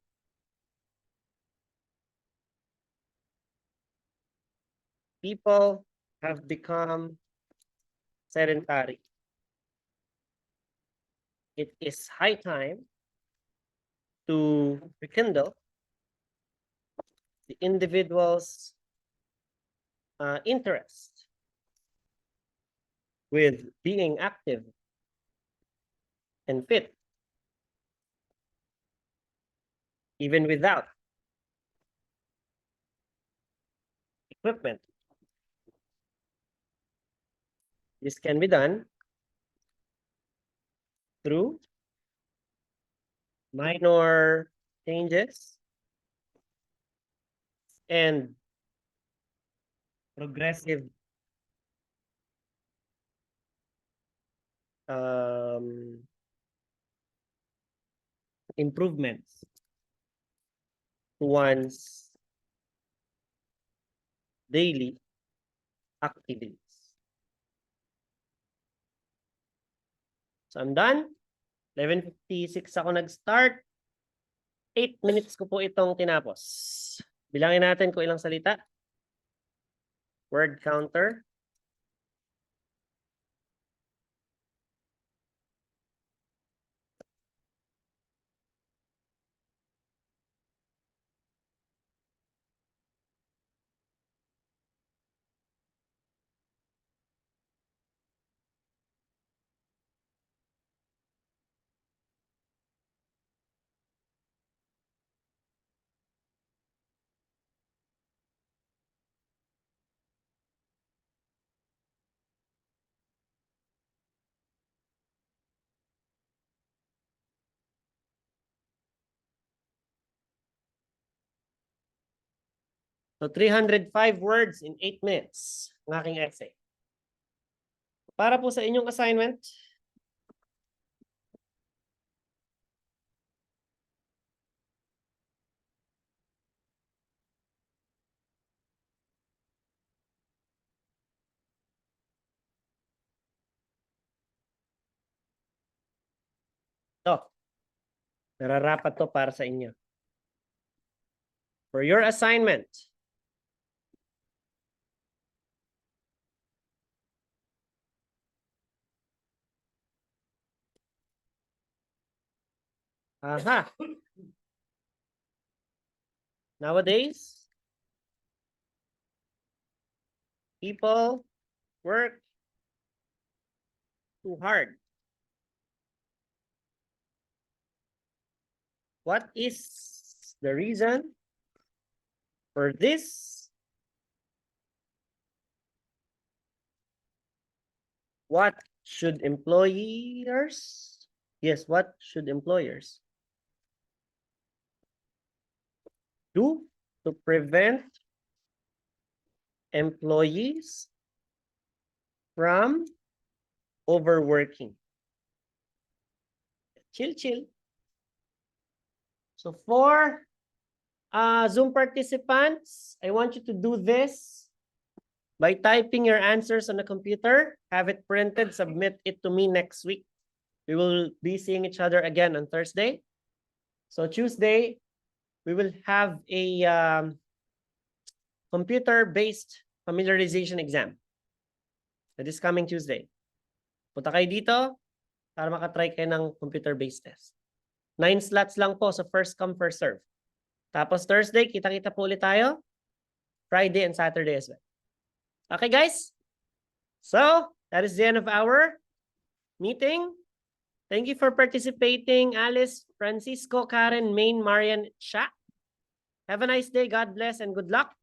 people have become sedentary. It is high time to rekindle the individual's interest with being active and fit, even without equipment. This can be done through minor changes and progressive improvements to one's daily activities. So I'm done. 11:56 ako nag-start. 8 minutes ko po itong tinapos. Bilangin natin kung ilang salita. Word counter. So 305 words in 8 minutes ang aking essay. Para po sa inyong assignment, To. Nararapat to para sa inyo. For your assignment. Aha. Nowadays, people work too hard. What is the reason for this? What should employers? Yes, what should employers do to prevent employees from overworking? Chill. So for Zoom participants, I want you to do this by typing your answers on the computer, have it printed, submit it to me next week. We will be seeing each other again on Thursday. So Tuesday, we will have a computer-based familiarization exam. That is coming Tuesday. Punta kayo dito para makatry kayo ng computer-based test. 9 slots lang po sa first come, first serve. Tapos Thursday, kita-kita po ulit tayo. Friday and Saturday as well. Okay, guys? So, that is the end of our meeting. Thank you for participating, Alice, Francisco, Karen, Maine, Marian, Sha. Have a nice day. God bless and good luck.